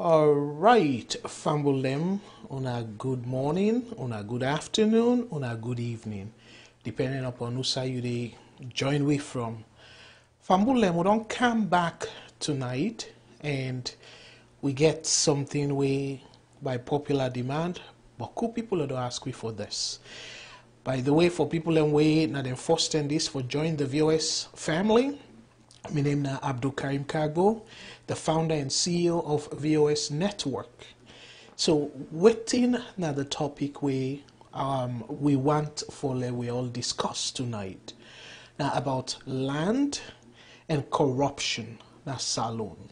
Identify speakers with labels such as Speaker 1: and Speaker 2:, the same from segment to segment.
Speaker 1: All right, Fambolem, on a good morning, on a good afternoon, on a good evening, depending upon who side you they join with from. Fambolem, we don't come back tonight and we get something we by popular demand, but cool people don't ask me for this. By the way, for people and way now then fostering this for join the VOS family. My name is Abdul Karim Kagbo, the founder and CEO of VOS Network. So, waiting now the topic we want for we all discuss tonight. Now about land and corruption. That's Salone.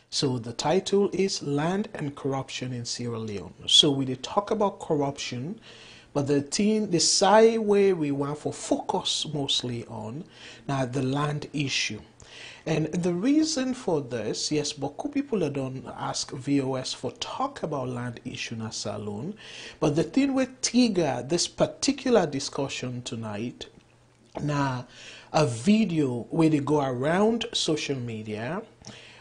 Speaker 1: So the title is Land and Corruption in Sierra Leone. So we did talk about corruption, but the side where we want for focus mostly on now the land issue. And the reason for this, yes, but people don't ask VOS for talk about land issue in Salone, but the thing with trigger this particular discussion tonight, now a video where they go around social media,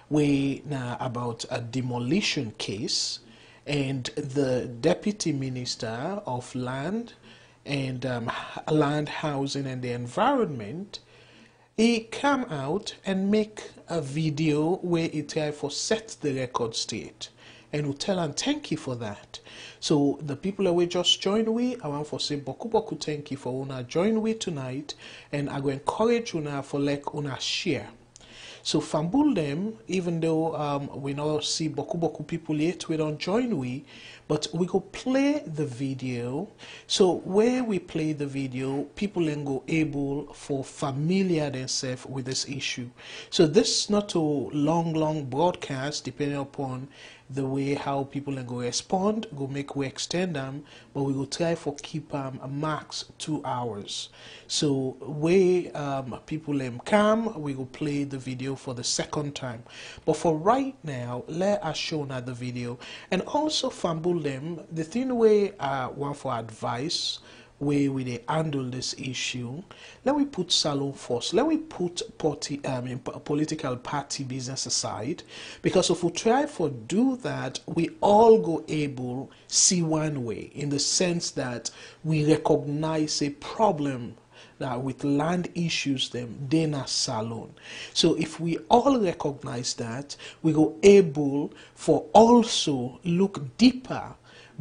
Speaker 1: where now about a demolition case, and the deputy minister of land and land, housing, and the environment, he come out and make a video where he try for set the record straight, and we tell and thank you for that. So the people that we just join with, I want for say boku thank you for una join with tonight, and I go encourage una for like una share. So fambul them, even though we now see boku people yet we don't join we, but we go play the video. So where we play the video, people then go able for familiar themselves with this issue. So this not a long broadcast depending upon the way how people then go respond, go make we extend them, but we go try for keep a max 2 hours. So where people them come, we go play the video for the second time. But for right now, let us show now the video, and also fumble them the thing way I want for advice where we they handle this issue. Let me put Salone first. Let me put political party business aside, because if we try for do that, we all go able see one way, in the sense that we recognize a problem that with land issues them then a Salone. So if we all recognize that, we go able for also look deeper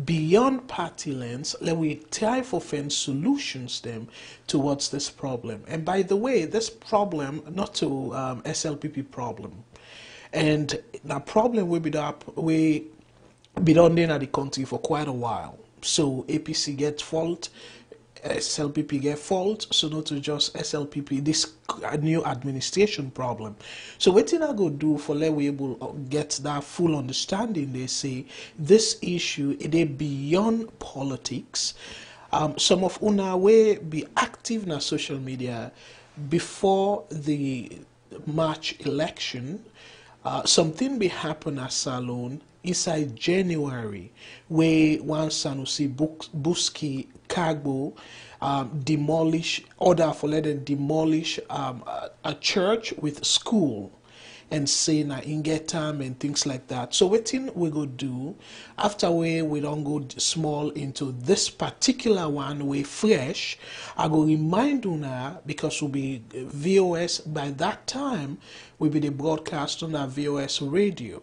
Speaker 1: beyond party lens. Let we try for find solutions them towards this problem. And by the way, this problem not to SLPP problem, and the problem will be done in the country for quite a while. So APC get fault, SLPP get fault, so not to just SLPP, this new administration problem. So what I go do for let we able get that full understanding, they say this issue it is beyond politics. Some of una way be active na social media before the March election. Something be happen at Salone inside January, where one Sanusi Buski Kagbo demolish, order for let them demolish a church with school, and say na in get time and things like that. So what thing we go do after we don't go small into this particular one we fresh, I go remind una, because we'll be VOS by that time, will be the broadcast on our VOS radio,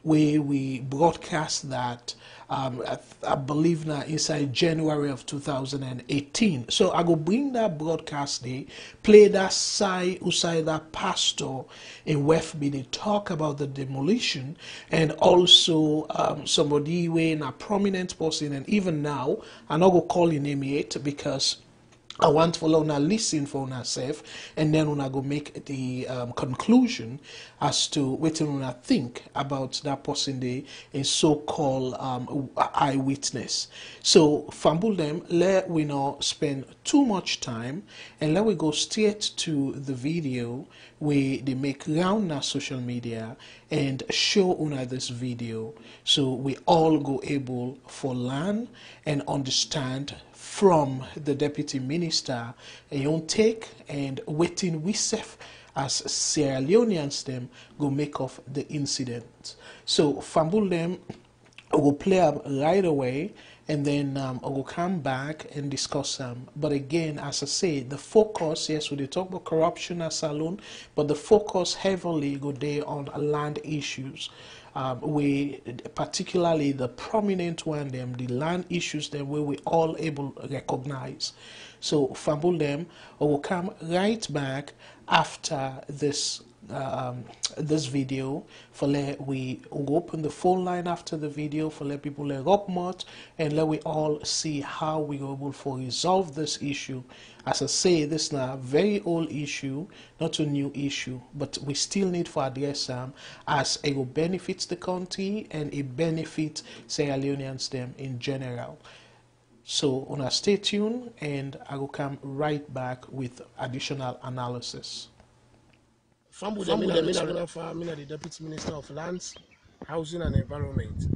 Speaker 1: where we broadcast that I believe now inside January of 2018. So I go bring that broadcast day, play that side usai that pastor in Westby, they talk about the demolition, and also somebody way in a prominent person, and even now I'm not go call him name yet, because I want for una listen for una self, and then una go make the conclusion as to what una think about that person, the a so-called eyewitness. So fumble them, let we not spend too much time, and let we go straight to the video where they make round our social media and show una this video, so we all go able for learn and understand from the deputy minister a own take, and waiting we self as Sierra Leoneans them go make of the incident. So Fambul them will play up right away, and then I will come back and discuss them. But again, as I say, the focus, yes, we talk about corruption at Salone, but the focus heavily go there on land issues. We particularly the prominent one, them the land issues, them where we all able recognize. So Fambul them will come right back after this video for we will open the phone line after the video for let people let up much and let we all see how we are able to resolve this issue. As I say, this is now a very old issue, not a new issue, but we still need to address them as it will benefit the country and it benefits Sierra Leoneans them in general. So on stay tuned and I will come right back with additional analysis.
Speaker 2: Fambu the Deputy Minister of Lands, Housing and Environment.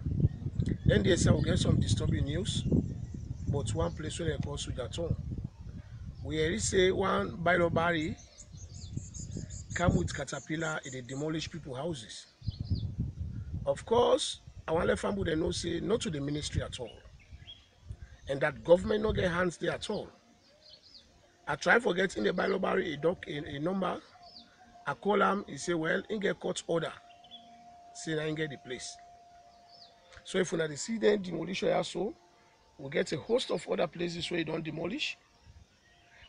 Speaker 2: Then they say we'll get some disturbing news, but one place where they call Sujaton. We already say one Bailobari come with caterpillar and they demolish people's houses. Of course, I want to let Fambu they know say not to the ministry at all. And that government not get hands there at all. I try forgetting the Bailobari a number. I call him, he say, well, he get court order. Say I get the place. So if we not see them demolish also, we'll get a host of other places where you don't demolish.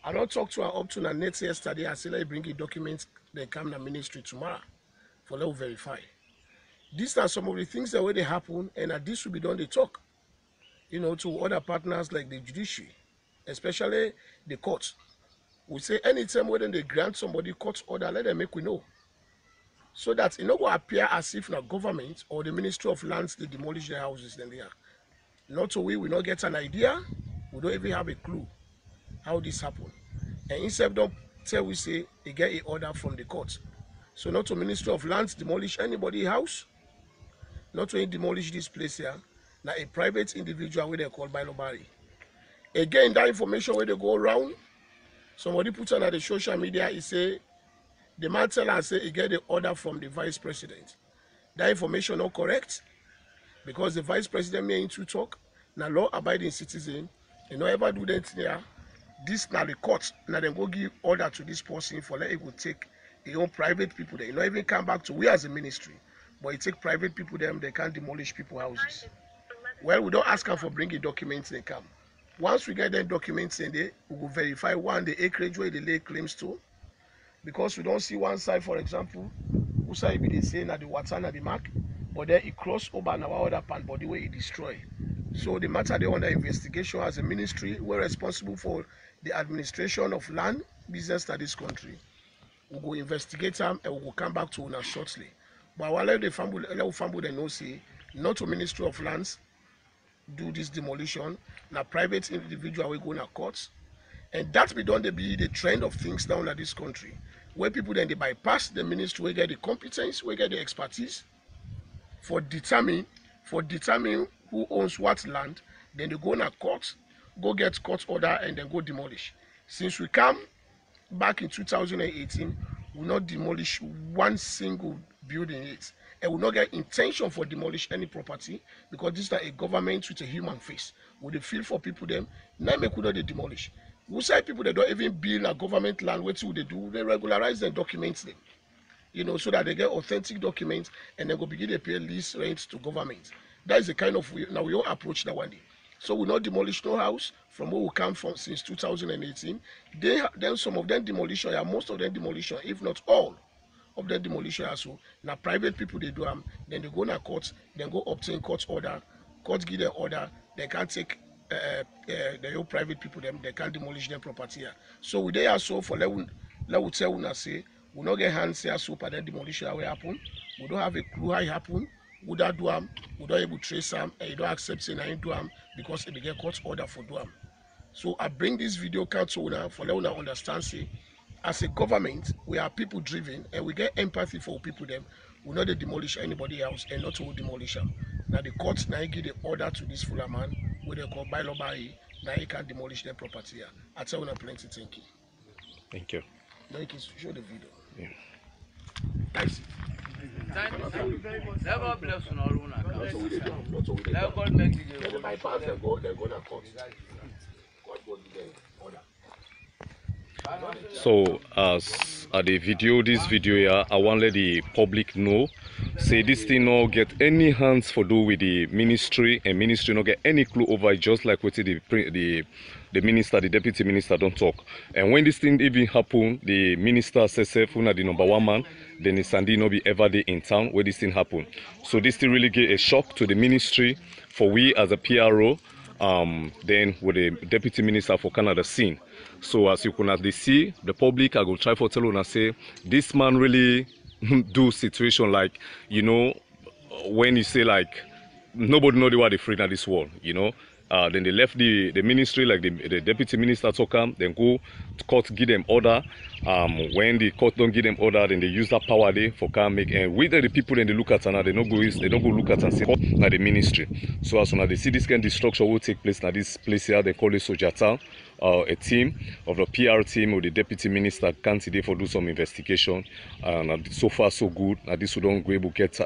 Speaker 2: I don't talk to her up to the net yesterday. I say let bring the documents, they come to the ministry tomorrow for let verify. These are some of the things that way they happen, and that this will be done, they talk, you know, to other partners like the judiciary, especially the court. We say anytime when they grant somebody court order, let them make we know. So that it no go appear as if the government or the Ministry of Lands they demolish their houses then they are. Not so we not get an idea, we don't even have a clue how this happened. And instead don't tell we say they get an order from the court. So not to Ministry of Lands demolish anybody's house, not to demolish this place here, now a private individual where they call Bailobari. Again, that information where they go around, somebody put on the social media, he say the man tell us say he get the order from the vice president. That information not correct because the vice president may into talk. Now law-abiding citizen, you know ever do that here. This now the court now then go give order to this person for let it go take their own private people there. You know even come back to we as a ministry, but it take private people them they can't demolish people's houses. Well, we don't ask them for bringing documents they come. Once we get them documents in there, we will verify one the acreage where they lay claims to. Because we don't see one side, for example, who side be they say na the water na the mark, but then it cross over na our other part body where it destroy. So the matter they under investigation as a ministry, we're responsible for the administration of land business to this country. We'll go investigate them and we'll come back to una shortly. But while the family they know say not to Ministry of Lands do this demolition, na private individual will go na courts. And that be done, they be the trend of things down in this country, where people then they bypass the ministry, we get the competence, we get the expertise for determine who owns what land. Then they go in a court, go get court order, and then go demolish. Since we come back in 2018, we will not demolish one single building yet, and we will not get intention for demolish any property because this is not a government with a human face. With the feel for people them, now make we not they demolish. We say people that don't even build a government land, what do they do? They regularize and document them, you know, so that they get authentic documents and then go begin to pay lease rent to government. That is the kind of now we all approach that one day. So we not demolish no house from where we come from since 2018. Then some of them demolition, yeah, most of them demolition, if not all of them demolition also. Now private people they do them, then they go to court, then go obtain court order, court give their order, they can't take the old private people them they can't demolish their property here. So we they also for let we tell una say we not get hands here so for that demolition will happen. We don't have a clue how it happen. We don't do them, we don't able to trace them, and you don't accept saying I do them because they get court order for do them. So I bring this video count una for let una understand say as a government we are people driven and we get empathy for people them. We not demolish anybody else and not to demolish them. Now the court now give the order to this fuller man where they call Bailobari, now he can demolish their property here. I tell you plenty thank you.
Speaker 1: Thank you.
Speaker 2: Now you can show the video.
Speaker 3: Yeah.
Speaker 2: Guys,
Speaker 4: Thank you very much. Let God bless you all.
Speaker 2: not so we dey do am, not so we dey do
Speaker 4: Let
Speaker 2: am.
Speaker 4: God make it.
Speaker 2: Then they bypass, they go na court. God go give them order.
Speaker 3: So as the video, this video here, I want let the public know, say this thing no get any hands for do with the ministry, and ministry no get any clue over it, just like what the minister, the deputy minister don't talk. And when this thing even happen, the minister says, "Una the number one man," then the Sandy no be ever day in town where this thing happen. So this thing really get a shock to the ministry for we as a PRO. Then with the deputy minister for Canada scene. So as you can actually see, the public, I will try for tell you say this man really do situation like, you know, when you say like nobody know what they free in this world, you know. Then they left the ministry, like the deputy minister talk then go to court, give them order. When the court don't give them order, then they use that power there for can make. And with the people, then they look at and they don't go look at and say, now the ministry. So as soon as they see this kind of destruction will take place now this place here, they call it Sojata. A team of the PR team or the deputy minister can't today for do some investigation. And so far so good. Now this we don't go able to get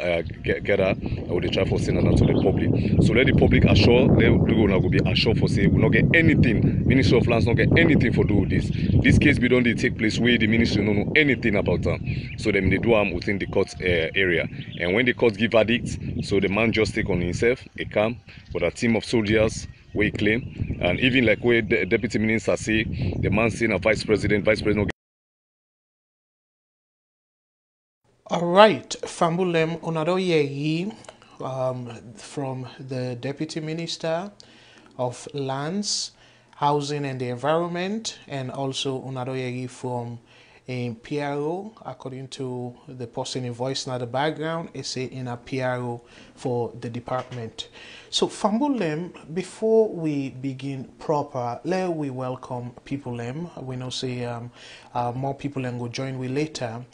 Speaker 3: her. Or they try for sending that to the public. So let the public assure, let do not go be assured for say we not get anything. Ministry of Lands not get anything for do with this. This case be done they take place where the ministry don't know anything about them. So them they do them within the court area. And when the court give verdict, so the man just take on himself a camp with a team of soldiers. We claim, and even like where the deputy minister say, the man saying a vice president.
Speaker 1: All right, Fambulem Onadoyeyi from the Deputy Minister of Lands, Housing and the Environment, and also Onadoyeyi from a PRO, according to the person in voice now the background, is in a PRO for the department. So Fambulem, before we begin proper, let we welcome people we know say more people will join we later.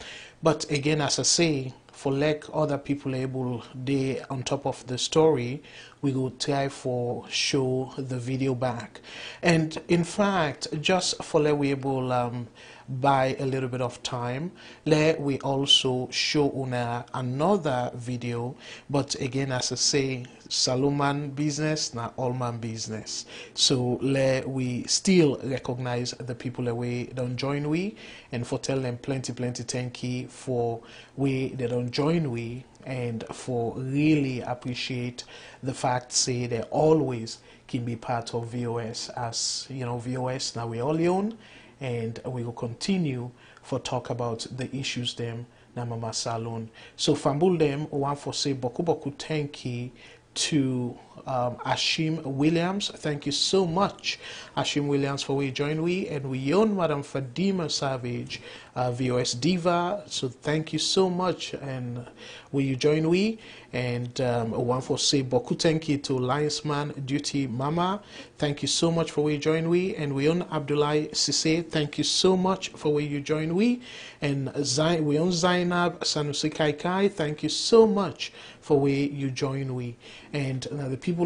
Speaker 1: But again, as I say, for like other people able they on top of the story, we will try for show the video back. And in fact, just for let we able by a little bit of time, let we also show una another video. But again, as I say, Salone business, not all man business. So let we still recognize the people that we don't join we, and for tell them plenty thank you for we they don't join we, and for really appreciate the fact say they always can be part of VOS. As you know, VOS now we all Leone, and we will continue for talk about the issues them na mama Salone. So Fambul them one for say boku thank you to Ashim Williams. Thank you so much, Ashim Williams, for we join we, and we own Madam Fadima Savage, VOS Diva. So thank you so much, and will you join we? And one for say boku thank you to Lionsman Duty Mama. Thank you so much for we join we, and we own Abdullah Sise. Thank you so much for where you join we, and we own Zainab Sanusi Kai. Thank you so much for where you join we, and the people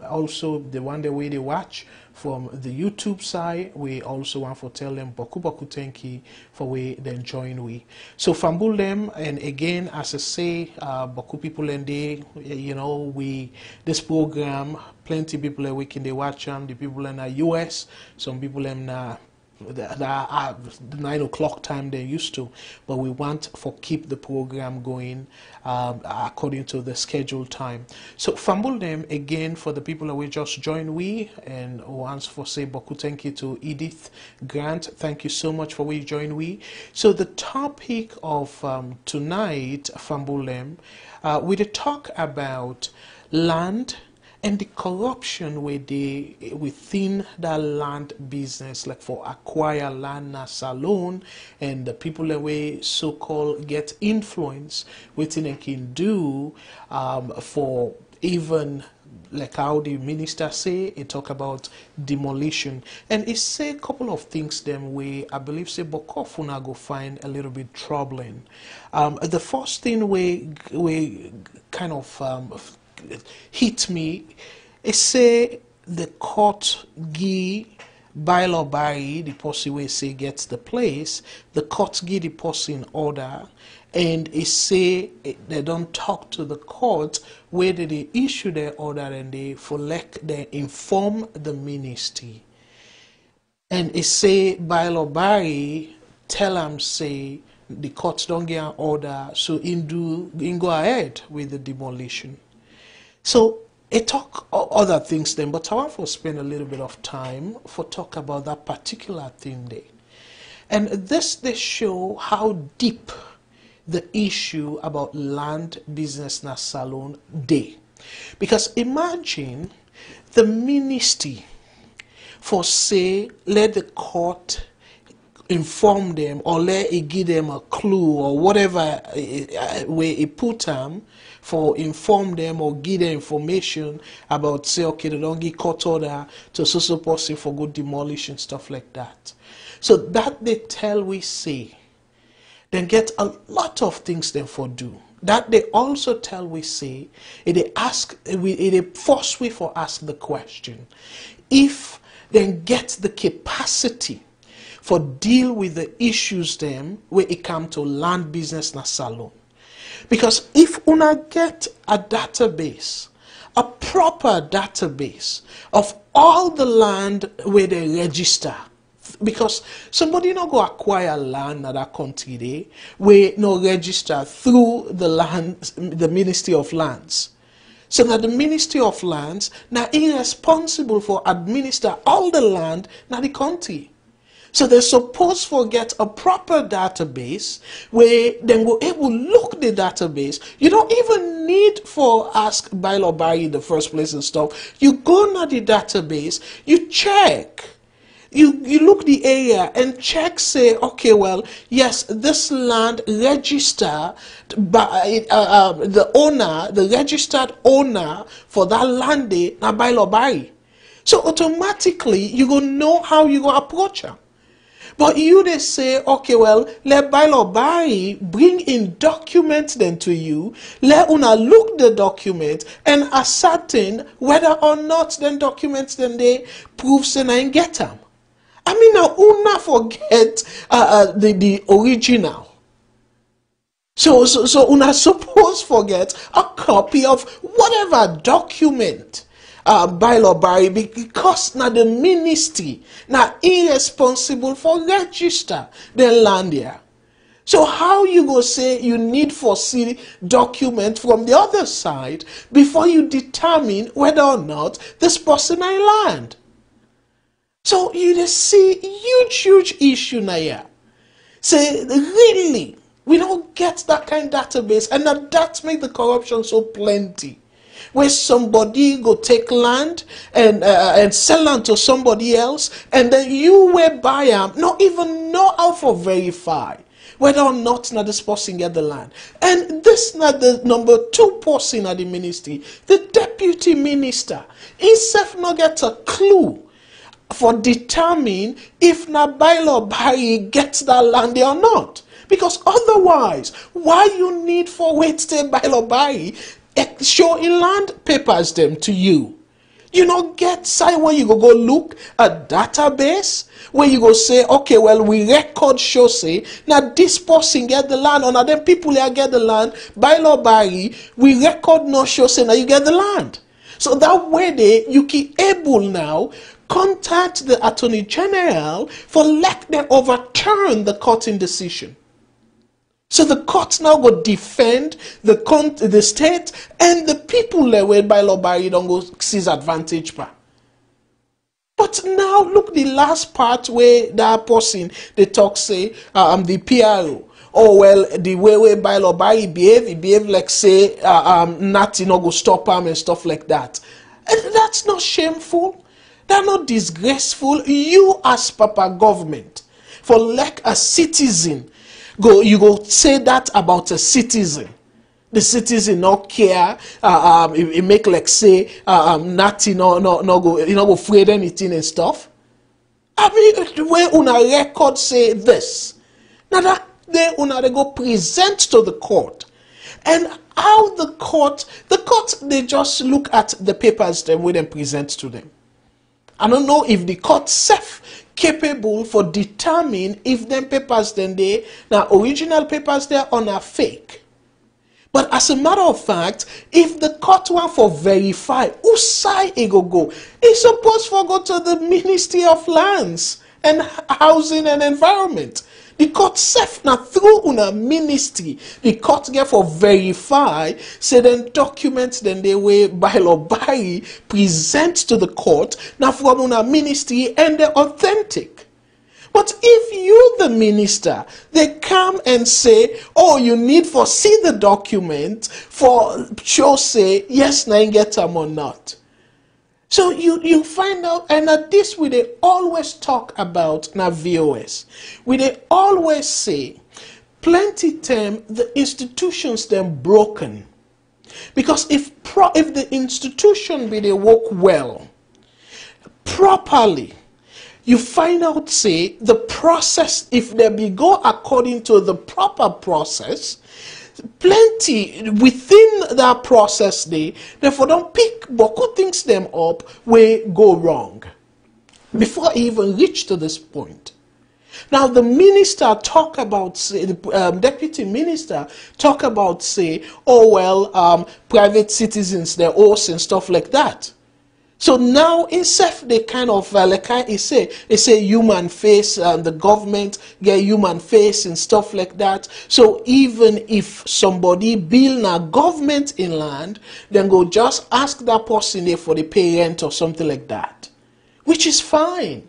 Speaker 1: also the one the way they watch from the YouTube side, we also want to tell them boku thank you for where they join we. So Fambul them, and again as I say, boku people and they, you know, we this program plenty people are waking they watch them. The people in the US, some people in the 9 o'clock time they used to, but we want for keep the program going according to the scheduled time. So fumble them again for the people that we just joined we, and once for say boku thank you to Edith Grant. Thank you so much for we join we. So the topic of tonight, fumble them, we talk about land and the corruption within the land business, like for acquire land na Salone, and the people that we so-called get influence within they can do for even like how the minister say it talk about demolition, and it say a couple of things them way I believe say Bokofuna go find a little bit troubling. The first thing we kind of hit me is say the court give bylaw by the person wey say gets the place, the court give the person order, and it say they don't talk to the court where they issue their order, and they inform the ministry. And it say bylaw by tell them say the court don't get an order, so in go ahead with the demolition. So it talk other things then, but I want to spend a little bit of time for talk about that particular thing there. And this they show how deep the issue about land business na Salone day. Because imagine the ministry for say let the court inform them or let it give them a clue or whatever way it put them for inform them or give them information about say okay they don't give court order to so person for good demolition stuff like that. So that they tell we say then get a lot of things then for do. That they also tell we say it force we for ask the question if then get the capacity for deal with the issues them where it come to land business na Salone. Because if una get a database, a proper database of all the land where they register, because somebody not go acquire land in that country there where no register through the Ministry of Lands. So that the Ministry of Lands now irresponsible for administer all the land in the country. So they're supposed to get a proper database where then go able look the database. You don't even need for ask bylaw by in the first place and stuff. You go to the database, you check. You look the area and check say okay well yes this land registered by the registered owner for that land day na bylaw by. So automatically you go know how you go approach her. But you they say, okay, well, let bylaw by bring in documents then to you, let una look the document and ascertain whether or not then documents then they prove say na get them. I mean now una forget the original. So una suppose forget a copy of whatever document bylaw by because now the ministry now irresponsible for register the land here. So how you go say you need for see document from the other side before you determine whether or not this person I land? So you just see huge issue now here. Say really we don't get that kind of database, and that make the corruption so plenty. Where somebody go take land and sell land to somebody else, and then you will buy them, not even know how to verify whether or not now this person get the land. And this not the number 2 person at the ministry, the deputy minister, himself not get a clue for determine if na bylaw by gets that land or not. Because otherwise, why you need for wait till bylaw by show in land papers them to you? You know get side where you go look a database where you go say okay well we record show say now this person get the land or now them people here get the land bylaw by we record no show say now you get the land. So that way you keep able now contact the Attorney General for let them overturn the courting decision. So the court now go defend the state and the people there where bylaw by don't go seize advantage by. But now look the last part where that person they talk say the PRO. Oh well the way bylaw by behave like say nothing no go stop him and stuff like that. And that's not shameful. That's not disgraceful. You as Papa government for like a citizen. You go say that about a citizen. The citizen not care. It make like say nothing no go go afraid anything and stuff. I mean when una record say this. Now that day una they go present to the court. And how the court they just look at the papers them when they present to them. I don't know if the court self capable for determine if them papers then they now original papers there or not fake. But as a matter of fact, if the court want for verify who side it go, it's supposed to go to the Ministry of Lands and Housing and Environment. The court self now through una ministry, the court get for verify, say then documents then they way by law by present to the court now from una ministry and they're authentic. But if you, the minister, they come and say, oh, you need for see the document for sure say, yes, na get them or not. So you find out, and at this we they always talk about na VOS. We they always say, plenty time the institutions them broken. Because if the institution be they work well, properly, you find out, say, the process, if they be go according to the proper process, plenty within that process, therefore don't pick but could things them up where go wrong before I even reach to this point. Now the minister talk about, say, the deputy minister talk about, say, oh well, private citizens, their oaths and stuff like that. So now, instead they kind of like I say human face, the government get human face and stuff like that. So even if somebody build a government in land, then go just ask that person there for the pay rent or something like that, which is fine.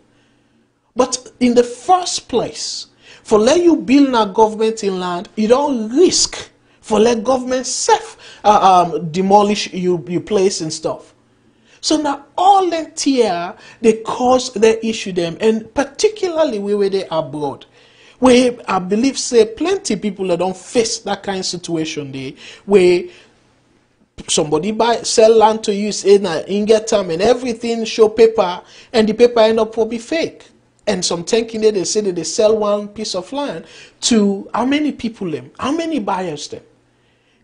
Speaker 1: But in the first place, for let you build a government in land, you don't risk for let government self demolish you place and stuff. So now all that here, they cause they issue them, and particularly where they abroad, where I believe say plenty people that don't face that kind of situation there, where somebody sell land to you, say na inget time and everything show paper, and the paper end up will be fake. And some thinking they say that they sell one piece of land to how many people them, how many buyers them.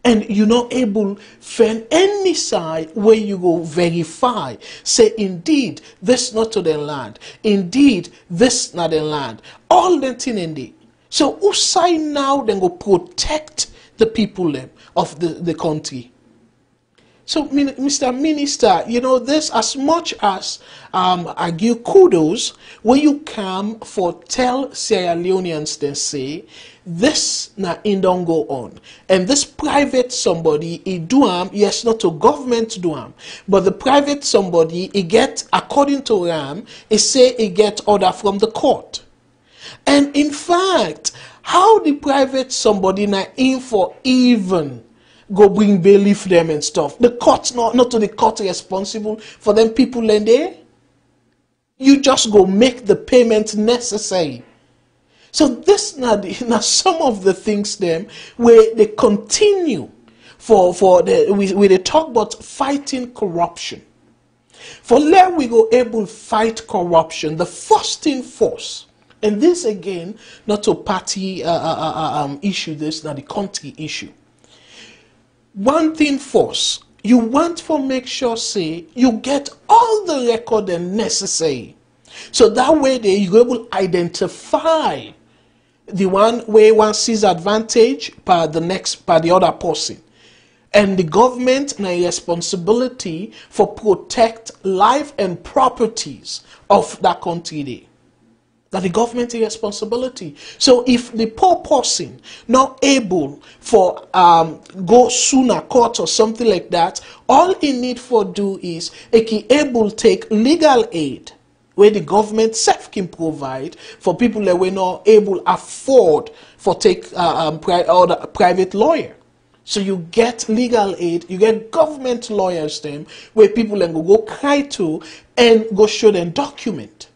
Speaker 1: And you're not able to find any side where you go verify. Say, indeed, this not to the land. Indeed, this not the land. All the thing in there. So, who side now then go protect the people of the country? So, Mr. Minister, you know, this as much as I give kudos when you come for tell Sierra Leoneans then say, this na in don't go on. And this private somebody, he do yes, not to government do but the private somebody, he get, according to Ram, he say he get order from the court. And in fact, how the private somebody na in for even go bring bailiff them and stuff. The court's not to the court responsible for them people in there. You just go make the payment necessary. So this now some of the things them where they continue we they talk about fighting corruption. For let we go able to fight corruption, the first thing first, and this again not a party issue, this not the country issue. One thing first, you want to make sure say you get all the record and necessary. So that way you're able to identify the one where one sees advantage by the other person. And the government has a responsibility for protect life and properties of that country there. That the government is responsibility. So if the poor person not able for go sooner court or something like that, all he need for do is he able take legal aid where the government self can provide for people that were not able afford for take private lawyer. So you get legal aid, you get government lawyers them where people then go cry to and go show them document.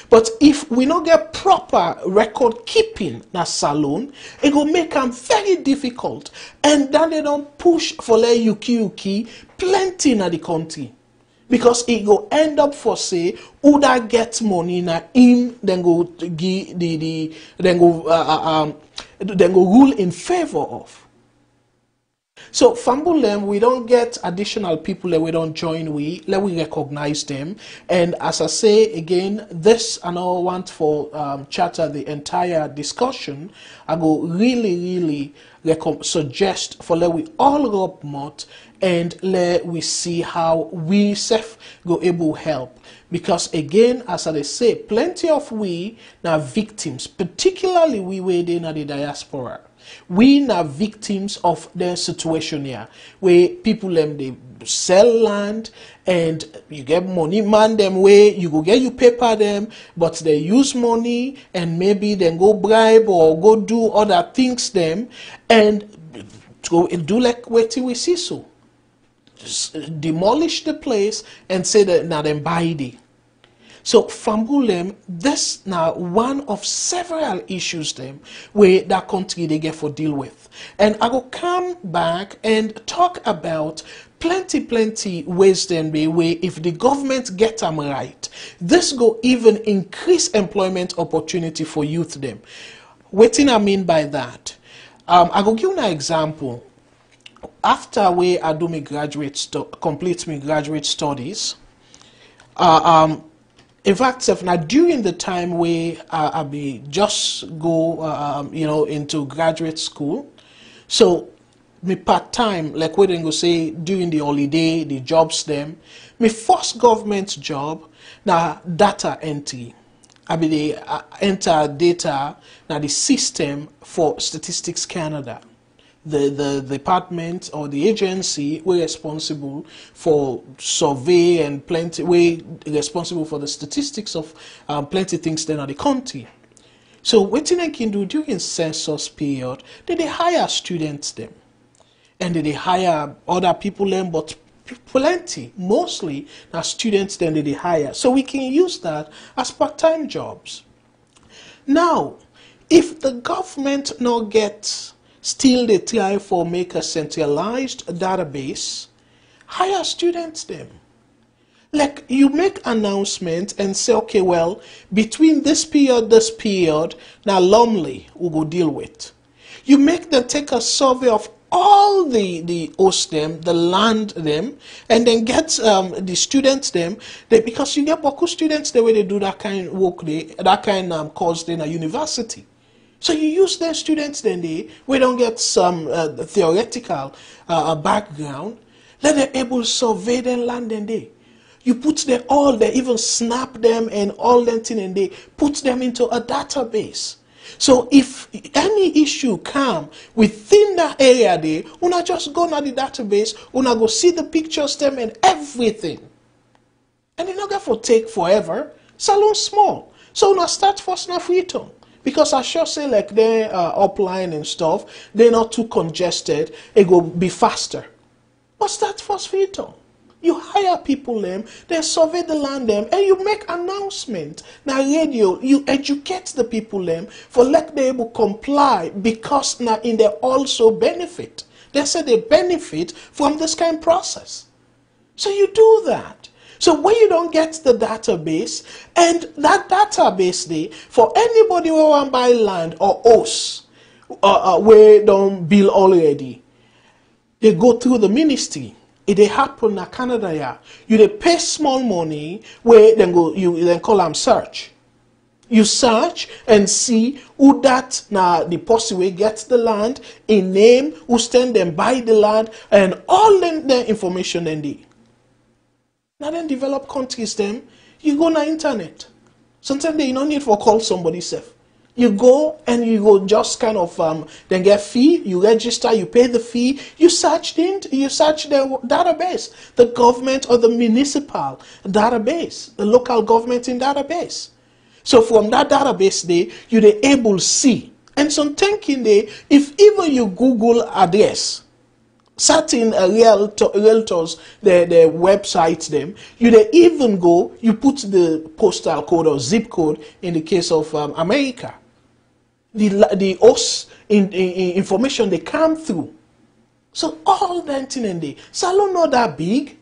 Speaker 1: But if we don't get proper record keeping na Salone, it will make them very difficult. And then they don't push for like yuki plenty in the country. Because it go end up for say who that gets money na him then go give then go rule in favor of. So Fambulem, we don't get additional people that we don't join let we recognize them. And as I say again, this and I want for chatter the entire discussion, I go really suggest for let we all rub mouth and let we see how we self go able help. Because again, as I say, plenty of we now victims, particularly we within the diaspora. We are victims of their situation here, where people they sell land and you get money man them way, you go get you paper them, but they use money and maybe then go bribe or go do other things them and go and do like what we see so. Just demolish the place and say that now then buy it. So Fambulem, this now one of several issues them where that country they get for deal with. And I will come back and talk about plenty ways then be way if the government get them right. This go even increase employment opportunity for youth them. What I mean by that? I will give you an example. After I do my complete my graduate studies, in fact, now during the time where I be just go, into graduate school, so me part time, like we then go say during the holiday, the jobs them, my first government job, now data entry. I be the enter data now the system for Statistics Canada. The department or the agency we're responsible for survey and we're responsible for the statistics of plenty things then at the country. So what I can do during census period, they hire students them, and they hire other people them, but plenty, mostly now students then they hire. So we can use that as part-time jobs. Now, if the government not gets still they try for make a centralized database, hire students them. Like you make announcement and say, okay, well, between this period, now Lumley will go deal with. You make them take a survey of all the host them, the land them, and then get the students them, because you get Boku students the way they do that kind of work, that kind of course in a university. So you use their students then we don't get some theoretical background, let them able to survey their land then you put them all there, even snap them and all that thing and put them into a database. So if any issue come within that area there, una just go to the database, una go see the pictures them and everything. And it's not going to take forever. Salone small. So una start first na free tongue. Because I sure say like their upline and stuff, they're not too congested, it will be faster. But start first free tongue. You hire people them, they survey the land them, and you make announcement. Now radio, you educate the people them for let them able comply, because now in they also benefit. They say they benefit from this kind of process. So you do that. So when you don't get the database, and that database there, for anybody who want to buy land or house, where don't bill already, they go through the ministry. If they happen in Canada, yeah, you they pay small money, where then go you then call them search. You search and see who that now the person will get the land, a name, who stand them buy the land, and all the information then they. Now then develop countries them, you go on the internet. Sometimes you don't need for call somebody safe. You go and you go just kind of then get fee, you register, you pay the fee, you search the database, the government or the municipal database, the local government in database. So from that database there, you're able to see. And some thinking there, if even you Google address, certain realtors, their websites them, you they even go, you put the postal code or zip code in the case of America. The host information they come through. So all that thing and Salone not that big.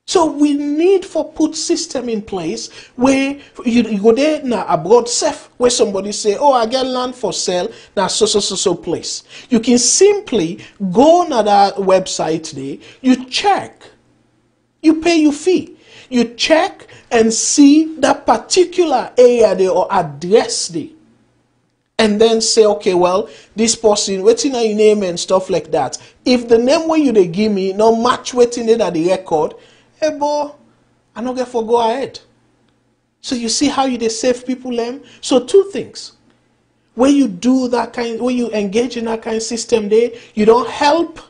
Speaker 1: So we need for put system in place where you go there now abroad safe where somebody say, oh, I get land for sale now so place. You can simply go on that website there, you check, you pay your fee, you check and see that particular area there or address there. And then say, okay, well, this person, waiting on your name and stuff like that. If the name where you they give me no match waiting in at the record, hey boy, I not get for go ahead. So you see how you they save people them? So two things. When you do that kind, when you engage in that kind of system there, you don't help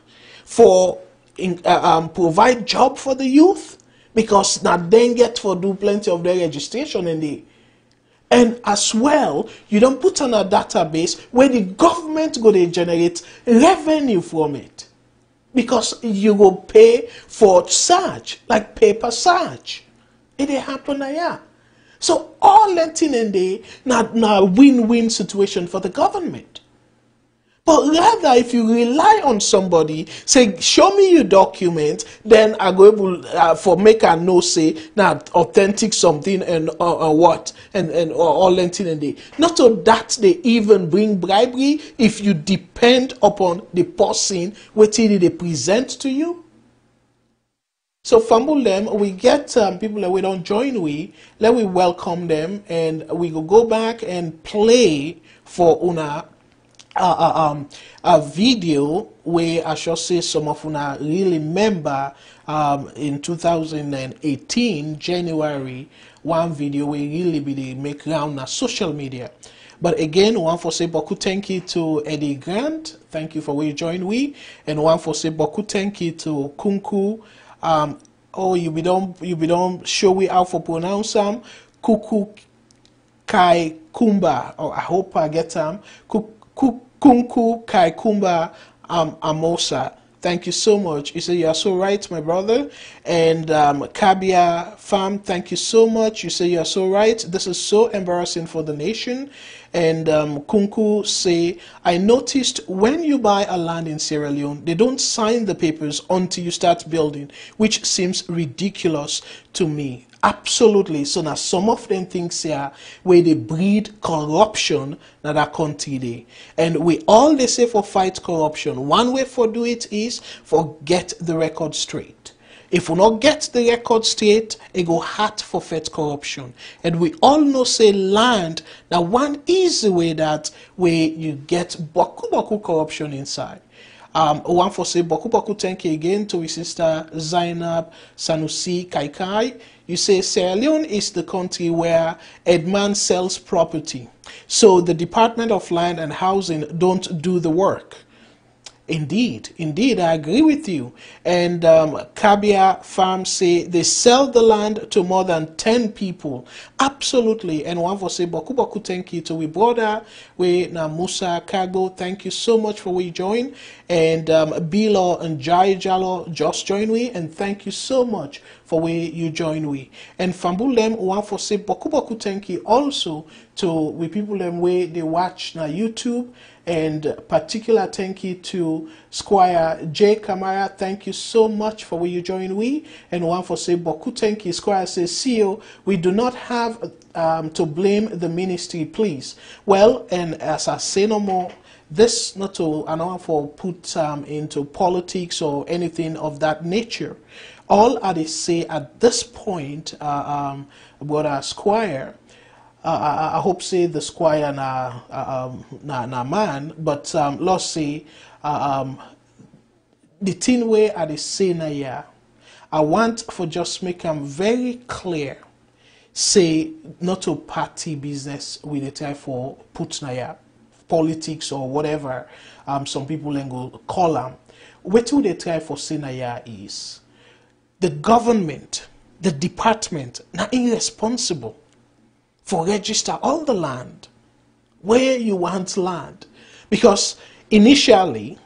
Speaker 1: for provide job for the youth because now then get for do plenty of their registration in the. And as well, you don't put on a database where the government go to generate revenue from it. Because you will pay for search, like paper search. It happen here. So all letting in there, now win-win situation for the government. But rather, if you rely on somebody, say, show me your document, then I go able for make a no say that authentic something and what and all lentin in there. Not so that they even bring bribery if you depend upon the person what they present to you. So fumble them, we get people that we don't join let we welcome them and we go back and play for una a video where I shall say some of una really remember in 2018 January one video where really be the make round na social media. But again, one for say boku thank you to Eddie Grant, thank you for where you join we, and one for say boku thank you to Kunku. Oh, you be don't show we how for pronounce them. Kuku Kai Kumba. Oh, I hope I get them. Kunku Kai Kumba Amosa. Thank you so much. You say you are so right, my brother. And Kabia Farm, thank you so much. You say you are so right. This is so embarrassing for the nation. And Kunku say, I noticed when you buy a land in Sierra Leone, they don't sign the papers until you start building, which seems ridiculous to me. Absolutely. So now some of them things here where they breed corruption in that country there. And we all they say for fight corruption. One way for do it is for get the record straight. If we not get the record straight, it go hard for fight corruption. And we all know say land, now one easy way that way you get boku corruption inside. One for say boku thank you again to his sister Zainab Sanusi Kaikai. You say Sierra Leone is the country where Edman sells property. So the Department of Land and Housing don't do the work. Indeed, I agree with you. And Kabia Farm say they sell the land to more than 10 people. Absolutely. And one for say boku thank you to we brother we na Musa Kago. Thank you so much for we join. And Bilo and Jai Jalo just join we, and thank you so much for where you join we. And Fambulem one for say boku thank you also to we people them where they watch na YouTube. And particular thank you to Squire J. Kamara. Thank you so much for where you join we. And one for say boku thank you. Squire says, CEO, we do not have to blame the ministry, please. Well, and as I say no more, this not to I don't for put into politics or anything of that nature. All I say at this point, brother Squire. I hope say the squire na man, but let's say the thing where I say na yeah, I want for just make them very clear. Say not to party business with the type for put na yeah, politics or whatever. Some people then go call them. What do they try for say na yeah is the government, the department, na irresponsible. For register all the land where you want land, because initially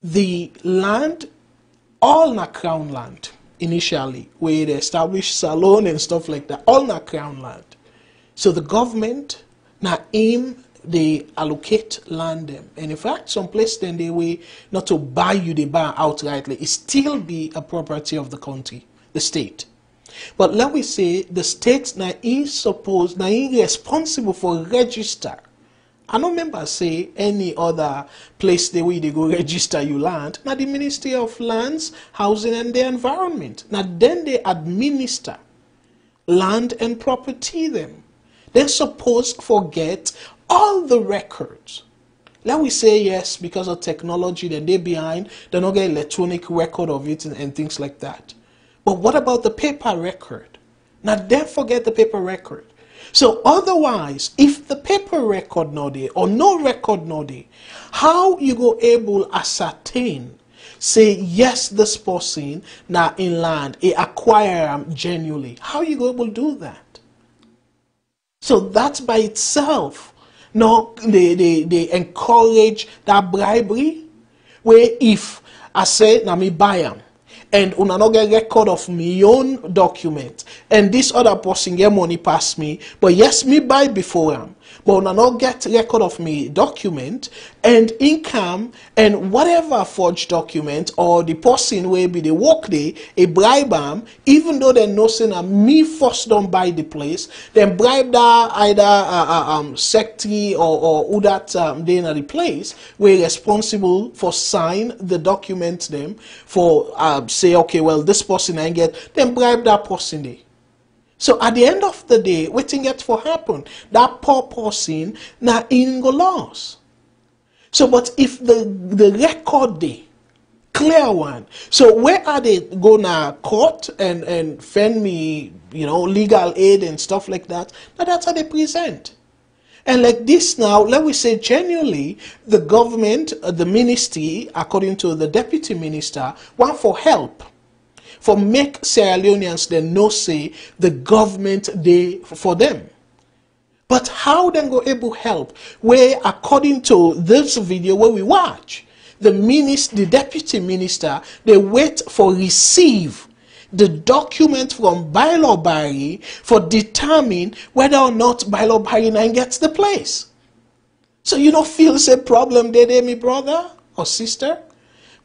Speaker 1: the land all na crown land initially where they established Salone and stuff like that, all na crown land. So the government na aim they allocate land them, and in fact some place then they way not to buy you, they buy outrightly, it still be a property of the country. the state. But let me say the state now is responsible for register. I don't remember say any other place the way they go register you land. Now the Ministry of Lands, Housing and the Environment. Now then they administer land and property them. They're supposed to forget all the records. Let we say yes, because of technology, then they're behind, they don't get electronic record of it and things like that. But what about the paper record? Now then forget the paper record. So otherwise, if the paper record not there or no record not there, how you go able ascertain, say yes, this person now in land, a acquire genuinely? How you go able do that? So that's by itself. No, they encourage that bribery, where if I say now me buy them, and una no get record of me own document, and this other person get money past me, but yes, me buy before him, but una no get record of me document and income and whatever forged document, or the person will be the work day a bribe am, even though they know say na me first don't buy the place, then bribe that either secretary or who that they in the place we're responsible for sign the documents them for say okay, well this person I get, then bribe that person there. So at the end of the day, what thing get for happen? That poor person now in go loss. So but if the record day, clear one, so where are they gonna court and fend me, you know, legal aid and stuff like that? Now that's how they present. And like this now, let me say genuinely, the government, the ministry, according to the deputy minister, want for help. For make Sierra Leoneans then know say the government they for them. But how then go able help? Where according to this video where we watch, the deputy minister, they wait for receive the document from Bailo Barry for determine whether or not Bailo Barry gets the place. So you don't feel the problem there, me brother or sister?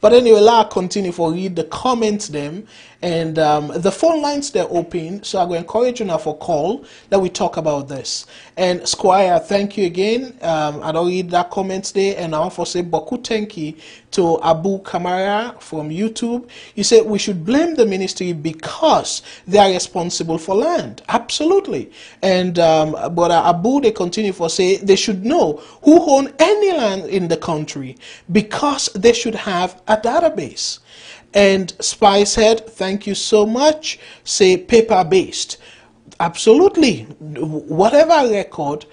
Speaker 1: But anyway, let's continue for read the comments them, and the phone lines they're open, so I'm going to encourage you now for call that we talk about this. And Squire, thank you again. I don't read that comments there, and I want to say Boku thank you to Abu Kamara from YouTube. You said we should blame the ministry because they are responsible for land. Absolutely. And but Abu they continue for say they should know who own any land in the country because they should have a database. And Spicehead, thank you so much. Say paper-based. Absolutely. Whatever record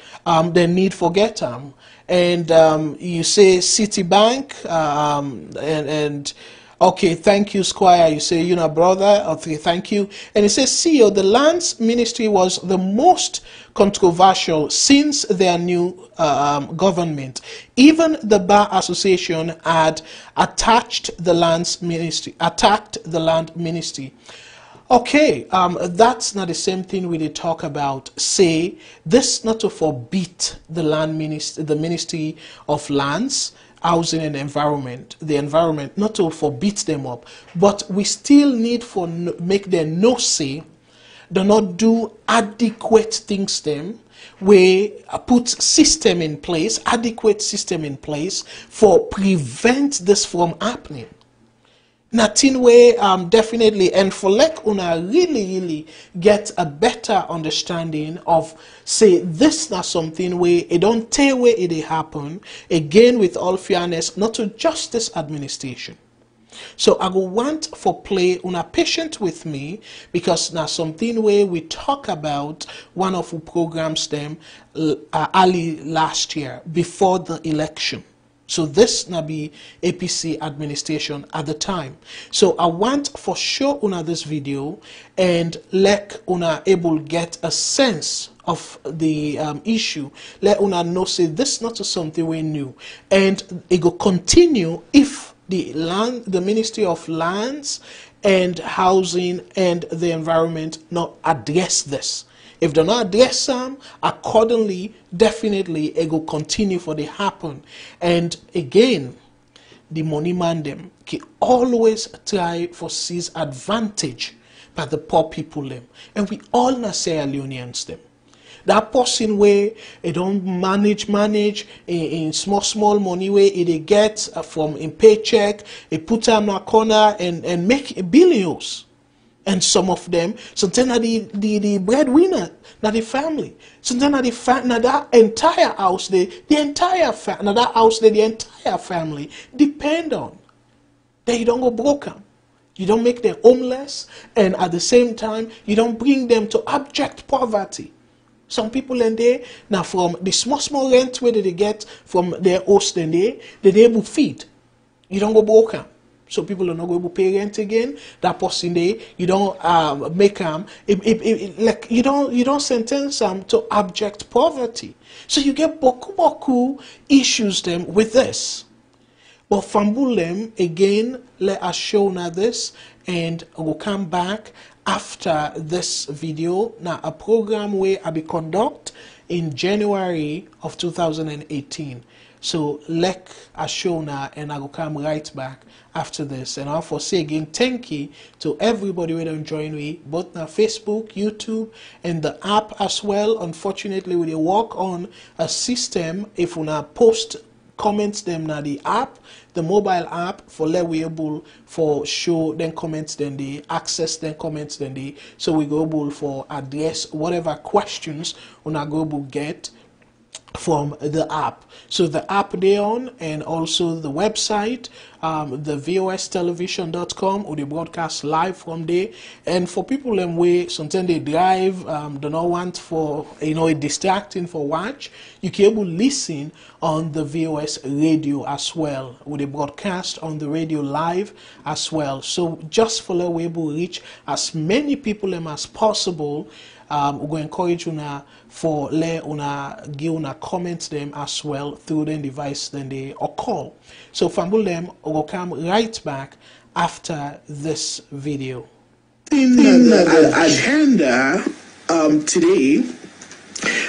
Speaker 1: they need forget them. And you say Citibank and okay, thank you, Squire. You say, you know, brother. Okay, thank you. And it says, CEO, the lands ministry was the most controversial since their new government. Even the Bar Association had attacked the land ministry. Okay, that's not the same thing we did talk about. Say, this not to forbid the the Ministry of Lands, Housing and the environment, not to forbid them up, but we still need for make them no say, do not do adequate things them, we put system in place, adequate system in place for prevent this from happening. Nothing way definitely, and for like una really get a better understanding of say this not something where it don't tell where it happen again with all fairness, not to justice administration. So I go want for play una patient with me because now something where we talk about one of the programs them early last year before the election. So this na be APC administration at the time. So I want for sure una this video and let una able get a sense of the issue. Let una know say this not something we knew, and it go continue if the Ministry of Lands and Housing and the Environment not address this. If they not address them accordingly, definitely it will continue for the happen. And again, the money man them can always try for seize advantage by the poor people them. And we all na say Leoneans them. That person where they don't manage in small money where they get from in paycheck, they put them in a corner and make billions. And some of them, sometimes are the breadwinner, not the family. Sometimes are that entire house, the entire family depend on. They don't go broken. You don't make them homeless, and at the same time, you don't bring them to abject poverty. Some people in there, now from the small rent where they get from their host in there, they able to feed. You don't go broken. So people are not going to pay rent again. That person there, you don't make them like you don't sentence them to abject poverty. So you get boku issues them with this. But Fambulem again, let us show now this, and we'll come back after this video. Now a program where I be conduct in January of 2018. So let us show now, and I will come right back after this. And I'll say again, thank you to everybody who don't join me, both on Facebook, YouTube, and the app as well. Unfortunately, we work on a system if we now post comments them now the app, the mobile app, for let we able for show then comments then they access then comments then they, so we go able for address whatever questions we now go able get from the app. So the app they on, and also the website, the vostelevision.com, or they broadcast live from there. And for people them way sometimes they drive, do not want for it distracting for watch, you can able listen on the VOS radio as well, with a broadcast on the radio live as well. So just for that we able reach as many people as possible. We go encourage una for let una give una comments them as well through the device then they or call. So Fambul them will come right back after this video.
Speaker 5: In the agenda today,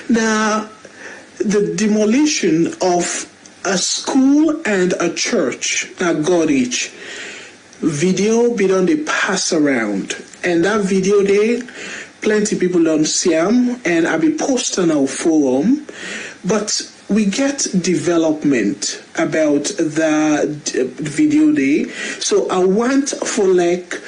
Speaker 5: now the demolition of a school and a church at Goddard. Video be done they pass around, and that video there plenty people don't see them, and I be posting our forum, but we get development about the video day. So I want for like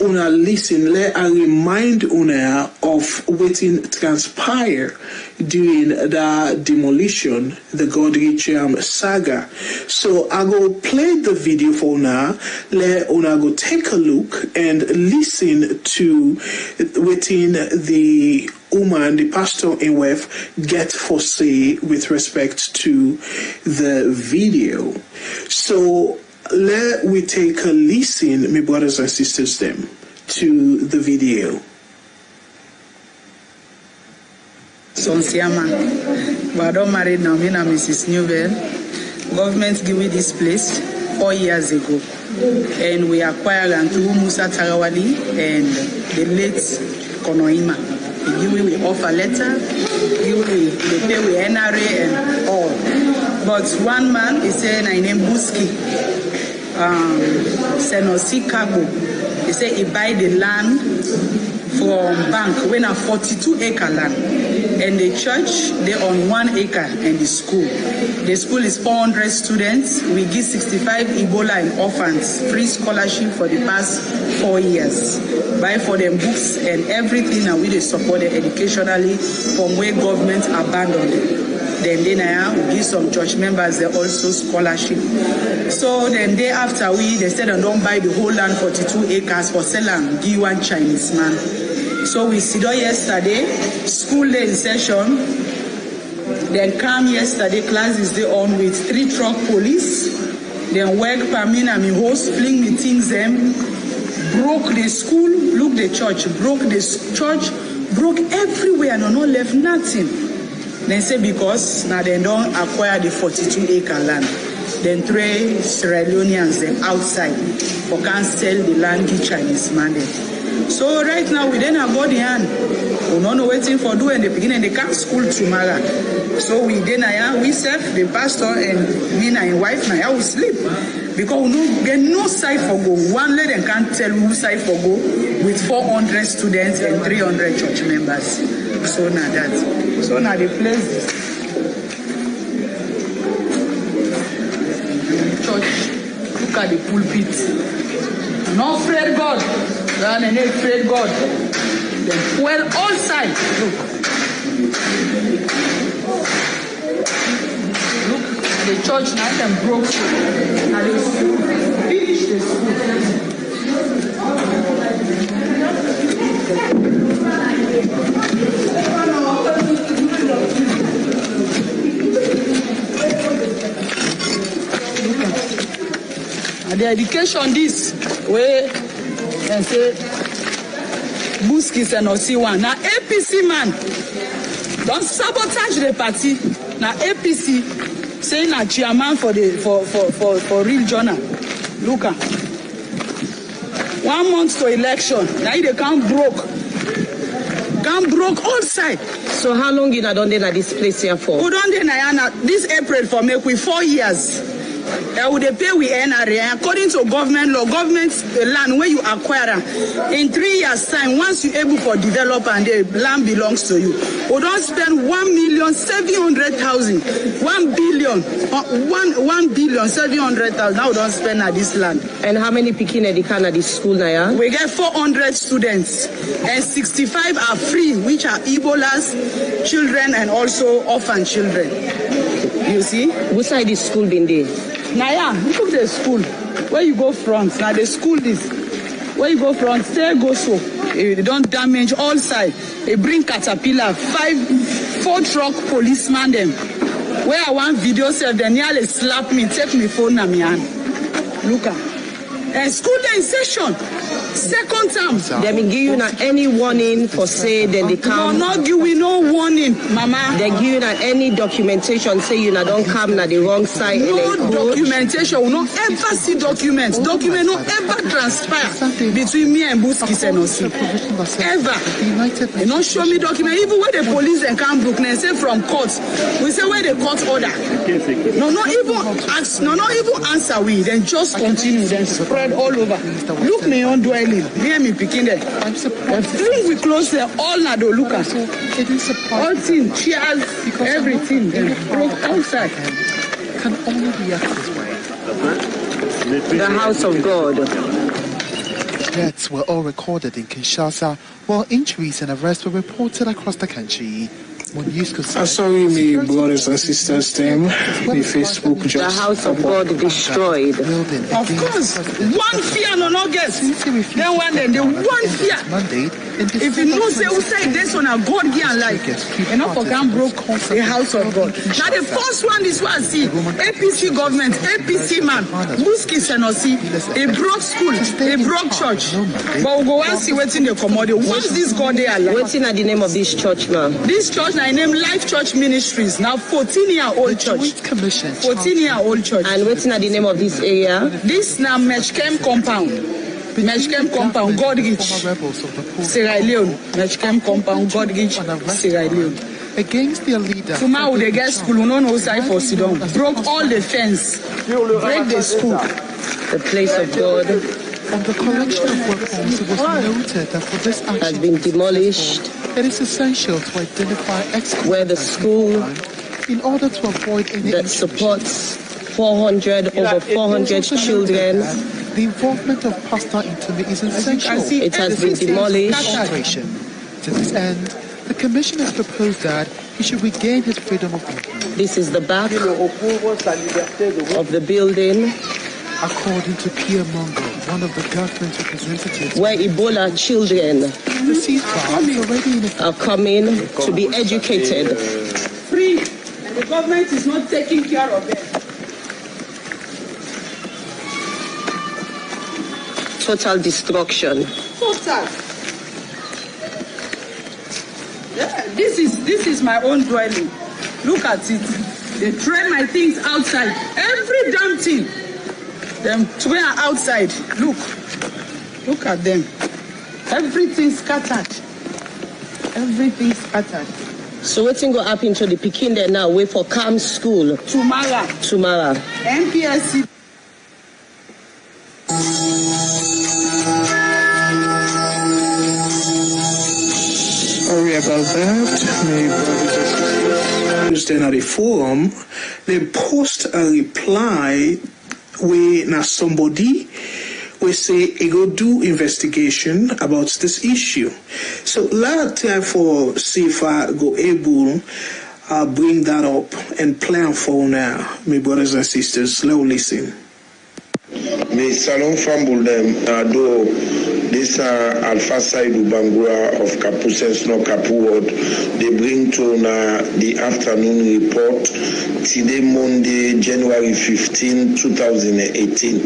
Speaker 5: una listen, let I remind una of waiting transpire during the demolition, the Godrich saga. So I go play the video for una, let una go take a look and listen to waiting the woman, the pastor in Wef, get for say with respect to the video. So let we take a listen, my brothers and sisters, them to the video.
Speaker 6: Sonsiama, but I don't married now. Me and Mrs. Newell. Government give me this place 4 years ago, and we acquired land through Musa Tarawali and the late Konoima. We offer letter, they pay with NRA and all. But one man is saying I name Buski, Senosi Kago. He said he buy the land from bank when a 42-acre land, and the church they on 1 acre, and the school is 400 students. We give 65 Ebola and orphans free scholarship for the past 4 years, buy for them books and everything, and we they support them educationally from where government abandoned them. Then we give some church members they also scholarship. So then day after they said don't buy the whole land 42 acres for selling, give one Chinese man. So we sit down yesterday, school day in session. Then come yesterday, classes they on with 3 truck police. Then work per me and me host, fling me things them, broke the school, look the church, broke the church, broke everywhere, no left nothing. They say because now they don't acquire the 42-acre land. Then 3 Sierra Leoneans them outside for can't sell the land to Chinese man. So right now we then have body hand. We don't know waiting for do in the beginning they can't school tomorrow. So we then we self the pastor and me and my wife now we sleep because we no get no side for go. One lady can't tell who side for go. with 400 students and 300 church members. So now that. So now the place. Church. Look at the pulpit. No afraid God. Then and afraid God. Then well all sides. Look. Look at the church now and broke. And they finish the school. And the education this way and say Buskis and Osiwan. Now APC man don't sabotage the party. Now APC saying a chairman for the for real journal. Look at 1 month to election. Now they can't broke all side.
Speaker 7: So how long you not done at this place here for?
Speaker 6: We done this April for make we 4 years. Would they pay with NRA according to government law, government land where you acquire in 3 years time. Once you able for develop and the land belongs to you, we don't spend 1,700,000, 1 billion, 1,700,000. Now we don't spend at this land.
Speaker 7: And how many picking at this school now?
Speaker 6: We get 400 students and 65 are free, which are Ebolas children and also orphan children. You see?
Speaker 7: Which side is school been there?
Speaker 6: Now, yeah, look at the school. Where you go front, now the school is. Where you go front, stay go so. They don't damage all sides. They bring caterpillar, 4 truck policeman them. Where I want video self, they nearly slap me, take me phone na me hand. Look at. And school day in session. Second term.
Speaker 7: They been give you not any warning for say then they come.
Speaker 6: No, not give we no warning, mama.
Speaker 7: They give you not any documentation say you not don't come na the wrong side.
Speaker 6: No documentation. We no ever see documents. Document no ever transpire between me and Buskis and Osi. Ever. They don't show me document. Even when the police and come Brooklyn and say from court, we say where the court order. No, not even ask. No, not even answer we. Then just continue. Then spread all over. Look me on dwelling. Hear me picking there. I'm surprised. If we close there, all na do look at.
Speaker 8: It is surprising.
Speaker 6: All things, chairs, everything. They broke outside.
Speaker 8: Can only be this way.
Speaker 7: The house of God.
Speaker 8: Deaths were all recorded in Kinshasa, while injuries and arrests were reported across the country.
Speaker 5: Sorry, me brothers and sisters, them the Facebook just.
Speaker 7: The house of God destroyed.
Speaker 6: Of course, one fear no guess. Then one day, the one fear. If you know say who say this on a God given life, enough for can broke the house of God. Now the first one is what I see. APC government, APC man, Buskis and Osi, they broke school, they broke church. But we go and see what's in the commodity. Once this God they alive.
Speaker 7: What's in the name of this church, man?
Speaker 6: This church I name Life Church Ministries. Now 14-year-old church. 14-year-old church.
Speaker 7: And what's in the name of this area?
Speaker 6: This now Meshkem compound. Meshkem compound, God Rich, Sierra Leone. Meshkem compound, God Rich, Sierra Leone.
Speaker 8: Against their leader.
Speaker 6: Tomorrow they get school, no no side for Sidon. Broke all the fence. Break the school.
Speaker 7: The place of God.
Speaker 8: On the collection of weapons, it was noted that for this action
Speaker 7: has been demolished.
Speaker 8: It is essential to identify
Speaker 7: where the school
Speaker 8: in order to avoid any
Speaker 7: that supports 400 children.
Speaker 8: The involvement of pastor interme is essential.
Speaker 7: It has been demolished.
Speaker 8: To this end, the commission has proposed that he should regain his freedom of movement.
Speaker 7: This is the back of the building.
Speaker 8: According to Pierre Mongo, one of the government representatives,
Speaker 7: where Ebola children are coming to be educated.
Speaker 6: Free, and the government is not taking care of them.
Speaker 7: Total destruction.
Speaker 6: Total. Yeah, this is my own dwelling. Look at it. They throw my things outside. Every damn thing. Them two are outside. Look at them. Everything scattered. Everything scattered.
Speaker 7: So what's going to happen to the Peking there now? Wait for Calm School.
Speaker 6: Tomorrow. MPSC.
Speaker 5: sorry about that. Then at the forum, they post a reply where now somebody will say he go do investigation about this issue. So last time for see if I go able bring that up and plan for now, my brothers and sisters. Let's listen.
Speaker 9: Me Salone fumble them do this Alpha Side Bangura of Kapusens no Kapu Ward. They bring to the afternoon report today Monday, January 15, 2018.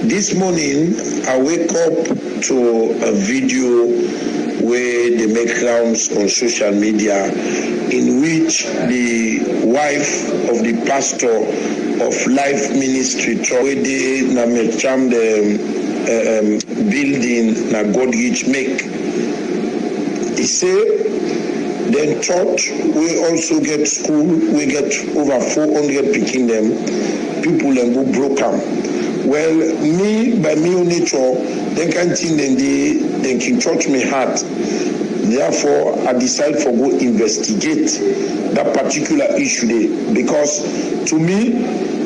Speaker 9: This morning I wake up to a video where they make rounds on social media in which the wife of the pastor of Life Ministry where they namecham the building na Godrich make. He say then church we also get school, we get over 400 picking them, people and go broke am. Well, me by me own nature, they can't think they can touch me heart. Therefore, I decide for go investigate that particular issue there. Because to me,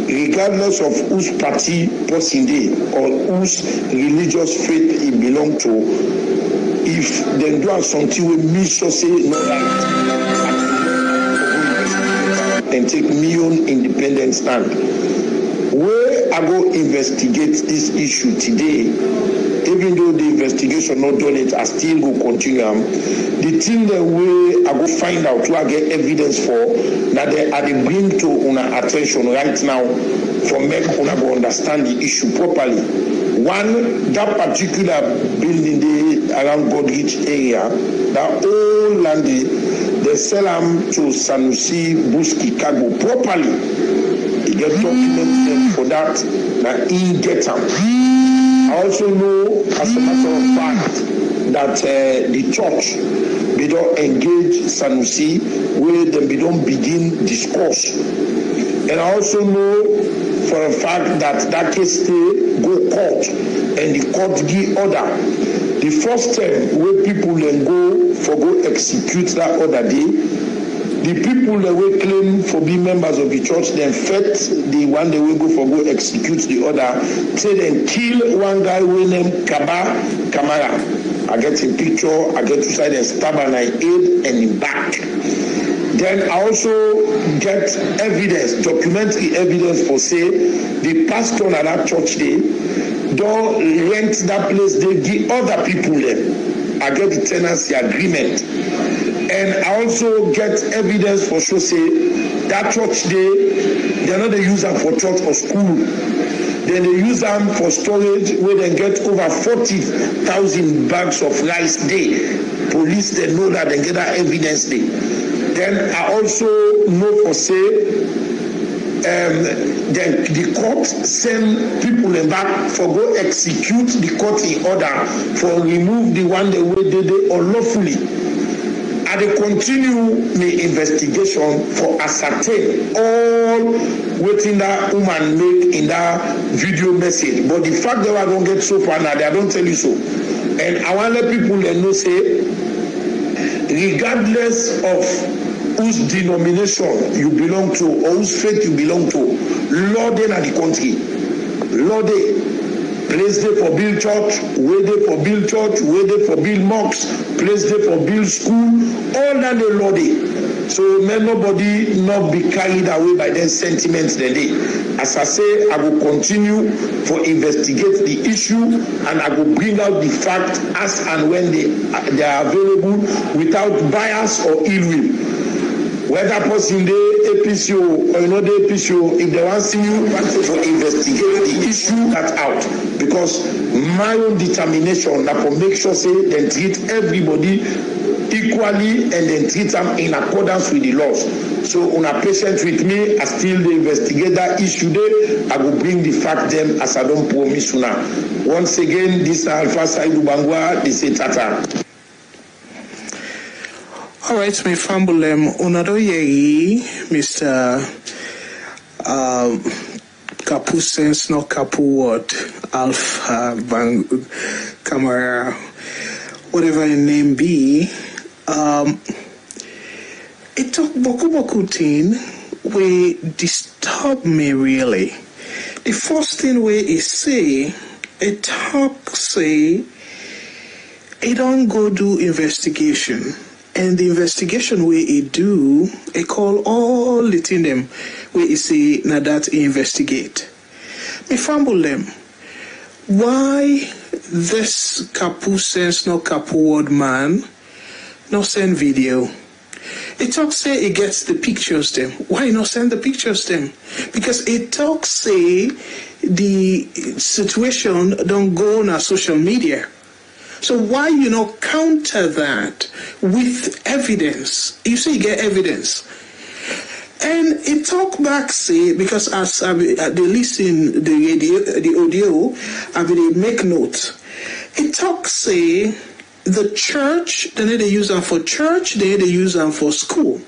Speaker 9: regardless of whose party person they or whose religious faith he belong to, if they do something with me, so say no right, and take me own independent stand. Where I go investigate this issue today, even though the investigation not done it, I still go continue. The thing that way I go find out, who I get evidence for, that they bring to una attention right now for make una go understand the issue properly. One, that particular building around Godrich area, that whole land they sell them to Sanusi Buski Cargo properly. They get documents them for that, that he get them. I also know, as a matter of fact, that the church, they don't engage Sanusi where they don't begin discourse. And I also know for a fact that that case they go court and the court give order. The first time where people then go execute that order day, the people that will claim for being members of the church, then fed the one they will go execute the order, say then kill one guy with named Kamara. I get a picture, I get to side and stab and I aid and in back. Then I also get evidence, documentary evidence for say the pastor at that church day don't rent that place, they give other people there. I get the tenancy agreement. And I also get evidence for sure say that church they're not they use them for church or school. Then they use them for storage where they get over 40,000 bags of rice day. Police they know that they get that evidence day. Then I also know for say then the court send people back for go execute the court in order for remove the one they did unlawfully. I dey continue my investigation for ascertain all wetin that woman make in that video message. But the fact that I don't get so far now, I don't tell you so. And I want to let people know say, regardless of whose denomination you belong to or whose faith you belong to, Lord in the country, Lord place there for build church, way there for build church, way there for build mosques, place there for build school, all that they Lord. So may nobody not be carried away by their sentiments the day. As I say, I will continue for investigate the issue and I will bring out the fact as and when they are available without bias or ill will. Whether person the APCO or another APCO, if they want to see you for investigate the issue that out, because my own determination that will make sure say they treat everybody equally and then treat them in accordance with the laws. So on a patient with me, I still investigate that issue there. I will bring the fact them as I don't promise you now. Once again, this Alpha Saidu Bangwa, they say tata.
Speaker 5: All right, my family, Onado Yei, Mr. Kapusens, no Kapu Ward, Alpha Bang Camara, whatever your name be, it talk boku thing we disturb me really. The first thing we is say, it talk say, it don't go do investigation. And the investigation where it do, it call all the thing them where it say na that investigate. Me fumble them. Why this Kapu sense no Kapu word man no send video? It talk say it gets the pictures them. Why not send the pictures them? Because it talk say the situation don't go on social media. So why you not counter that with evidence? You say you get evidence. And it talk back say, because as they listen the radio, the audio, I will make note. It talk say the church, they use them for church, they use them for school.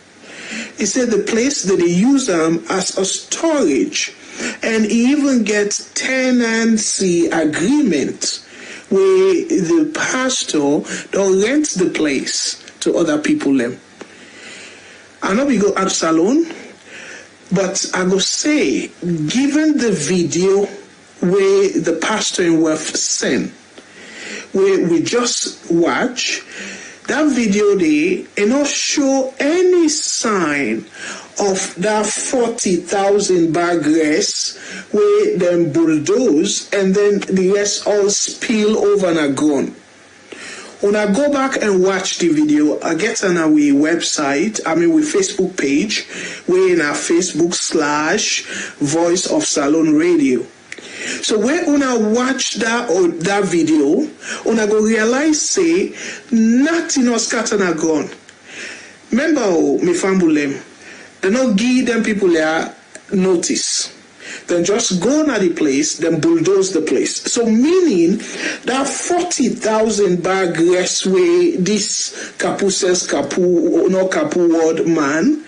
Speaker 5: It said the place that they use them as a storage, and even get tenancy agreement where the pastor don't rent the place to other people them. I know we go at Salone, but I go say, given the video where the pastor in West sent, where we just watch, that video there, it not show any sign of that 40,000 bag rest where them bulldoze and then the rest all spill over and are gone. When I go back and watch the video, I get on our website, with Facebook page, we're in our Facebook/Voice of Salone Radio. So when una watch that video, una go realize say nothing was scattered and gone. Remember, me fambulem, they not give them people there notice. Then just go to the place, then bulldoze the place. So meaning that 40,000 bag rest way this Kapu says Kapu word man,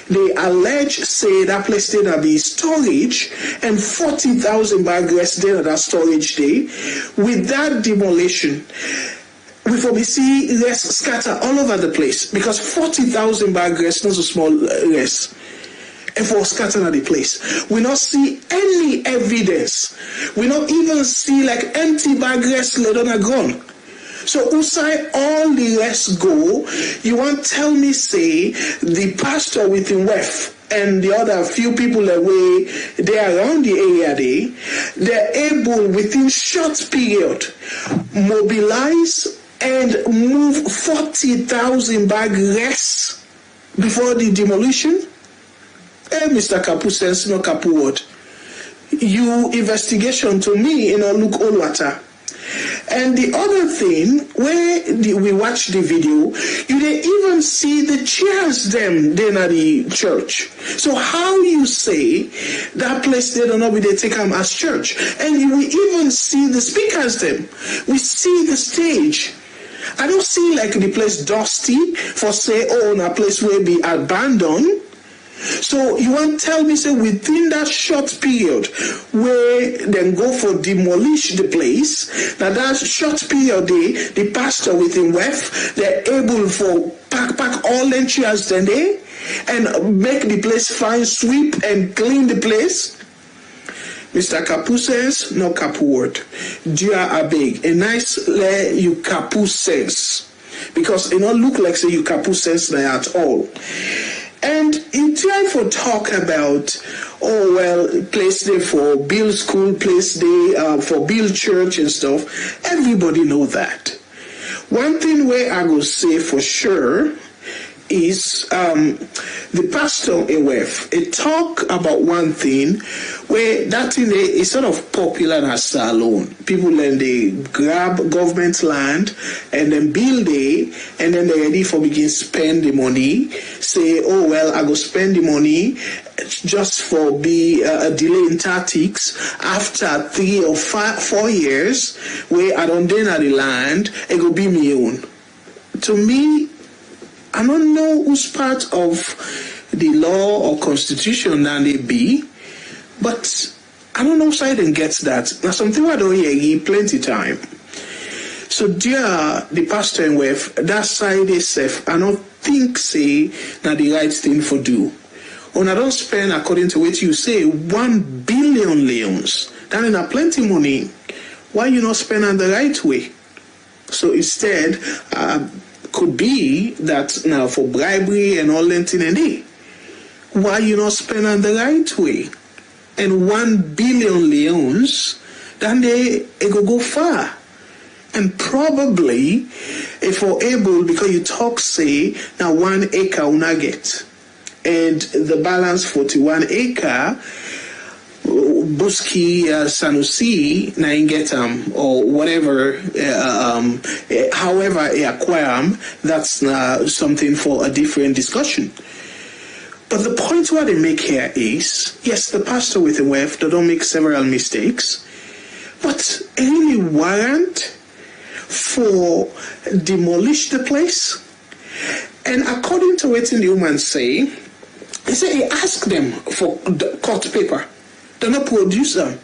Speaker 5: they allege say that place there be storage and 40,000 bag rest there that storage day. With that demolition, we will see rest scatter all over the place because 40,000 bag rest not a small rest. And for scattering at the place, we not see any evidence. We not even see like empty bag rest laid on a ground. So outside all the rest go, you want tell me say the pastor within WEF and the other few people away they around the area they're able within short period mobilize and move 40,000 bag rest before the demolition. Hey, Mr. Kapu says no Kapu word. You investigation to me look all water. And the other thing, where we watch the video, you didn't even see the chairs them then at the church. So how you say that place they don't know they take them as church? And you will even see the speakers them. We see the stage. I don't see like the place dusty for say, oh, a place where be abandoned. So you want to tell me, say, within that short period where then go for demolish the place, that short period, the pastor within WEF, they're able for pack all the chairs then they and make the place fine, sweep and clean the place. Mr. Kapu says, no Kapu word. Dia abeg, a nice you Kapu sense. Because it don't look like say you Kapu sense there at all. And in time for talk about, oh well, place day for build school, place day for build church and stuff, everybody know that. One thing where I will say for sure is the pastor in WEF, it talk about one thing where that thing is sort of popular as Salone. People then they grab government land and then build it and then they're ready for begin spend the money. Say, oh well, I go spend the money just for be a delay in tactics after 3 or 4 years where I don't dinner the land, it go be me own. To me, I don't know who's part of the law or constitution that they be, but I don't know if Siden gets that. Now something I don't hear plenty time. So dear the pastor and wife, that side itself, I don't think say na the right thing for do. When I don't spend according to what you say 1 billion leons, that is plenty money. Why you not spend on the right way? So instead, could be that now for bribery and all that thing and day. Why you not spend on the right way? And 1 billion leons, then they go far. And probably, if we're able, because you talk say, now 1 acre una get, and the balance 41 acre, Buski, Sanusi, na get or whatever, however they acquire that's something for a different discussion. But the point what they make here is, yes, the pastor with the wife, they don't make several mistakes, but any warrant for demolish the place? And according to what the woman say, he said he asked them for the court paper. They not produce them.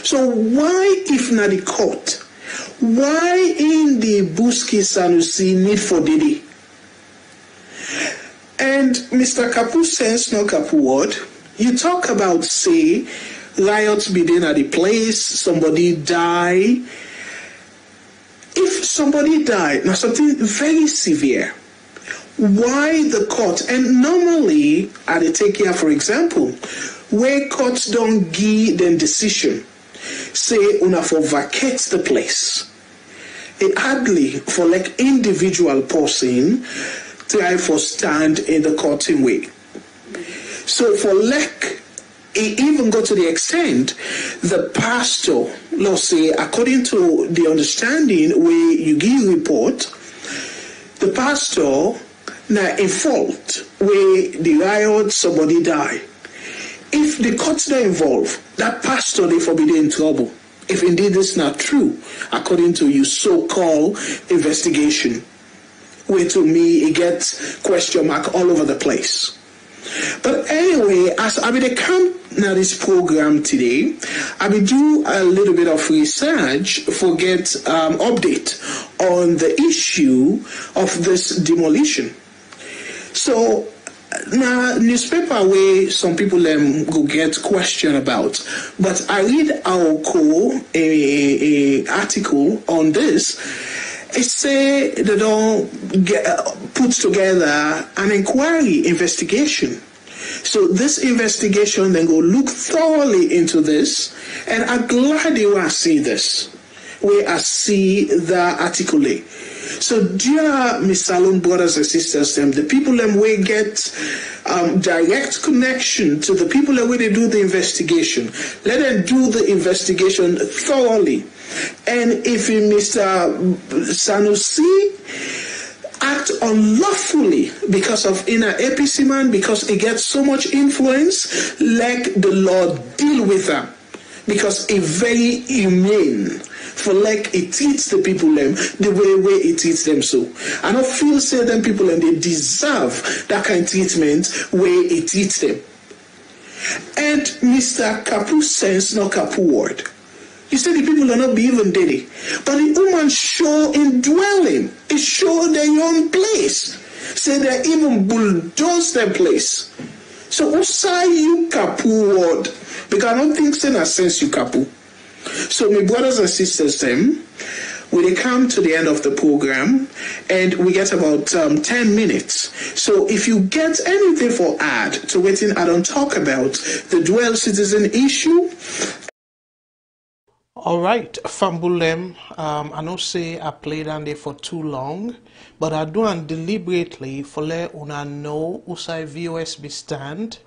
Speaker 5: So why, if not the court, why in the Buski Sanusi need for Didi? And Mr. Kapu says no Kapu word. You talk about, say, riots begin at the place, somebody die. If somebody died, now something very severe, why the court? And normally, at the take care, for example, where courts don't give them decision, say una for vacate the place. It hardly for like individual person try for stand in the court in way. So for like it even go to the extent the pastor, let's say, according to the understanding where you give report, the pastor now in fault where the riot somebody die. If the courts not involved, that pastor they forbid in trouble. If indeed this is not true, according to your so-called investigation, where to me it gets question mark all over the place. But anyway, as I will come now this program today, I will do a little bit of research for get update on the issue of this demolition. So now newspaper where some people go get question about, but I read our a article on this. It say they don't put together an inquiry investigation. So this investigation then go look thoroughly into this, and I'm glad you want to see this, where I see the article. So dear Miss Salone brothers and sisters, the people will get direct connection to the people that they do the investigation. Let them do the investigation thoroughly. And if Mr. Sanusi act unlawfully because of inner APC man, because he gets so much influence, let the Lord deal with them. Because it's very humane for like it treats the people the way it treats them. So I don't feel say them people they deserve that kind of treatment where it treats them. And Mr. Kapu says no Kapu word. He said the people are not be even dead. But the woman show indwelling. It show their own place. Say they even bulldoze their place. So who say you Kapu word? Because I don't think in a sense you Kapu. So my brothers and sisters, we come to the end of the program and we get about 10 minutes. So if you get anything for add to waiting, I don't talk about the dual citizen issue.
Speaker 1: All right, Fambulem, I don't say I played on there for too long, but I do and deliberately for let una know usai VOSB stand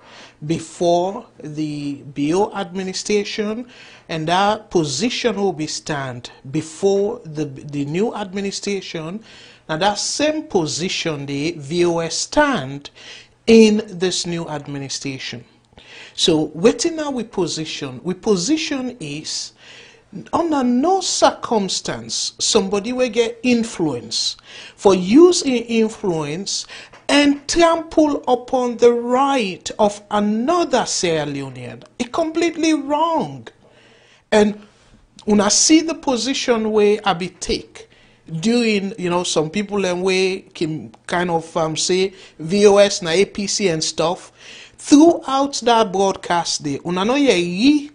Speaker 1: before the BO administration, and that position will be stand before the new administration. Now that same position the VOS stand in this new administration. So waiting now we position is under no circumstance somebody will get influence for using influence and trample upon the right of another Sierra Leonean. It's completely wrong. And when I see the position where I be take, doing, you know, some people and way can kind of say VOS na APC and stuff. Throughout that broadcast day, una no ye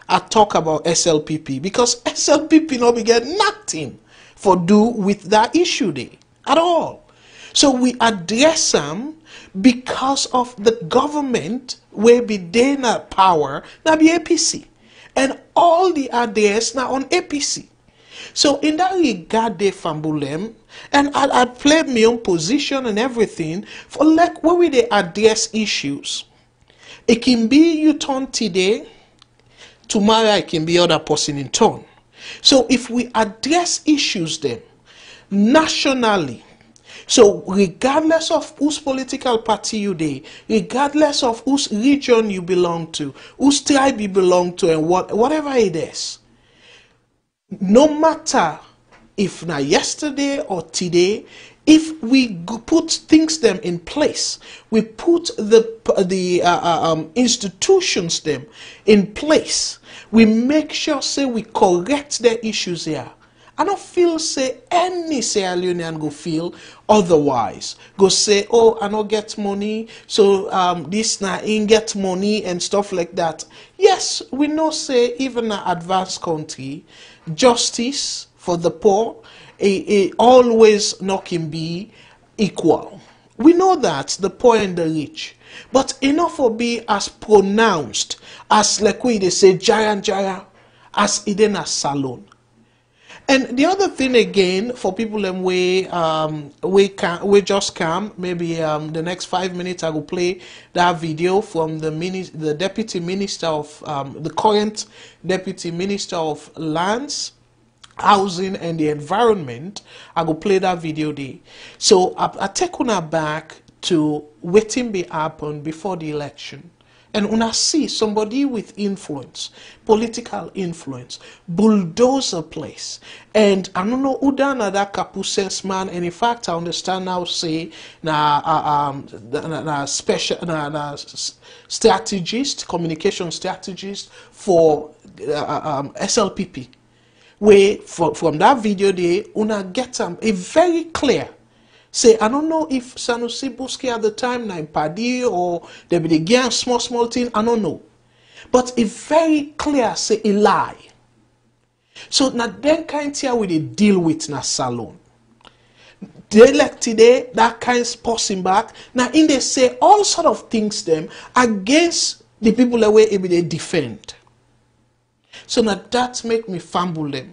Speaker 1: I talk about SLPP because SLPP no be get nothing for do with that issue day at all. So we address them because of the government will be there na power na be APC. And all the address now on APC. So in that regard, they fambulem, and I'd played my own position and everything for like where we they address issues. It can be you turn today, tomorrow it can be other person in turn. So if we address issues then nationally, so regardless of whose political party you dey, regardless of whose region you belong to, whose tribe you belong to, and whatever it is, no matter if na yesterday or today, if we put things them in place, we put the institutions them in place, we make sure say we correct the issues here. I don't feel say any Sierra Leonean go feel otherwise. Go say, oh, I don't get money, so this na in get money and stuff like that. Yes, we know say even an advanced country, justice for the poor, it always not can be equal. We know that the poor and the rich, but enough for be as pronounced as like we they say jaya as iden as Salone. And the other thing again for people them we just come maybe the next 5 minutes I will play that video from the deputy minister of the current deputy minister of lands, housing and the environment. I will play that video there. So I take una back to waiting be happen before the election. And when I see somebody with influence, political influence, bulldoze a place, and I don't know who done that kapu salesman, and in fact I understand now say strategist, communication strategist for SLPP. Where from that video there, una get a very clear. Say, I don't know if Sanusi Buski at the time, na Padi or they be the gang small thing, I don't know. But it very clear, say, a lie. So, now then kind here we deal with na Salone. They like today, that kind passing back. Now, in they say all sort of things them against the people that way they defend. So, now that make me fumble them.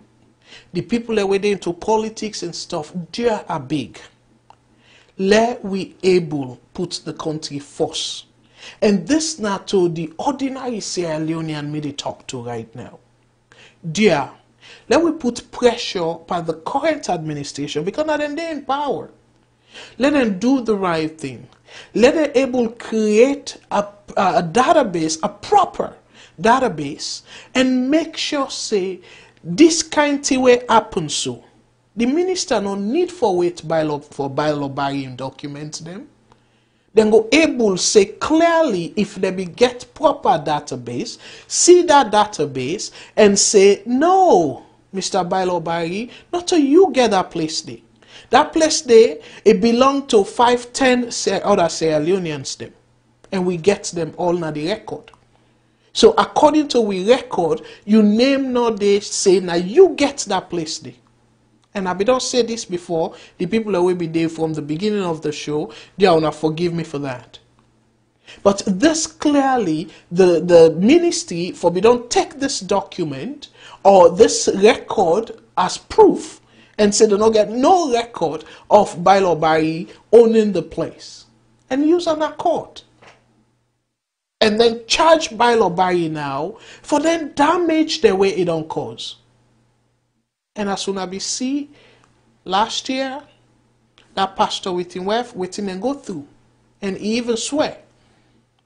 Speaker 1: The people that way they into politics and stuff, they are big. Let we able put the country first. And this now to the ordinary Sierra Leonean me they talk to right now. Dear, let we put pressure by the current administration because now then they're in power. Let them do the right thing. Let them able create a database, a proper database, and make sure say this kind of way happens so. The minister no need for wait for bylaw buying documents them. Then go able say clearly if they be get proper database, see that database and say no, Mr. Bylaw Barry, not till you get that place there. That place there, it belong to 5-10 other Sierra Leoneans them. And we get them all na the record. So according to we record, you name no they say now you get that place there. And I don't say this before, the people that will be there from the beginning of the show, they are not forgive me for that. But this clearly, the ministry, for we don't take this document or this record as proof and say they don't get no record of Bylaw Barry owning the place. And use an accord. And then charge Bylaw Barry now for then damage the way it don't cause. And as soon as we see last year, that pastor waiting and go through. And he even swear.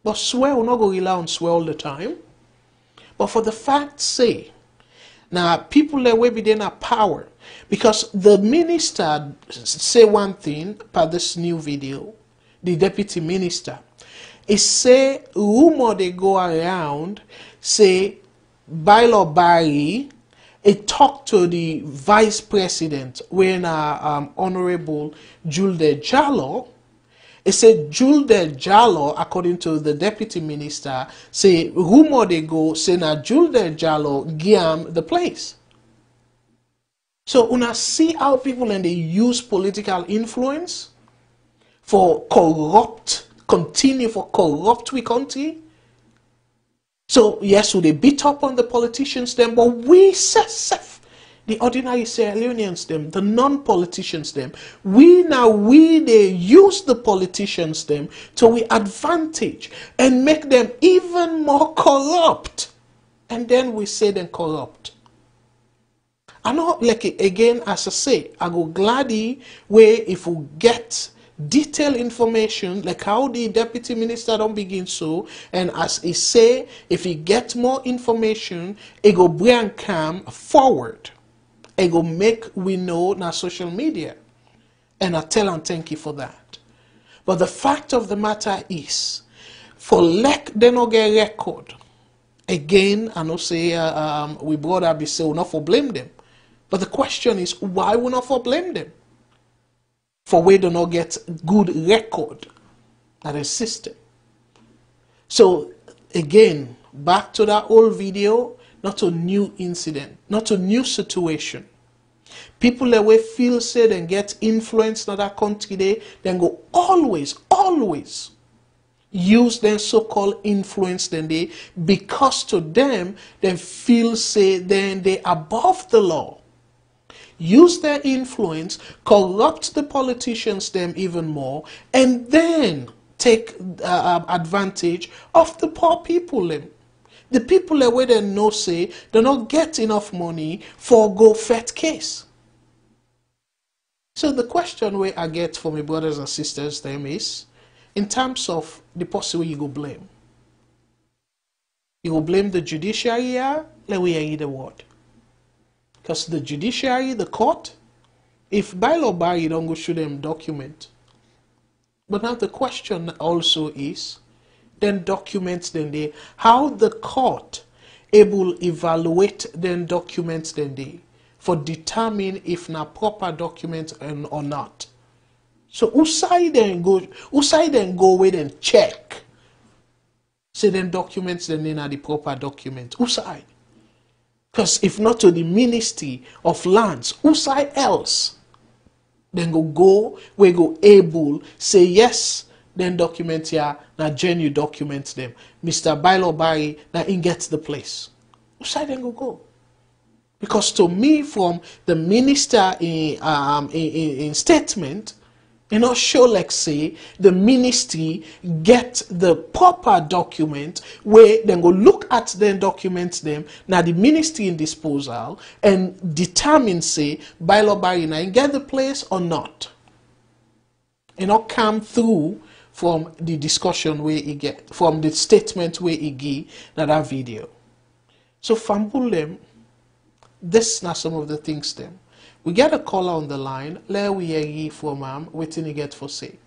Speaker 1: But swear will not go rely on swear all the time. But for the fact say, now people that will be there have power. Because the minister say one thing by this new video, the deputy minister, is say rumor they go around, say Bylaw Barry It talked to the vice president when Honorable Julde Jallo. It said Julde Jallo, according to the deputy minister, say rumor they go say na Julde Jallo giam the place. So una see how people and they use political influence for continue for corrupt we country. So yes, so they beat up on the politicians them, but we the ordinary Sierra Leoneans them, the non-politicians them, we they use the politicians them to we advantage and make them even more corrupt. And then we say them corrupt. I know, like again, as I say, I go gladly where if we get detailed information, like how the deputy minister don't begin so, and as he say, if he get more information, he go bring cam forward. He go make we know na social media. And I tell and thank you for that. But the fact of the matter is, for lack they no get record. Again, I know say we brother be say we not for blame them. But the question is, why we not for blame them? For we do not get good record at the system. So again, back to that old video, not a new incident, not a new situation. People that we feel say and get influence in that country they then go always use their so-called influence then they because to them they feel say then they above the law. Use their influence, corrupt the politicians them even more, and then take advantage of the poor people them. The people that where they know say they not get enough money for go fet case. So the question where I get from my brothers and sisters them is, in terms of the possible you go blame. You go blame the judiciary here, let we hear the word. Because the judiciary, the court, if by law bar you don't go show them document. But now the question also is, then documents then they, how the court able evaluate then documents then they, for determine if na proper document or not. So who side then go with and check. Say then documents then they are the proper document. Who side? Because if not to the Ministry of Lands, who side else? Then we go able, say yes, then document here, now genuine document them. Mr. Bailo Barry, now in gets the place. Who side then go? Because to me, from the minister in statement, you know, show like say the ministry get the proper document where then go look at them documents them now the ministry in disposal and determine say by law by now get the place or not. You know, come through from the discussion where he get from the statement where he give that video. So fumble them. This now some of the things them. We get a caller on the line. Let we hear from waiting to get for say.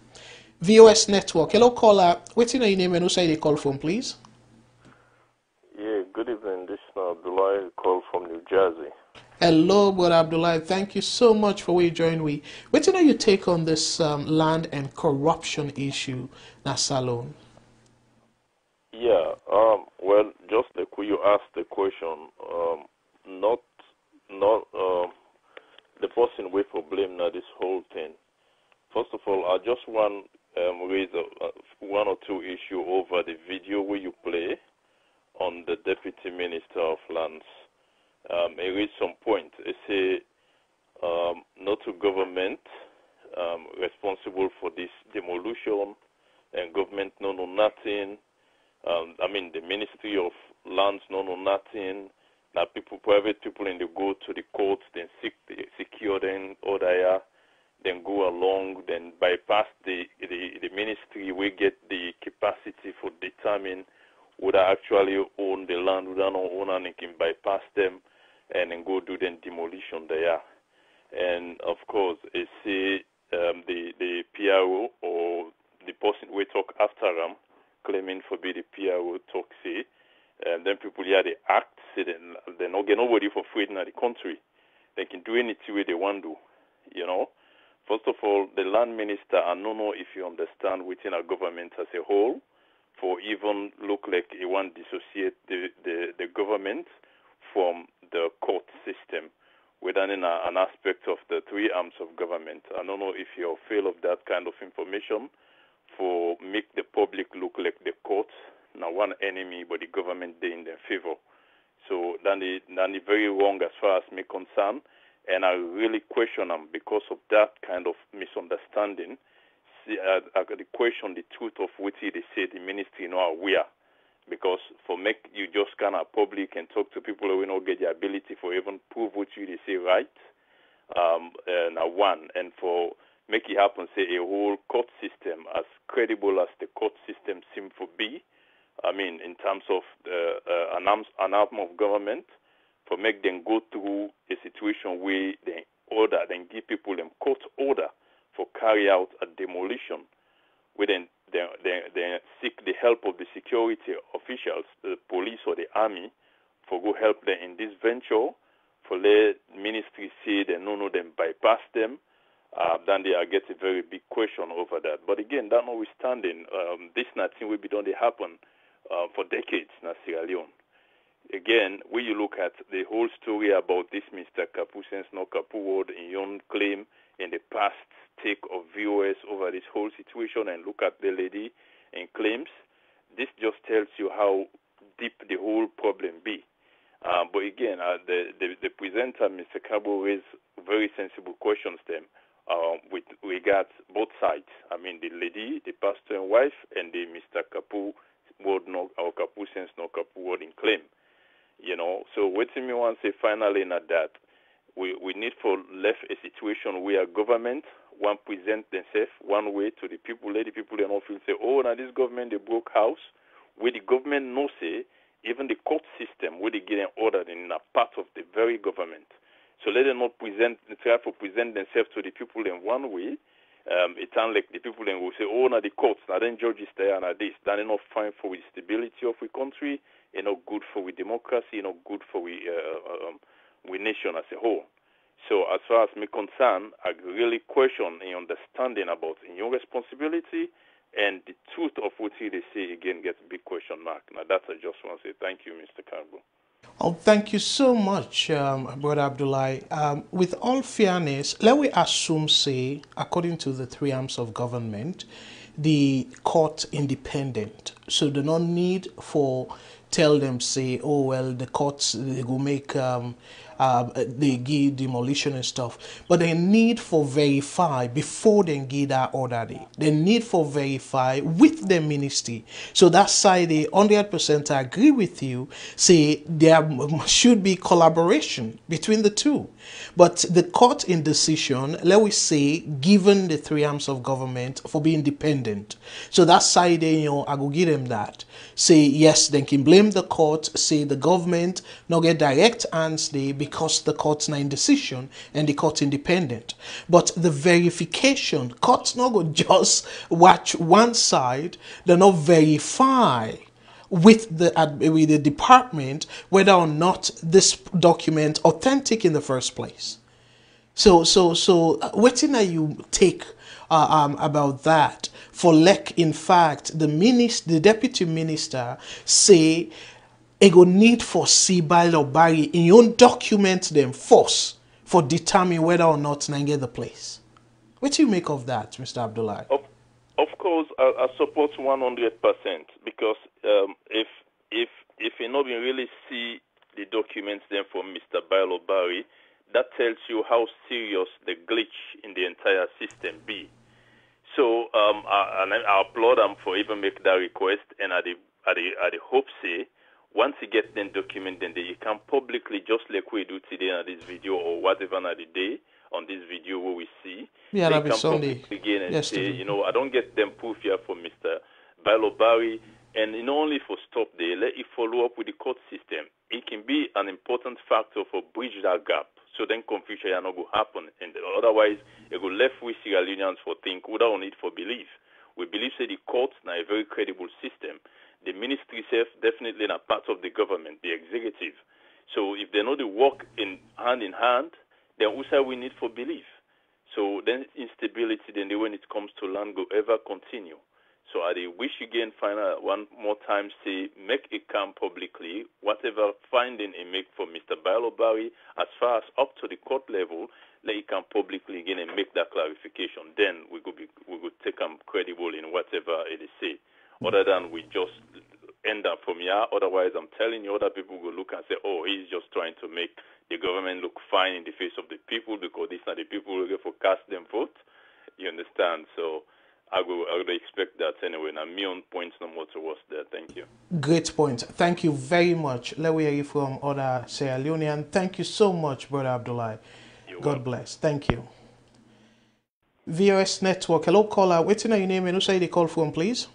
Speaker 1: VOS Network. Hello caller. Waiting your name and who say they call from, please?
Speaker 10: Yeah, good evening. This is Abdullah call from New Jersey.
Speaker 1: Hello, brother Abdullah. Thank you so much for where you join we. Waiting you take on this land and corruption issue na Salone.
Speaker 10: Yeah, well, just like you asked the question, not the person way for blame now this whole thing. First of all, I just want raise one or two issue over the video where you play on the Deputy Minister of Lands. I read some point. It say not to government responsible for this demolition and government no nothing. I mean the Ministry of Lands no nothing. Now private people in the go to the courts, then secure them order, then go along, then bypass the ministry. We get the capacity for determine would I actually own the land, would I not own, and it can bypass them and then go do the demolition there. And of course, it's the PRO or the person we talk after them, claiming for be the PRO talk say Then people here they act, say they not get nobody for free in the country. They can do anything way they want to, you know. First of all, the land minister, I don't know if you understand within our government as a whole, for even look like he want to dissociate the government from the court system, within an aspect of the three arms of government. I don't know if you're fail of that kind of information for make the public look like the court, now one enemy, but the government they in their favor. So that is very wrong as far as me concerned. And I really question them because of that kind of misunderstanding. See, I question the truth of what they say the ministry are aware. Because for make you just kind of public and talk to people who will not get the ability for even prove what you they say right. Now one, and for make it happen, say a whole court system as credible as the court system seem to be. I mean, in terms of an arm of government, for make them go through a situation where they order, then give people them court order for carry out a demolition, where then they seek the help of the security officials, the police or the army, for go help them in this venture, for let ministry say they no them bypass them, then they are get a very big question over that. But again, that notwithstanding, this nothing will be done they happen for decades in Sierra Leone. Again, when you look at the whole story about this Mr. Kapu since no Kapu word in your claim in the past take of viewers over this whole situation and look at the lady and claims, this just tells you how deep the whole problem be. But again, the presenter, Mr. Kabu, raised very sensible questions them with regards both sides. I mean, the lady, the pastor and wife, and the Mr. Kapu word no or Kapu sense no Kapu word in claim. You know, so what me want to say finally in that we need for left a situation where government one present themselves one way to the people, let the people in office say, oh, now this government they broke house, where the government no say, even the court system where they get an order in a part of the very government. So let them not try to present themselves to the people in one way. It sounds like the people then will say, oh, now the courts, now then judges there and this, that is not fine for the stability of the country, not good for the democracy, not good for the nation as a whole. So as far as me concerned, I really question the understanding about your responsibility and the truth of what they say again gets a big question mark. Now that's I just want to say thank you, Mr. Carbo.
Speaker 1: Oh, thank you so much, Brother Abdullahi. With all fairness, let we assume, say, according to the three arms of government, the court independent. So there's no need for tell them, say, oh, well, the courts, they go make, they give demolition and stuff. But they need for verify before they give that order. They need for verify with the ministry. So that side, they 100% agree with you, say there should be collaboration between the two. But the court in decision, let we say, given the three arms of government for being independent. So that side, you know, I go give them that. Say, yes, they can blame the court, say the government not get direct answer because the court's not in decision and the court independent. But the verification, courts not go just watch one side, they not verify with the department whether or not this document authentic in the first place. So what thing you take about that? For in fact, the deputy minister say it go need for Sibal or Barry in your own document them force for determine whether or not they get the place. What do you make of that, Mr. Abdullahi?
Speaker 10: Of course, I support 100% because if you not really see the documents then from Mr. Bailo Barry, that tells you how serious the glitch in the entire system be. So I applaud them for even make that request, and I hope say once you get the document, then you can publicly, just like we do today on this video or whatever on the day on this video where we see,
Speaker 1: yeah,
Speaker 10: they
Speaker 1: can
Speaker 10: publicly again and
Speaker 1: yesterday.
Speaker 10: say, you know, I don't get them proof here from Mr. Bailo Barry, and not only for stop there, let it follow up with the court system. It can be an important factor for bridge that gap. So then confusion not going to happen. And otherwise, it will left with Sierra Leoneans for think without need for belief. We believe that the courts are a very credible system. The ministry itself definitely not part of the government, the executive. So if they know the work in hand, then also we need for belief. So then instability, then when it comes to land, go ever continue. So I wish again, final one more time, say make it come publicly, whatever finding it make for Mr. Barry, as far as up to the court level, let it come publicly again and make that clarification. Then we could take them credible in whatever it is say. Other than we just end up from here. Otherwise, I'm telling you, other people will look and say, oh, he's just trying to make the government look fine in the face of the people because these are the people who will cast them vote. You understand? So I would expect that anyway. Now, me on points no more towards that. Thank you.
Speaker 1: Great point. Thank you very much. Let me hear you from other Sierra Leonean. Thank you so much, Brother Abdullah. God bless. Thank you. VOS Network. Hello, caller. What's your name and who say the call from, please?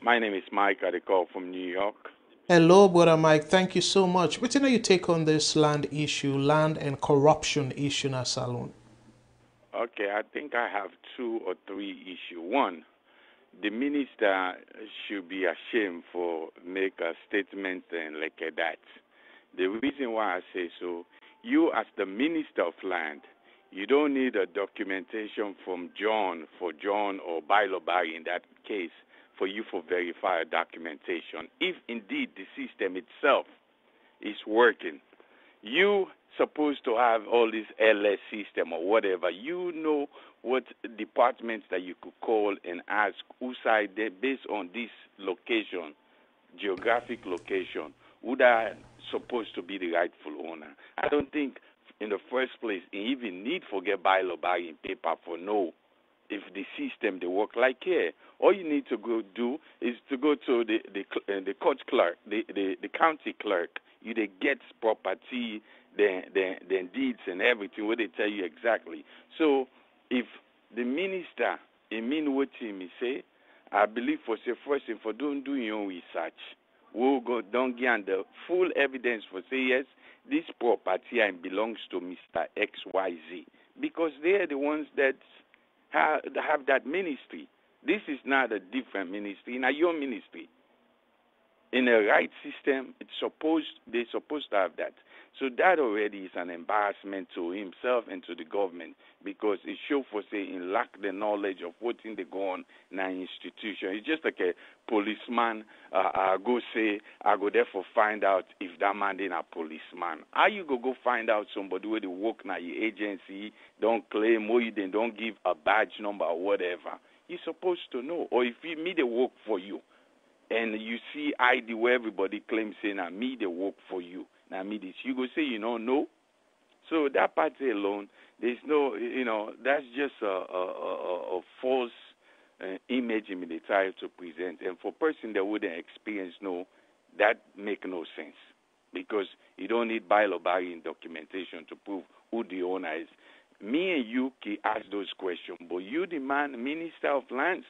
Speaker 11: My name is Mike. I call from New York.
Speaker 1: Hello, Brother Mike. Thank you so much. What's your take on this land issue, land and corruption issue in Salone?
Speaker 11: Okay, I think I have 2 or 3 issues. One, the minister should be ashamed for make a statement and like that. The reason why I say so, you as the minister of land, you don't need a documentation from John or Bailobari in that case for you to verify a documentation. If indeed the system itself is working, you supposed to have all this LS system or whatever. You know what departments that you could call and ask who side they based on this location, geographic location, who are supposed to be the rightful owner. I don't think in the first place you even need to get Bailobari in paper for know if the system they work like here. All you need to go do is to go to the court clerk, the county clerk. You they get property, then deeds and everything where they tell you exactly. So if the minister mean what he say, I believe for say first and for don't do your own research. We'll go don't get the full evidence for say yes, this property belongs to Mr. XYZ because they are the ones that have that ministry. This is not a different ministry, not your ministry. In a right system, they're supposed to have that. So that already is an embarrassment to himself and to the government because it shows for saying lack the knowledge of what's in the go on in an institution. It's just like a policeman. I go therefore find out if that man is a policeman. How you go find out somebody where they work in your agency, don't claim or you don't give a badge number or whatever. You're supposed to know. Or if you me they work for you. And you see ID where everybody claims saying, "Now me they work for you." Now me this, you go say you don't know. So that party alone, there's no, that's just a false image in the try to present. And for a person that wouldn't experience that make no sense because you don't need Bailobari in documentation to prove who the owner is. Me and you can ask those questions, but you, the man, Minister of Lands.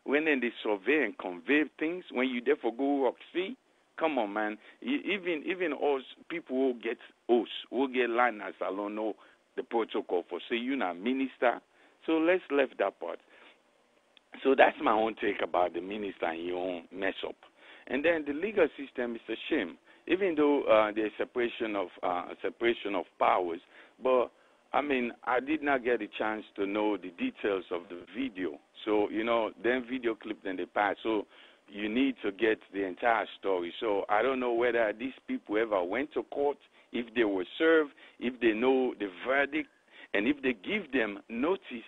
Speaker 11: When then they survey and convey things, when you therefore go rock see, come on, man. Even us people who get land as Salone know the protocol for say you not minister. So let's left that part. So that's my own take about the minister and your own mess up. And then the legal system is a shame, even though there's separation of powers, but I mean, I did not get a chance to know the details of the video. So, then video clip then they pass. So you need to get the entire story. So I don't know whether these people ever went to court, if they were served, if they know the verdict, and if they give them notice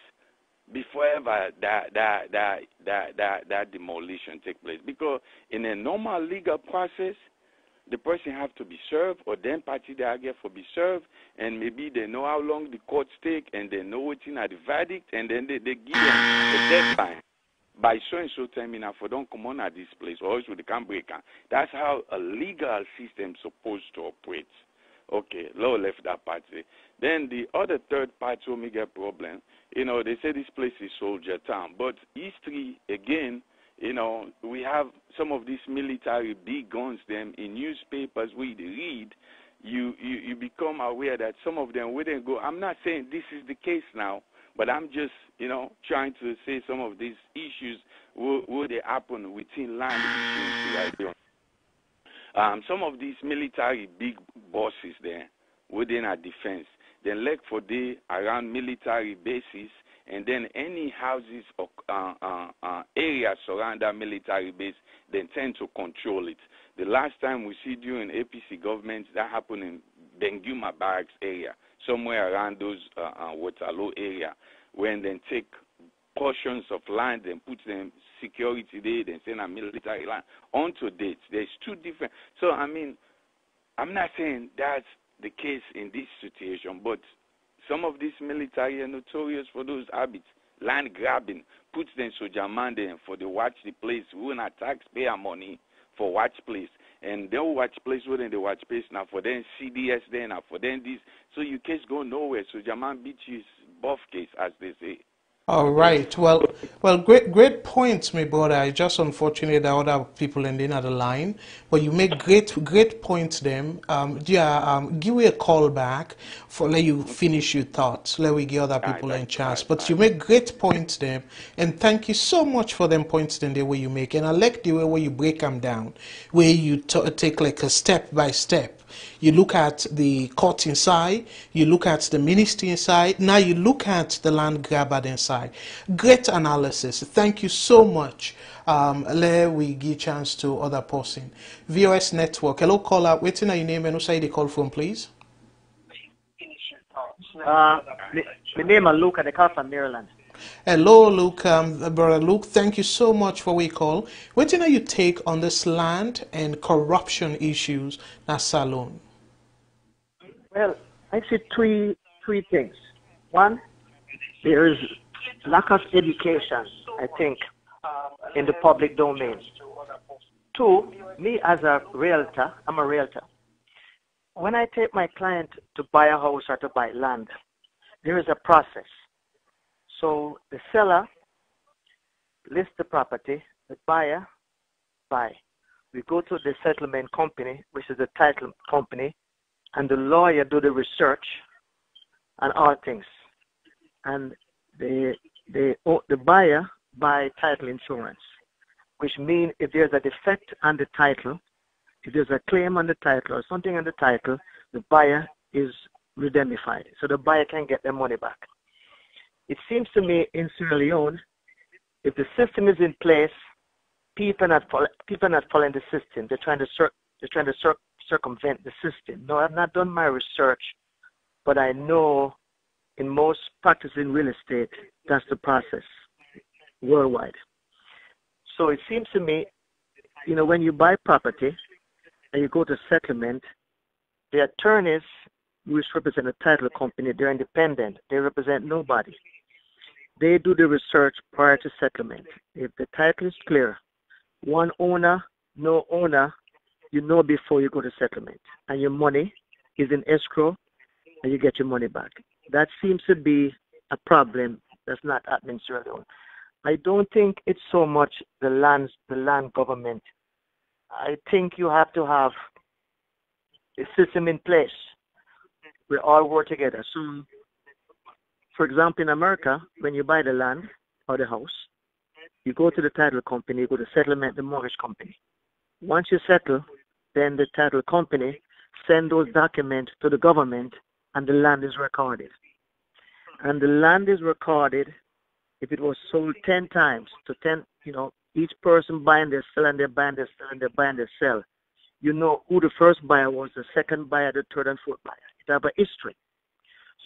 Speaker 11: before ever that demolition take place. Because in a normal legal process, the person have to be served, or then party they get for be served, and maybe they know how long the courts take, and they know what's in the verdict, and then they give them a deadline. By so and so time enough for don't come on at this place, or else they can't break. That's how a legal system is supposed to operate. Okay, law left that party. Then the other third part will make a problem. They say this place is soldier town, but history again. We have some of these military big guns them in newspapers we read. You become aware that some of them wouldn't go. I'm not saying this is the case now, but I'm just, trying to say some of these issues will they happen within land issues right there. Some of these military big bosses there within our defense, they look for the around military bases, and then any houses or areas surround that military base, they tend to control it. The last time we see during APC government, that happened in Benguma Barracks area, somewhere around those Waterloo area, when they take portions of land and put them security there, then send a military land onto dates. There's two different. So, I mean, I'm not saying that's the case in this situation, but some of these military are notorious for those habits. Land grabbing, puts them soldier man there for the watch the place, who not taxpayer money for watch place. And they watch place within the watch place now for them CDS then, now for them this. So you case go nowhere. Soldier man beat you buff case, as they say.
Speaker 1: All right. Well, great points, my brother. It's just unfortunate that other people ending at the line, but you make great points. Them, give me a call back for let you finish your thoughts. Let we give other people a chance. But you make great points, them, and thank you so much for them points. Then the way you make, and I like the way where you break them down, where you take like a step by step. You look at the court inside, you look at the ministry inside, now you look at the land grabber inside. Great analysis. Thank you so much. Let we give chance to other person. VOS Network. Hello, caller. Waiting on your name and who say the call from, please?
Speaker 12: My name is Luke and I call from Maryland.
Speaker 1: Hello, Luke. Brother Luke, thank you so much for we call. What do you take on this land and corruption issues at Salone?
Speaker 12: Well, I see three things. One, there is lack of education, I think, in the public domain. Two, me as a realtor, I'm a realtor. When I take my client to buy a house or to buy land, there is a process. So the seller lists the property, the buyer buy. We go to the settlement company, which is the title company, and the lawyer do the research and all things. And the buyer buy title insurance, which means if there's a defect on the title, if there's a claim on the title or something on the title, the buyer is indemnified. So the buyer can get their money back. It seems to me in Sierra Leone, if the system is in place, people are not following the system. They're trying to circumvent the system. No, I've not done my research, but I know in most practice in real estate, that's the process worldwide. So it seems to me, when you buy property and you go to settlement, the attorneys which represent a title company, they're independent. They represent nobody. They do the research prior to settlement. If the title is clear, one owner, no owner, you know before you go to settlement. And your money is in escrow and you get your money back. That seems to be a problem that's not happening in Sierra Leone. I don't think it's so much the land government. I think you have to have a system in place. We all work together. So, for example, in America, when you buy the land or the house, you go to the title company, you go to settlement, the mortgage company. Once you settle, then the title company send those documents to the government and the land is recorded. And the land is recorded if it was sold 10 times to 10, each person buying, they sell, and they're buying, they sell, and they're buying, they sell. You know who the first buyer was, the second buyer, the third and fourth buyer. It have a history.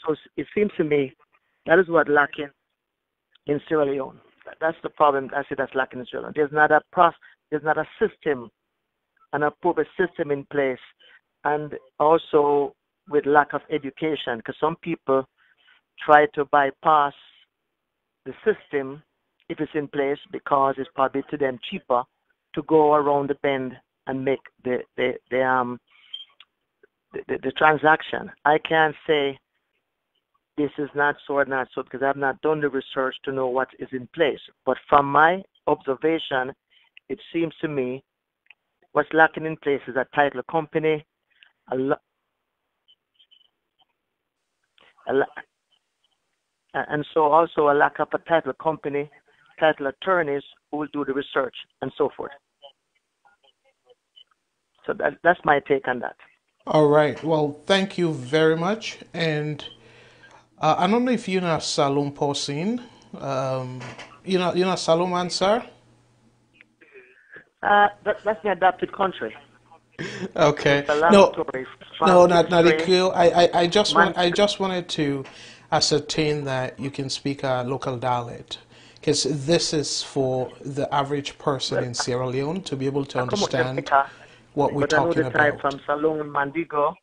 Speaker 12: So it seems to me that is what lacking in Sierra Leone. That's the problem. I say that's lacking in Sierra Leone. There's not a system, an appropriate system in place, and also with lack of education, because some people try to bypass the system if it's in place because it's probably to them cheaper to go around the bend and make the transaction. I can't say this is not so or not so because I've not done the research to know what is in place. But from my observation, it seems to me what's lacking in place is a title company, and so also a lack of a title company, title attorneys who will do the research and so forth. So that's my take on that.
Speaker 1: All right. Well, thank you very much. And I don't know if you know Salone person. You know Salome, man, sir?
Speaker 12: That's the adopted country.
Speaker 1: Okay.
Speaker 12: It's a long
Speaker 1: No,
Speaker 12: story.
Speaker 1: no,
Speaker 12: From
Speaker 1: not the
Speaker 12: history,
Speaker 1: kill.
Speaker 12: man.
Speaker 1: I just wanted to ascertain that you can speak a local dialect, because this is for the average person
Speaker 12: Well,
Speaker 1: in Sierra Leone to be able to
Speaker 12: I come out
Speaker 1: understand
Speaker 12: Jamaica,
Speaker 1: what we're
Speaker 12: but I know
Speaker 1: talking
Speaker 12: the type
Speaker 1: about.
Speaker 12: from Salone, Mandigo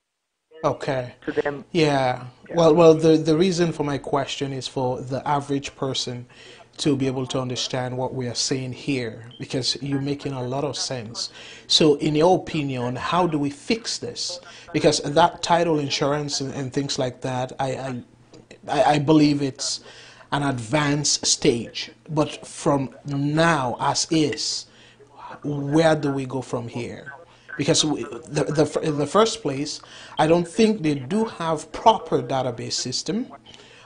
Speaker 1: Okay.
Speaker 12: to them.
Speaker 1: Yeah.
Speaker 12: Yeah.
Speaker 1: Well, the reason for my question is for the average person to be able to understand what we are saying here, because you're making a lot of sense. So, in your opinion, how do we fix this? Because that title insurance and things like that, I believe it's an advanced stage. But from now, as is, where do we go from here? Because in the first place, I don't think they do have proper database system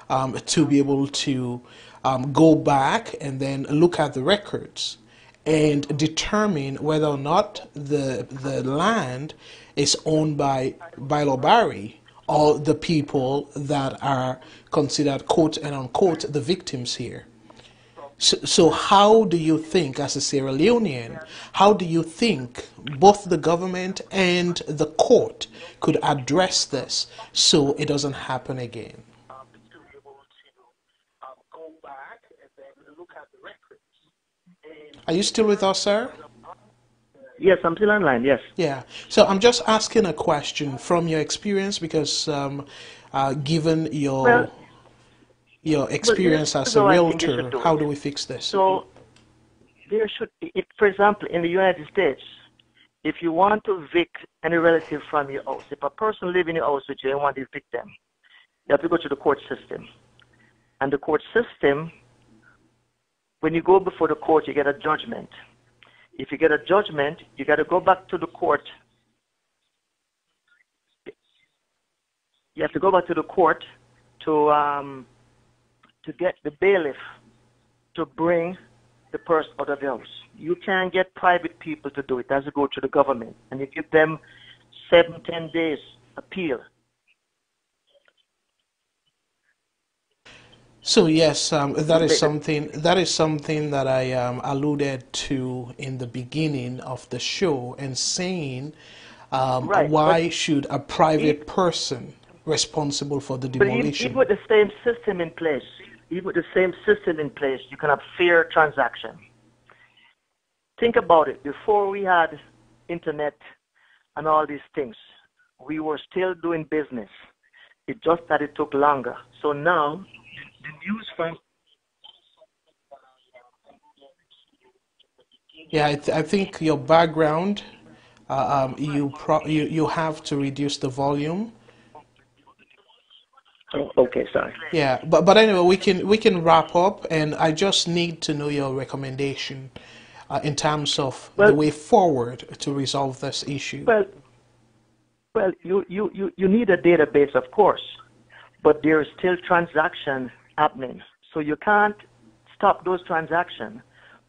Speaker 1: to be able to go back and then look at the records and determine whether or not the land is owned by Bilobari or the people that are considered quote and unquote the victims here. So how do you think, as a Sierra Leonean, how do you think both the government and the court could address this so it doesn't happen again? Are you still with us, sir?
Speaker 12: Yes, I'm still online. Yes.
Speaker 1: Yeah. So I'm just asking a question from your experience, because given
Speaker 12: Well,
Speaker 1: your
Speaker 12: here's
Speaker 1: experience as a
Speaker 12: how I think they should
Speaker 1: realtor,
Speaker 12: do
Speaker 1: how
Speaker 12: it.
Speaker 1: do we fix this?
Speaker 12: So there should, for example, in the United States, if you want to evict any relative from your house, if a person lives in your house with you and want to evict them, you have to go to the court system. And the court system, when you go before the court, you get a judgment. If you get a judgment, you got to go back to the court. You have to go back to the court to get the bailiff to bring the person out of the house. You can't get private people to do it. It has to go to the government, and you give them 7-10 days appeal.
Speaker 1: So yes, that is something that I alluded to in the beginning of the show, and saying
Speaker 12: Right,
Speaker 1: why
Speaker 12: but
Speaker 1: should a private person responsible for the
Speaker 12: but even
Speaker 1: demolition?
Speaker 12: with the same system in place, you can have fair transaction. Think about it. Before we had internet and all these things, we were still doing business. It's just that it took longer. So now, the news from...
Speaker 1: Yeah, I think your background, you have to reduce the volume.
Speaker 12: Oh, okay, sorry.
Speaker 1: Yeah, but anyway, we can wrap up, and I just need to know your recommendation in terms of the
Speaker 12: Well,
Speaker 1: way forward to resolve this issue.
Speaker 12: well, you need a database, of course, but there is still transaction happening. So you can't stop those transactions,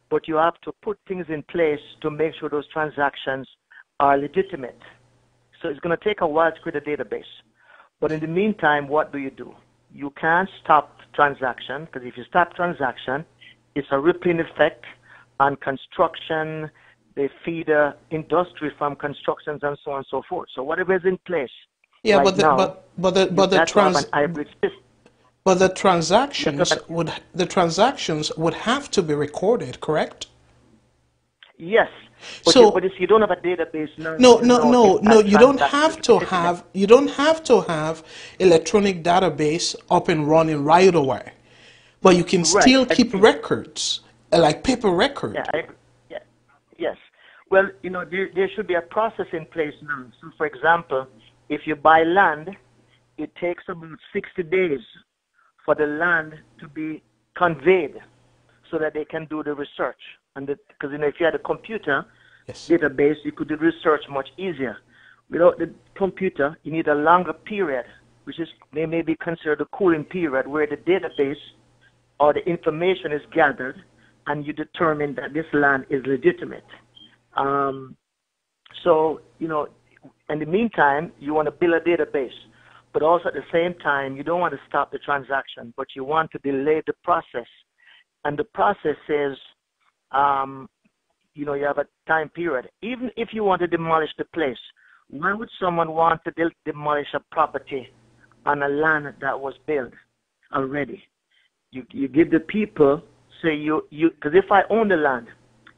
Speaker 12: but you have to put things in place to make sure those transactions are legitimate. So it's going to take a while to create a database. But in the meantime, what do? You can't stop transaction, because if you stop transaction, it's a rippling effect on construction. They feed industry from constructions and so on and so forth. So whatever is in place
Speaker 1: Yeah,
Speaker 12: right
Speaker 1: but the
Speaker 12: now,
Speaker 1: but the
Speaker 12: you
Speaker 1: but the
Speaker 12: got to have
Speaker 1: trans
Speaker 12: an hybrid system.
Speaker 1: but the
Speaker 12: You got to have
Speaker 1: transactions would have to be recorded, correct?
Speaker 12: yes, but
Speaker 1: So
Speaker 12: if you don't have a database, now
Speaker 1: no,
Speaker 12: you
Speaker 1: no,
Speaker 12: know if
Speaker 1: no, no.
Speaker 12: a
Speaker 1: You don't
Speaker 12: transaction is
Speaker 1: have to
Speaker 12: legitimate.
Speaker 1: have electronic database up and running right away, but you can
Speaker 12: Right,
Speaker 1: still
Speaker 12: I
Speaker 1: keep
Speaker 12: agree.
Speaker 1: records, like paper
Speaker 12: Yeah,
Speaker 1: record.
Speaker 12: yeah, yes. Well, there should be a process in place now. So, for example, if you buy land, it takes about 60 days for the land to be conveyed so that they can do the research. And because if you had a computer database, you could do research much easier. Without the computer, you need a longer period, which is they may be considered a cooling period, where the database or the information is gathered, and you determine that this land is legitimate. So in the meantime, you want to build a database. But also at the same time, you don't want to stop the transaction, but you want to delay the process. And the process is, you have a time period. Even if you want to demolish the place, why would someone want to demolish a property on a land that was built already? You give the people, say because if I own the land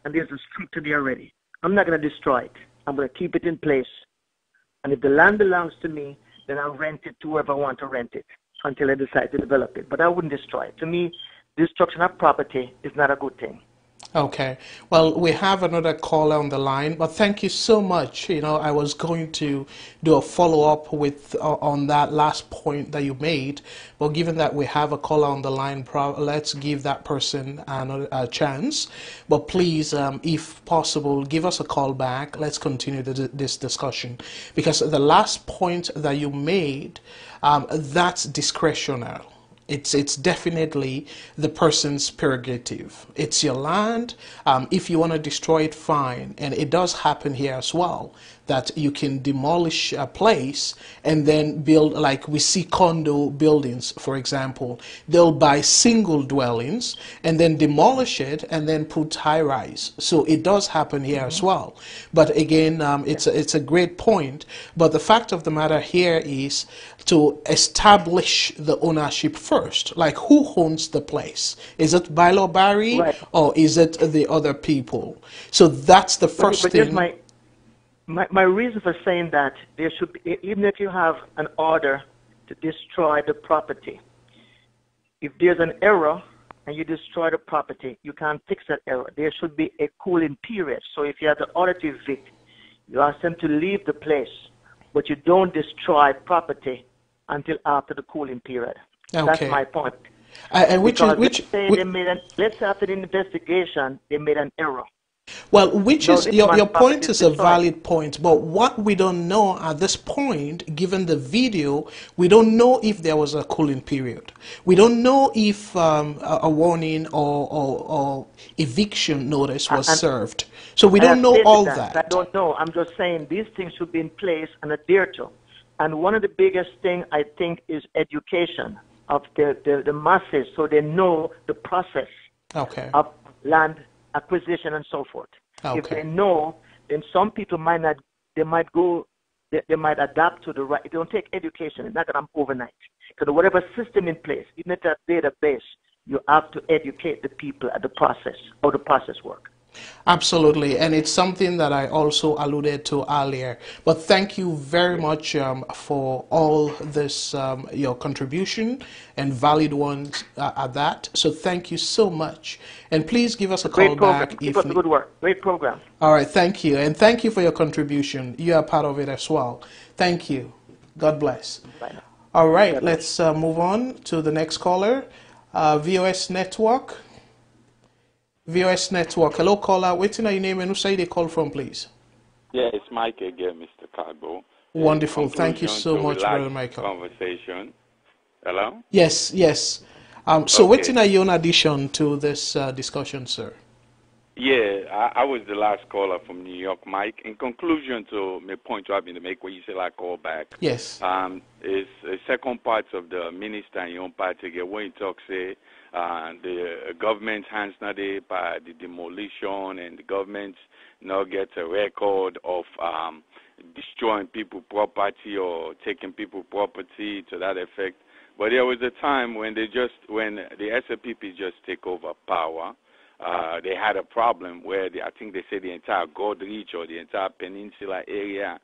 Speaker 12: and there's a structure there already, I'm not going to destroy it. I'm going to keep it in place. And if the land belongs to me, then I'll rent it to whoever I want to rent it until I decide to develop it. But I wouldn't destroy it. To me, destruction of property is not a good thing.
Speaker 1: Okay. Well, we have another caller on the line, but thank you so much. I was going to do a follow-up with on that last point that you made, but given that we have a caller on the line, let's give that person a chance. But please, if possible, give us a call back. Let's continue this discussion, because the last point that you made, that's discretionary. It's definitely the person's prerogative. It's your land. If you want to destroy it, fine. And it does happen here as well, that you can demolish a place and then build, like we see condo buildings, for example. They'll buy single dwellings and then demolish it and then put high-rise. So it does happen here as well. But again, it's a great point. But the fact of the matter here is to establish the ownership first. Like, who owns the place? Is it Bailo Barry, or is it the other people? So that's the first thing.
Speaker 12: My reason for saying that, there should be, even if you have an order to destroy the property, if there's an error and you destroy the property, you can't fix that error. There should be a cooling period. So if you have the order to evict, you ask them to leave the place, but you don't destroy property until after the cooling period.
Speaker 1: Okay.
Speaker 12: That's my point. Let's say after the investigation, they made an error.
Speaker 1: Well, your point is a valid point, but what we don't know at this point, given the video, we don't know if there was a cooling period. We don't know if a warning or eviction notice was served. So we don't know all that.
Speaker 12: I don't know. I'm just saying these things should be in place and adhered to. And one of the biggest things, I think, is education of the masses, so they know the process of land acquisition and so forth. If they know, then some people might not. They might adapt to the right. It don't take education. It's not going to overnight. Because whatever system in place, even if that database, you have to educate the people at the process, how the process work.
Speaker 1: Absolutely, and it's something that I also alluded to earlier. But thank you very much for all this, your contribution, and valid ones at that. So thank you so much. And please give us a call back.
Speaker 12: Keep up the good work. Great program.
Speaker 1: All right, thank you. And thank you for your contribution. You are part of it as well. Thank you. God bless.
Speaker 12: Bye now.
Speaker 1: All right, let's move on to the next caller. VOS Network. VOS Network. Hello, caller. Waiting on your name and who say they call from, please.
Speaker 11: Yeah, it's Mike again, Mr. Carbo.
Speaker 1: Wonderful. Thank you so much, Brother Michael.
Speaker 11: Conversation. Hello?
Speaker 1: Yes. So waiting on your own addition to this discussion, sir.
Speaker 11: Yeah, I was the last caller from New York, Mike. In conclusion to my point you have been to make where you say like call back.
Speaker 1: Yes.
Speaker 11: Is a second part of the minister and your own party when you talk say the government's hands not there by the demolition and the government now gets a record of destroying people property or taking people property to that effect. But there was a time when the SLPP just take over power. They had a problem where I think they said the entire Godrich or the entire peninsula area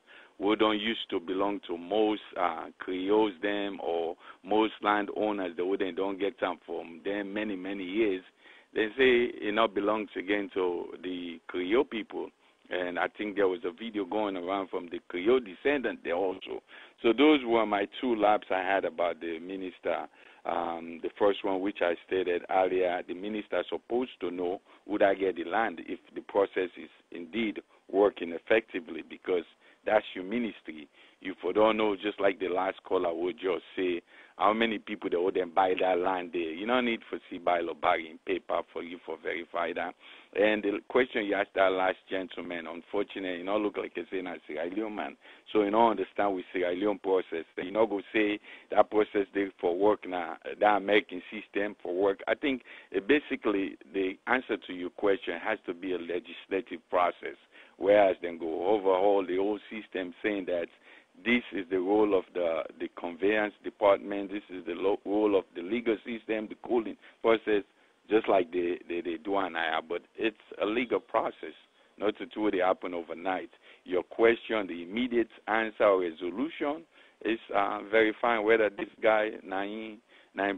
Speaker 11: don't used to belong to most Creoles them or most landowners. They don't get them from them many years. They say it now belongs again to the Creole people. And I think there was a video going around from the Creole descendant there also. So those were my two laps I had about the minister. The first one, which I stated earlier, the minister is supposed to know would I get the land if the process is indeed working effectively, because that's your ministry. You don't know, just like the last caller would just say, how many people that would then buy that land there. You don't need to see by Lobari in paper for you for verify that. And the question you asked that last gentleman, unfortunately, you know, look like a Sierra Leone man. So you know, understand with Sierra Leone process. You know, go say that process there for work now, that American system for work. I think basically the answer to your question has to be a legislative process, whereas then go overhaul the whole system, saying that this is the role of the conveyance department, this is the role of the legal system, the cooling process, just like they do on IR, but it's a legal process, not to do it happen overnight. Your question, the immediate answer or resolution is verifying whether this guy, nine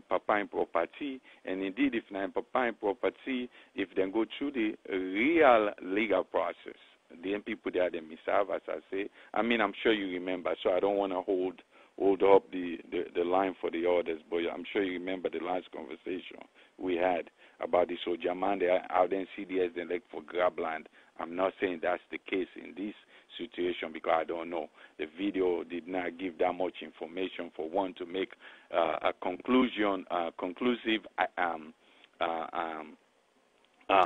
Speaker 11: papa in property, and indeed if nine papa in property, if they go through the real legal process, the people there, they misserve, as I say. I mean, I'm sure you remember, so I don't want to hold up the line for the others, but I'm sure you remember the last conversation we had about the soldier man. They are out there in CDS, they like for grab land. I'm not saying that's the case in this situation because I don't know. The video did not give that much information for one to make a conclusive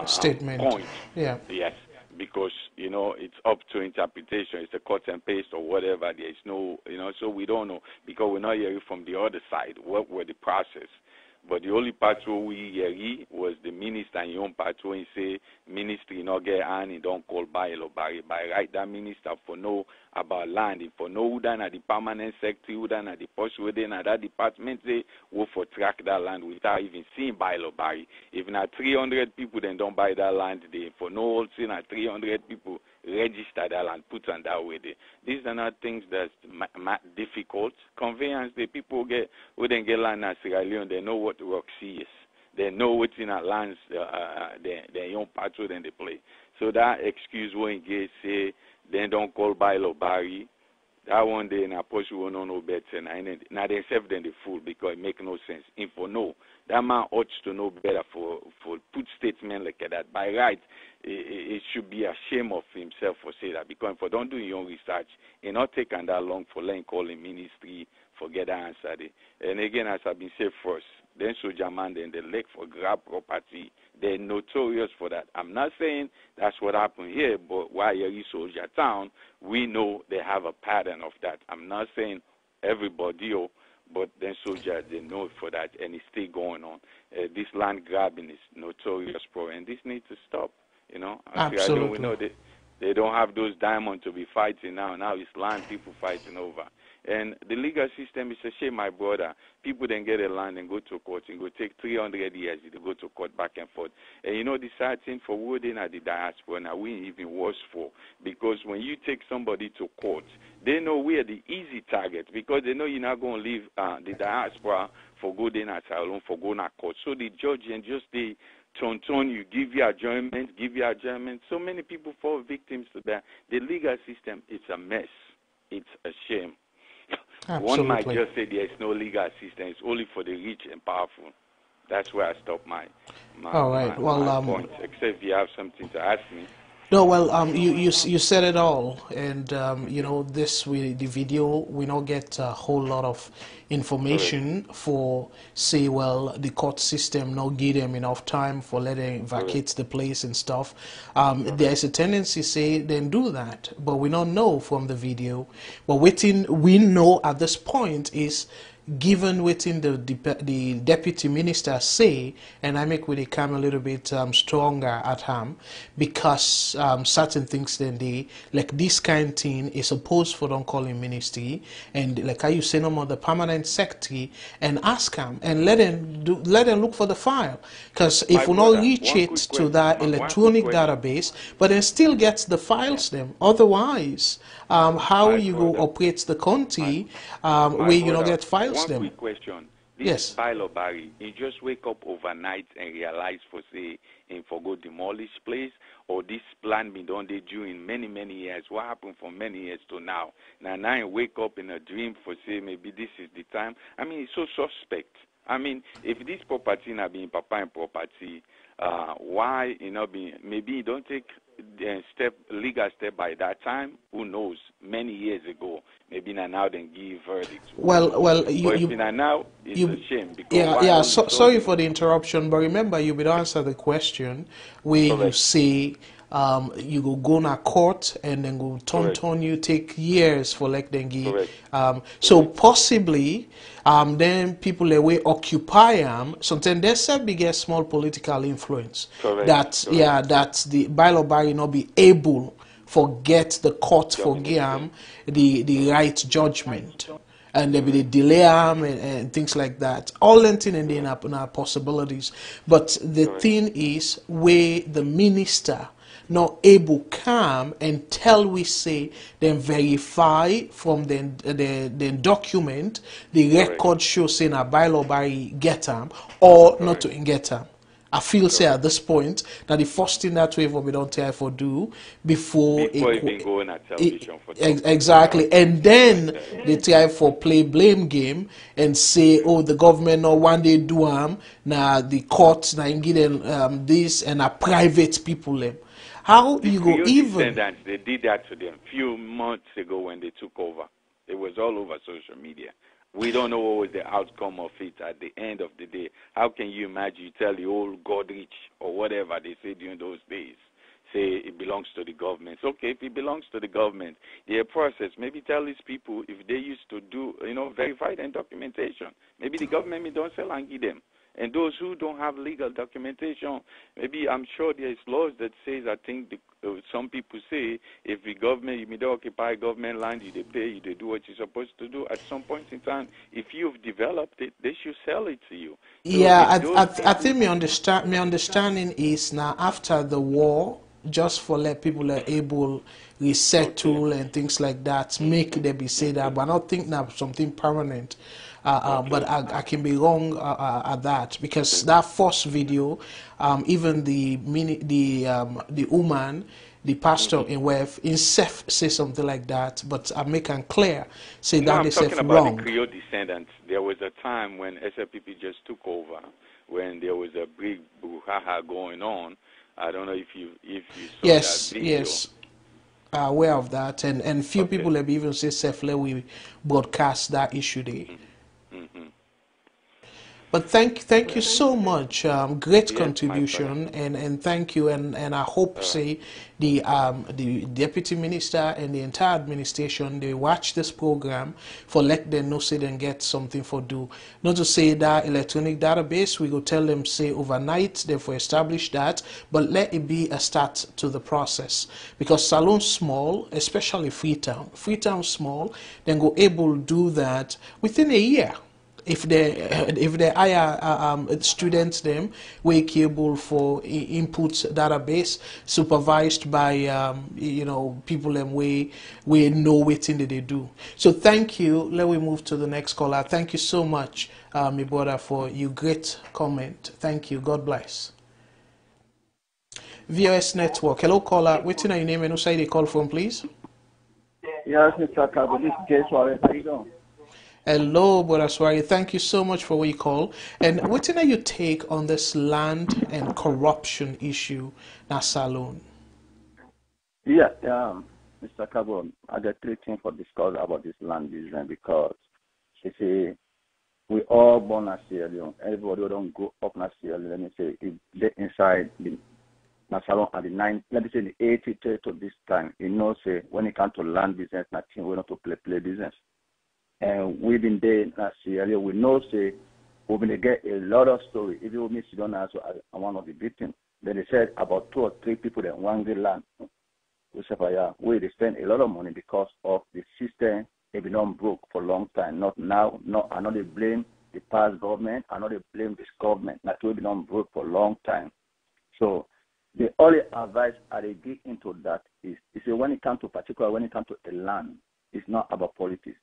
Speaker 1: statement.
Speaker 11: Point.
Speaker 1: Yeah.
Speaker 11: Yes. Because, you know, it's up to interpretation. It's a cut and paste or whatever. There's no, you know, so we don't know because we're not hearing from the other side what were the process. But the only part where we hear was the minister and your own part where he say ministry not get on, he don't call by right that minister for know about land, if for know who done at the permanent secretary, who done at the post within at that department they will for track that land without even seeing by If not 300 people then don't buy that land, they for no whole thing at 300 people register that land, put on that way there. These are not things that's difficult. Conveyance, the people who then get land in Sierra Leone, they know what Roxy is. They know what's in our lands, their young patrol, then they play. So that excuse when they say, they don't call by Lobari, that one day in a post will not know better. Now they serve them the fool because it make no sense. Info no. That man ought to know better for put statement like that. By right, it should be ashamed of himself for say that because for don't do your own research, it not taking that long for letting call the ministry, forget that answer there. And again, as I've been said first, then soldier man, then the leg for grab property. They're notorious for that. I'm not saying that's what happened here, but while you're in Soldier Town, we know they have a pattern of that. I'm not saying everybody, but then soldiers, they know for that, and it's still going on. This land grabbing is notorious, and this needs to stop. You know,
Speaker 1: Absolutely.
Speaker 11: We know they don't have those diamonds to be fighting now. Now it's land people fighting over. And the legal system is a shame, my brother. People then get a land and go to court and go take 300 years to go to court back and forth. And you know the sad thing for wooden at the diaspora, now we even worse for. Because when you take somebody to court, they know we're the easy target because they know you're not going to leave the diaspora for good in Salone, for going to court. So the judge and just the ton, you give your adjournment. So many people fall victims to that. The legal system is a mess. It's a shame.
Speaker 1: Absolutely.
Speaker 11: One might just say there is no legal system. It's only for the rich and powerful. That's where I stop my point. Except if you have something to ask me.
Speaker 1: No, well, you said it all, and you know the video we not get a whole lot of information for say the court system not give them enough time for letting vacate the place and stuff. There is a tendency say then do that, but we don't know from the video. But we know at this point is given within the deputy minister say, and I make with it come a little bit stronger at him because certain things then they like this kind of thing is supposed for don't call him ministry and like how you say no more the permanent secretary and ask him and let them look for the file because if we not reach it to that electronic database but then still gets the files them otherwise how you go operate the country where you don't get files.
Speaker 11: One quick question. This bylaw Barry, he just wake up overnight and realize for say in for go demolish place or this plan been done they during many years. What happened from many years to now? Now I wake up in a dream for say maybe this is the time. I mean it's so suspect. I mean if this property not being papa and property, why maybe you don't take legal step by that time, who knows, many years ago, Maybe now then give verdict.
Speaker 1: Well,
Speaker 11: but if now, it's a shame because
Speaker 1: sorry for the interruption, but remember you will answer the question where
Speaker 11: correct.
Speaker 1: you say you go na court and then go turn you take years for like then give. So possibly then people away occupy sometimes there's a bigger small political influence that the bylaw body not be able forget the court for the right judgment, and there be the delay and things like that. All things and then are possibilities. But the thing is where the minister not able come and tell we say then verify from the document the record shows saying a bylaw by get them or not to get them. I feel say at this point that the first thing that we don't try for do before
Speaker 11: even going at television for
Speaker 1: exactly, and then they try for play blame game and say, oh, the government no one day do now the courts now give them this and a private people them. How
Speaker 11: the
Speaker 1: you go even?
Speaker 11: Descendants, they did that to them few months ago when they took over. It was all over social media. We don't know what was the outcome of it at the end of the day. How can you imagine you tell the old Godrich or whatever they say during those days, say it belongs to the government. Okay, if it belongs to the government, the process, maybe tell these people if they used to do, verified and documentation. Maybe the government don't sell and give them. And those who don't have legal documentation, maybe I'm sure there's laws that says, I think some people say, if the government, you may occupy government land, you pay, you do what you're supposed to do. At some point in time, if you've developed it, they should sell it to you. So
Speaker 1: I think my understanding is now after the war, just for let people are able resettle and things like that, make them be say that, but I don't think now something permanent. But I can be wrong at that, because that first video, even the woman, the pastor in West, in Seth say something like that, but I make it clear, say that is wrong.
Speaker 11: I'm talking about the Creole descendants. There was a time when SLPP just took over, when there was a big brouhaha going on. I don't know if you saw that video.
Speaker 1: Yes. Aware of that, and few people have even say safely we broadcast that issue there. But thank you so much. Great contribution, and thank you, and I hope say the deputy minister and the entire administration they watch this program for let them know say then get something for do. Not to say that electronic database we go tell them say overnight therefore establish that, but let it be a start to the process, because Salone small, especially Freetown small, then go able to do that within a year. If they hire students them we capable for input database supervised by people them we know what thing that they do. So thank you. Let me move to the next caller. Thank you so much, my brother, for your great comment. Thank you. God bless. VOS Network. Hello caller. What's your name and who side they call from, please?
Speaker 13: Yes, Mr. Cabo. This is Jay Suarez. How you doing?
Speaker 1: Hello, Brother Swari. Thank you so much for what you call. And what's your take on this land and corruption issue na Salone?
Speaker 13: Yeah, Mr. Cabo, I got three things for discuss about this land business, because you see, we all born as Sierra Leone. Everybody who don't grow up as Sierra Leone, let me say, if they inside the Salone at the let me say the 80 to this time, you know, say when it comes to land business, nothing we not to play business. And we've been there last year. We know, say, we're going to get a lot of stories. If you miss Sidona as one of the victims, then they said about 2 or 3 people that want the land. We said, where they spend a lot of money because of the system. They've been on broke for a long time. Not now. I know they blame the past government. I know they blame this government. Not we've been on broke for a long time. So the only advice I give into that is when it comes to a land, it's not about politics.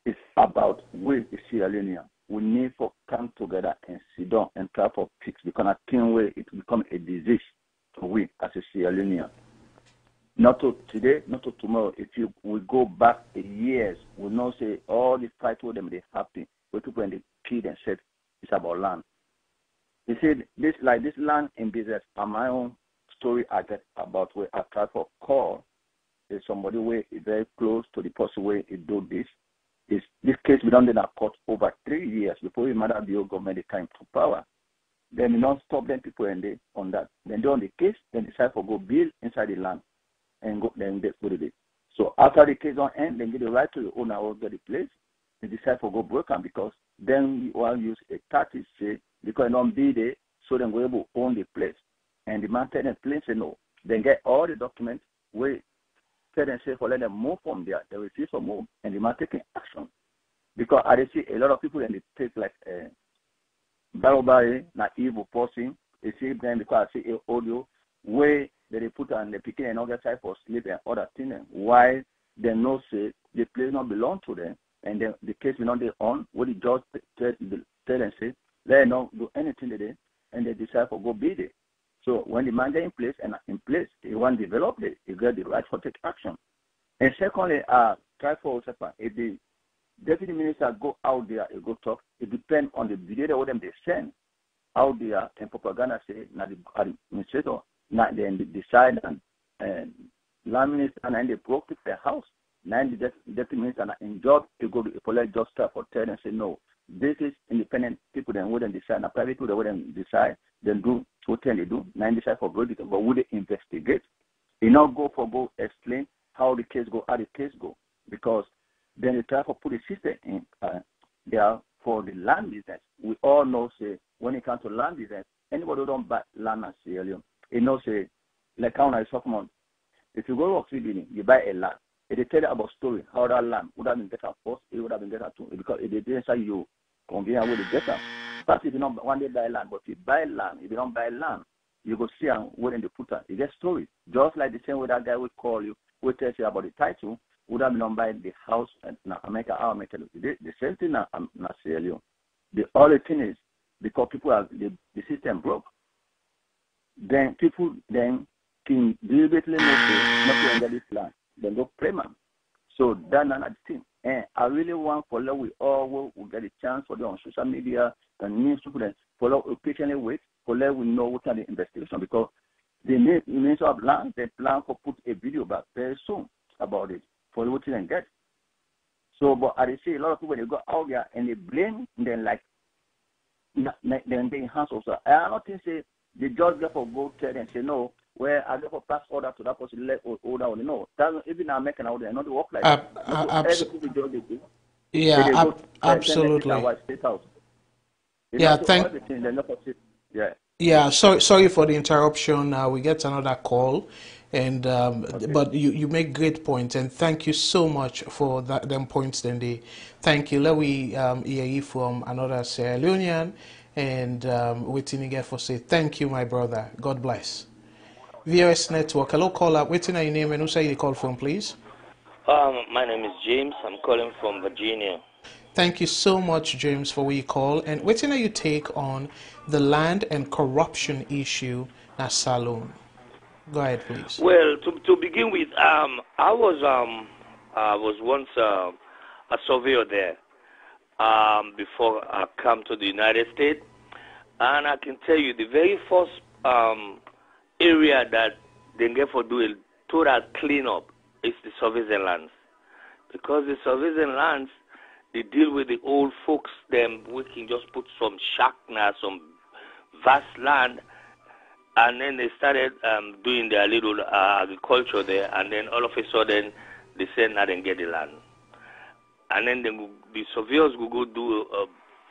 Speaker 13: It's about we, the Sierra Leonean. We need to come together and sit down and try for fix, because I think it will become a disease to we as a Sierra Leonean. Not to today, not to tomorrow. If we go back years, we know say all the fight with them they happen. Where people when they killed and said it's about land. You see, this land in business. On my own story, I get about where I try for call. say somebody where is very close to the person where he do this. This case we done in a court over 3 years before we matter the government the time to power. Then we don't stop them people and they on that. Then they on the case, then decide for go build inside the land and go then they put it. So after the case don't end, then get the right to the owner or get the place. They decide for go break them because then we all use a tactic say because don't be there, so then we able to own the place. And the man tell them plain say no. Then get all the documents where tell them say for let them move from there. They will see some move and the man taking action. Because I see a lot of people and they take like barbarity, not evil person. They see them because I see a audio where they put on the picking and other side for sleep and other things. Why they know say the place not belong to them and then the case will not be on, where the judge tell them say, let them not do anything today and they decide for go be there. So when the man get in place and in place, he want to develop it, he get the right for take action. And secondly, try for if the deputy minister go out there and go talk, it depends on the video that they send out there and propaganda say not the administrator, not then they decide and land minister and they broke their house. Now the deputy minister in job to go to a police just start for 10 and say no. This is independent people that wouldn't decide, and private people that wouldn't decide, then do what they do. Now decide for good, but would they investigate? They not go explain how the case go, how the case go, because then they try to put a system in there for the land business. We all know say when it comes to land business, anybody who don't buy land as Sierra, you know say like how I talk about. If you go to Oxford, you buy a land. If they tell you about story, how that land would have been better first, it would have been better too. Because if they didn't say you convenient with the better. First, if you don't one day buy land, but if you buy land, if you don't buy land, you go see where in the putter. You get story. Just like the same way that guy would call you, will tell you about the title, would have been buy the house in America, our America. The same thing in Sierra Leone. The only thing is because people are the system broke. Then people then can deliberately not to get this land. Then go pray man. So that's not the thing. And I really want for we all will get a chance for them on social media and news people then follow patiently wait for we know what kind of investigation because the Minister of Land they plan to put a video back very soon about it for what you get. So but I see a lot of people they go out there and they blame then like then they enhance also. I don't think say the judge therefore go tell and say no. Where I go for pass order to that person let order only no. That's even American order not work like that.
Speaker 1: Yeah, absolutely.
Speaker 13: Yeah,
Speaker 1: Yeah, sorry for the interruption. We get another call, and
Speaker 13: okay.
Speaker 1: but you make great points, and thank you so much for them points. Then they thank you. Let we hear from another Sierra Leonean, and waiting again for say thank you, my brother. God bless. VOS Network. Hello, caller. Waiting on your name and who say you call from, please?
Speaker 14: My name is James. I'm calling from Virginia.
Speaker 1: Thank you so much, James, for what you call. And waiting on your take on the land and corruption issue at Salone. Go ahead, please.
Speaker 14: Well, to begin with, I was once a surveyor there before I came to the United States, and I can tell you the very first area that they get for do a total cleanup is the surveying lands. Because the surveying lands, they deal with the old folks, them we can just put some shack now, some vast land, and then they started doing their little agriculture there, and then all of a sudden they said now they get the land. And then the surveyors will go do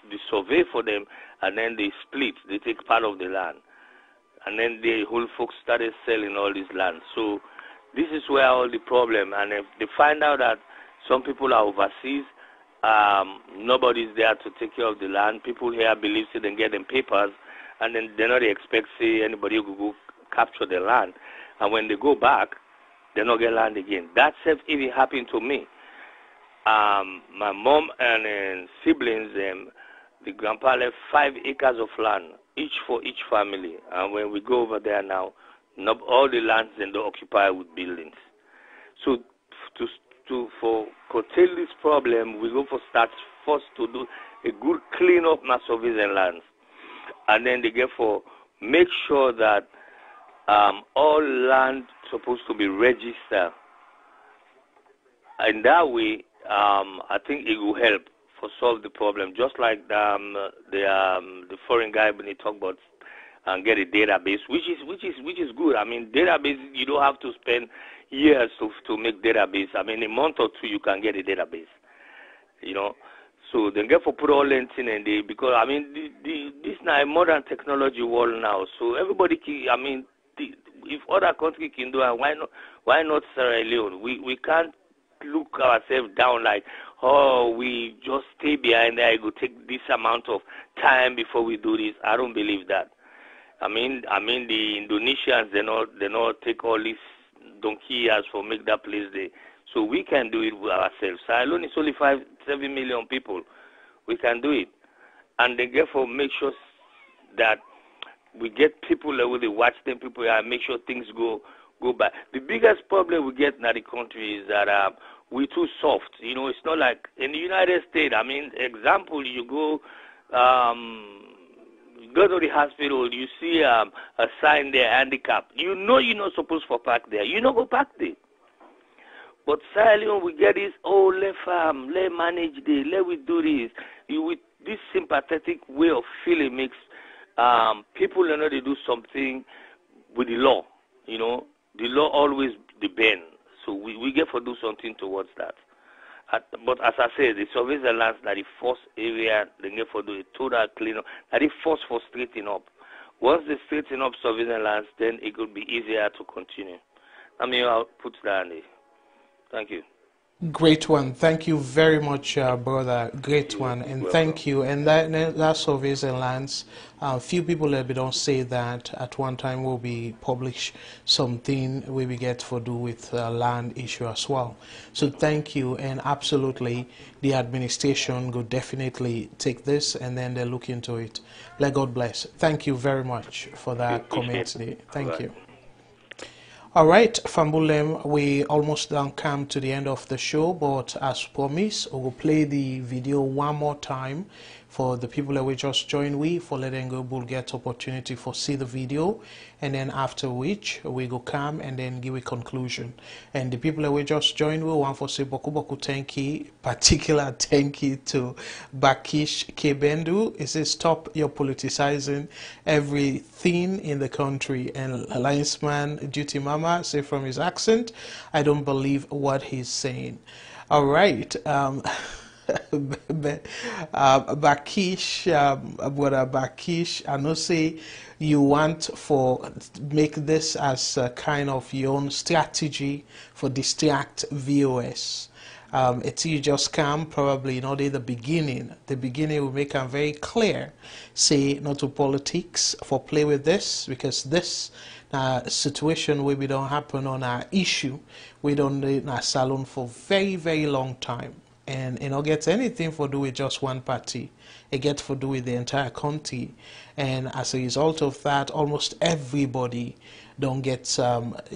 Speaker 14: the survey for them, and then they split, they take part of the land. And then the whole folks started selling all this land. So this is where all the problem. And if they find out that some people are overseas, nobody's there to take care of the land. People here believe they can get them papers, and then they not expect say anybody will go capture the land. And when they go back, they not get land again. That stuff even happened to me. My mom and siblings, the grandpa left 5 acres of land, each for each family. And when we go over there now, all the lands then they occupy with buildings. So for curtail this problem, we go for start first to do a good clean up na surveying lands, and then they get for make sure that all land supposed to be registered in that way, I think it will help for solve the problem. Just like the foreign guy when he talked about and get a database, which is good. I mean, database, you don't have to spend years to make database. I mean, a month or two you can get a database. You know, so then get for put all in and they, because I mean this now a modern technology world now. So everybody can, I mean, if other country can do it, why not Sierra Leone? We can't look ourselves down like, oh, we just stay behind there. It will take this amount of time before we do this. I don't believe that. I mean the Indonesians they not take all these donkey years for make that place there. So we can do it ourselves. Salone is only 7 million people. We can do it, and then therefore make sure that we get people that will watch them people and make sure things go by. The biggest problem we get in the country is that we're too soft. You know, it's not like in the United States. I mean, example, you go to the hospital, you see a sign there, handicap. You know you're not supposed to park there. You don't go park there. But Salone, we get this, oh, let manage this, let we do this. With this sympathetic way of feeling makes people know they do something with the law. You know, the law always the bend. So we get to do something towards that. But as I said, the surveillance that the first area they get to do a total cleanup. That the first for straightening up. Once they straighten up surveillance, then it could be easier to continue. I mean, I'll put that in there. Thank you.
Speaker 1: Great one. Thank you very much, brother. Great one. And thank you. And that surveillance, few people that we don't say that at one time will be publish something where we get to do with land issue as well. So thank you. And absolutely, the administration will definitely take this and then they look into it. Let God bless. Thank you very much for that comment today. Thank you. All right, Fambulem, we almost done come to the end of the show, but as promised, we will play the video one more time for the people that we just joined with, for letting go will get opportunity for see the video, and then after which we go come and then give a conclusion. And the people that we just joined with, one for say boku thank you, particular thank you to Bakish Kebendu. It says stop your politicizing everything in the country. And Linesman Duty Mama say from his accent, I don't believe what he's saying. All right. Bakish, brother Bakish, I know say you want for make this as a kind of your own strategy for distract VOS. It's you just come probably not in the beginning. The beginning will make them very clear. Say not to politics for play with this because this situation where we don't happen on our issue. We don't in our Salone for very long time. And it don't get anything for do with just one party. It gets for do with the entire country. And as a result of that, almost everybody don't get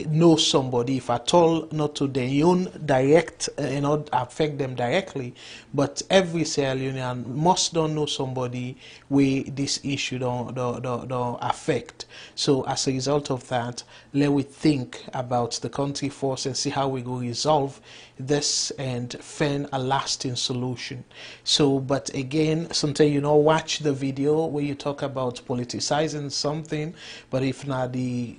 Speaker 1: know somebody, if at all, not to their own direct, not affect them directly, but every Sierra Leonean must don't know somebody where this issue don't affect. So as a result of that, let we think about the country first and see how we go resolve this and find a lasting solution. So, but again, sometimes you know watch the video where you talk about politicizing something, but if not the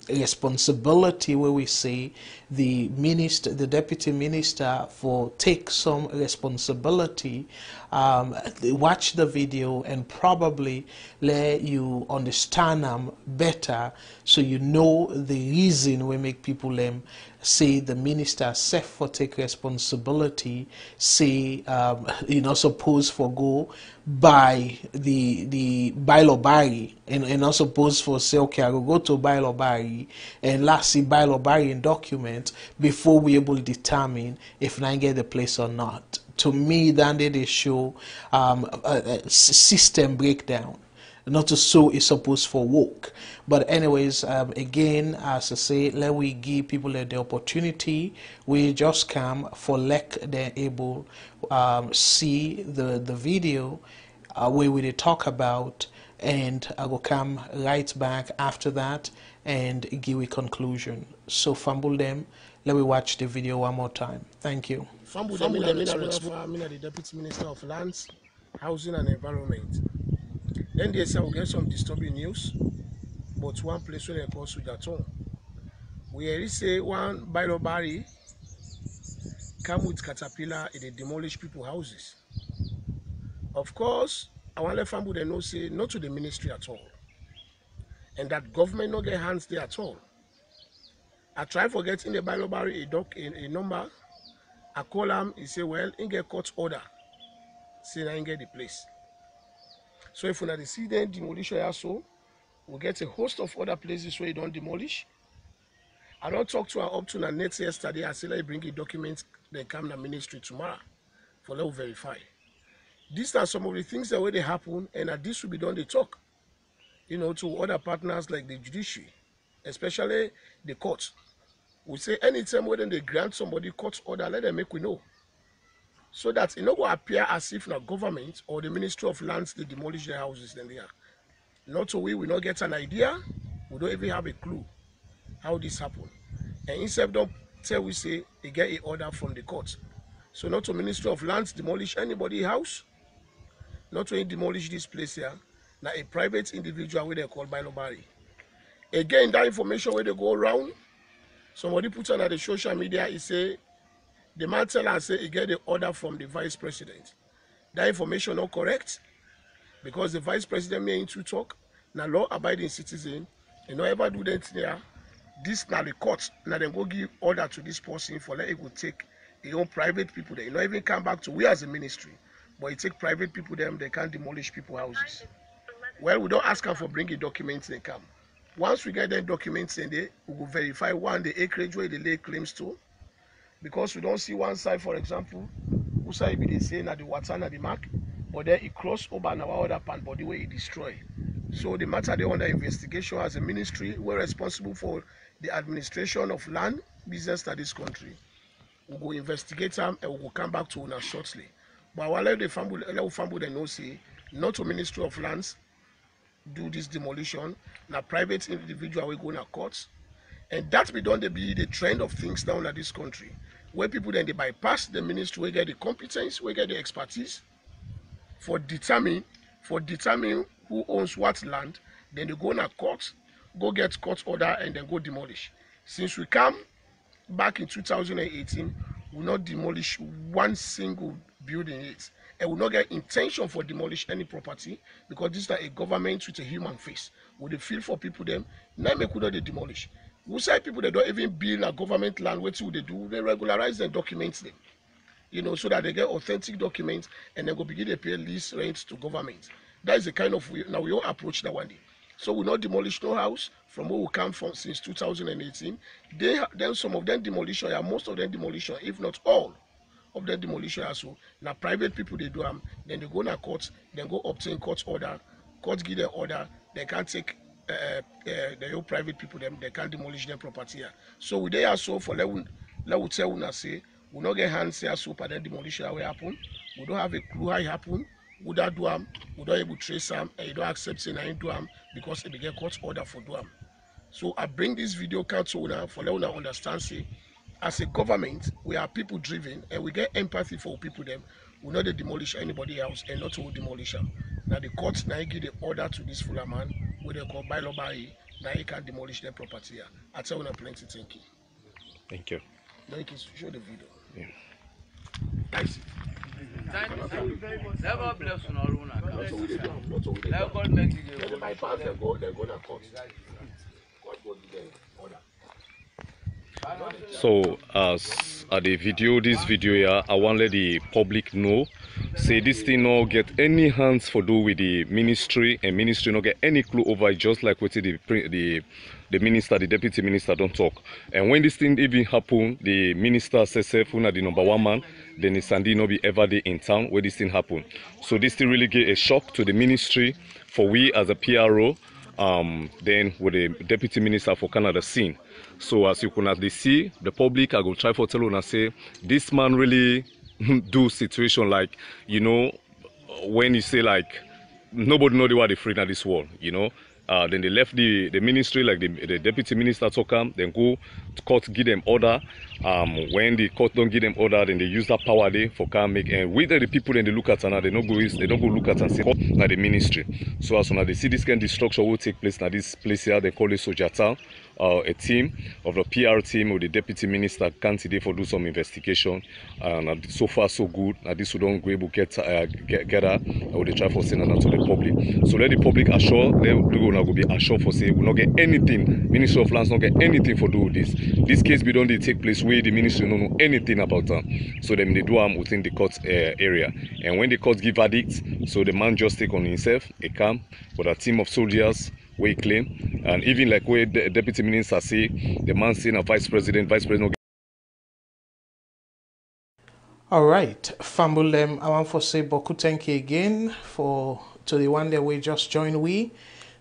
Speaker 1: responsibility where we say the minister, the deputy minister for take some responsibility, watch the video and probably let you understand them better so you know the reason we make people say the minister self for take responsibility, say you know suppose for go by the bylaw bari and not supposed for say okay I will go to bylaw bari and last see bylaw bari in document before we able to determine if I get the place or not. To me, then they show a system breakdown. Not to so it's supposed for work. But anyways, again, as I say, let we give people the opportunity. We just come for like they're able see the video where we talk about, and I will come right back after that and give a conclusion. So fumble them. Let me watch the video one more time. Thank you.
Speaker 2: Fambu the Deputy Minister of Lands, Housing and Environment. Then they say we'll get some disturbing news, but one place where they call Sujaton. We already say one Bailo Barry come with caterpillar and they demolish people's houses. Of course, I want to let Fambu they know say not to the ministry at all. And that government not get hands there at all. I try for getting the Bailo Barry a number. I call him, he say, well, he get court order. Say I get the place. So if we not see them demolish also, we get a host of other places where you don't demolish. I don't talk to her up to the net yesterday. I say let bring the documents, they come to the ministry tomorrow for let verify. These are some of the things that way they happen, and that this will be done they talk, to other partners like the judiciary, especially the court. We say anytime when they grant somebody court order, let them make we know. So that it not will appear as if the government or the Ministry of Lands they demolish their houses then they are. Not so we not get an idea, we don't even have a clue how this happened. And instead don't tell we say they get an order from the court. So not to Ministry of Lands demolish anybody's house, not to demolish this place here, now a private individual where they call Bailo Barry. Again, that information where they go around, somebody put on the social media, he say, the man tell us say he get the order from the vice president. That information not correct because the vice president may to talk. Now law-abiding citizen, you know ever do that there. This now the court now then go give order to this person for let it go take their own private people there. You know even come back to we as a ministry, but it take private people them they can't demolish people's houses. Well, we don't ask them for bringing documents they come. Once we get their documents in there, we will verify one the acreage where they lay claims to. Because we don't see one side, for example, who side be they say na the water na the mark, but then it cross over na our other pan body where it destroy. So the matter they under investigation as a ministry, we're responsible for the administration of land business in this country. We will investigate them and we will come back to una shortly. But while the family they know say not to Ministry of Lands do this demolition, na private individual we go na courts. And that be done to be the trend of things down in this country, where people then they bypass the ministry, we get the competence, we get the expertise for determine who owns what land, then they go in a court, go get court order, and then go demolish. Since we come back in 2018, we not demolish one single building yet, and we not get intention for demolish any property because this is a government with a human face. With the feel for people them, now make we not they demolish. We say people that don't even build a government land, what do? They regularize and document them, so that they get authentic documents and then go begin to pay lease rents to government. That is the kind of way now we all approach that one day. So we not demolish no house from where we come from since 2018. Then some of them demolition, most of them demolition, if not all of them demolition also. Now private people they do them, then they go to court, then go obtain court order, court give their order, they can't take the old private people them they can't demolish their property here. So we they are so for let we tell una say we not get hands here so but then demolition will happen. We don't have a clue how it happen. We don't do them, we don't able to trace them, and you don't accept saying I do them because they get court order for do them. So I bring this video council now for let una understand say as a government we are people driven and we get empathy for people them. We not demolish anybody else and not to demolish them. Now the court now give the order to this fuller man where they call Bailo Barry, now he can demolish their property here. I tell you plenty thank you.
Speaker 3: Thank you.
Speaker 2: Now you can show the video.
Speaker 3: Yeah.
Speaker 2: That's it.
Speaker 4: Never bless on all one. Let God make you
Speaker 2: my parents they go to court. God go to the order.
Speaker 3: So as the video, this video here, I want to let the public know, say this thing not get any hands for do with the ministry, and ministry not get any clue over it, just like what the minister, the deputy minister don't talk. And when this thing even happen, the minister says, "Funa the number one man," then the Sandy no be ever day in town where this thing happen. So this thing really get a shock to the ministry for we as a PRO. Then with the deputy minister for Canada scene. So as you can see, the public I go try for tell and say this man really do situation like when you say like nobody know the what they free in this world, Then they left the ministry, like the deputy minister to come, then go to court, give them order. When the court don't give them order, then they use that power there for can make, and with the people then they look at and they don't go look at and say now the ministry. So as soon as they see this kind of destruction will take place now this place here, they call it Soja Town. A team of the PR team or the deputy minister can today for do some investigation, and so far so good. This we don't go able get her or they try for saying that to the public. So let the public assure them we will not go be assured for say we not get anything. Ministry of Lands not get anything for do with this. This case we don't take place where the ministry don't know anything about them. So then they do them within the court area. And when the court give verdict, so the man just take on himself a camp with a team of soldiers. We claim, and even like where the deputy minister say, the man saying a vice president.
Speaker 1: All right, Fambulem, I want to say Boku thank you again to the one that we just joined we.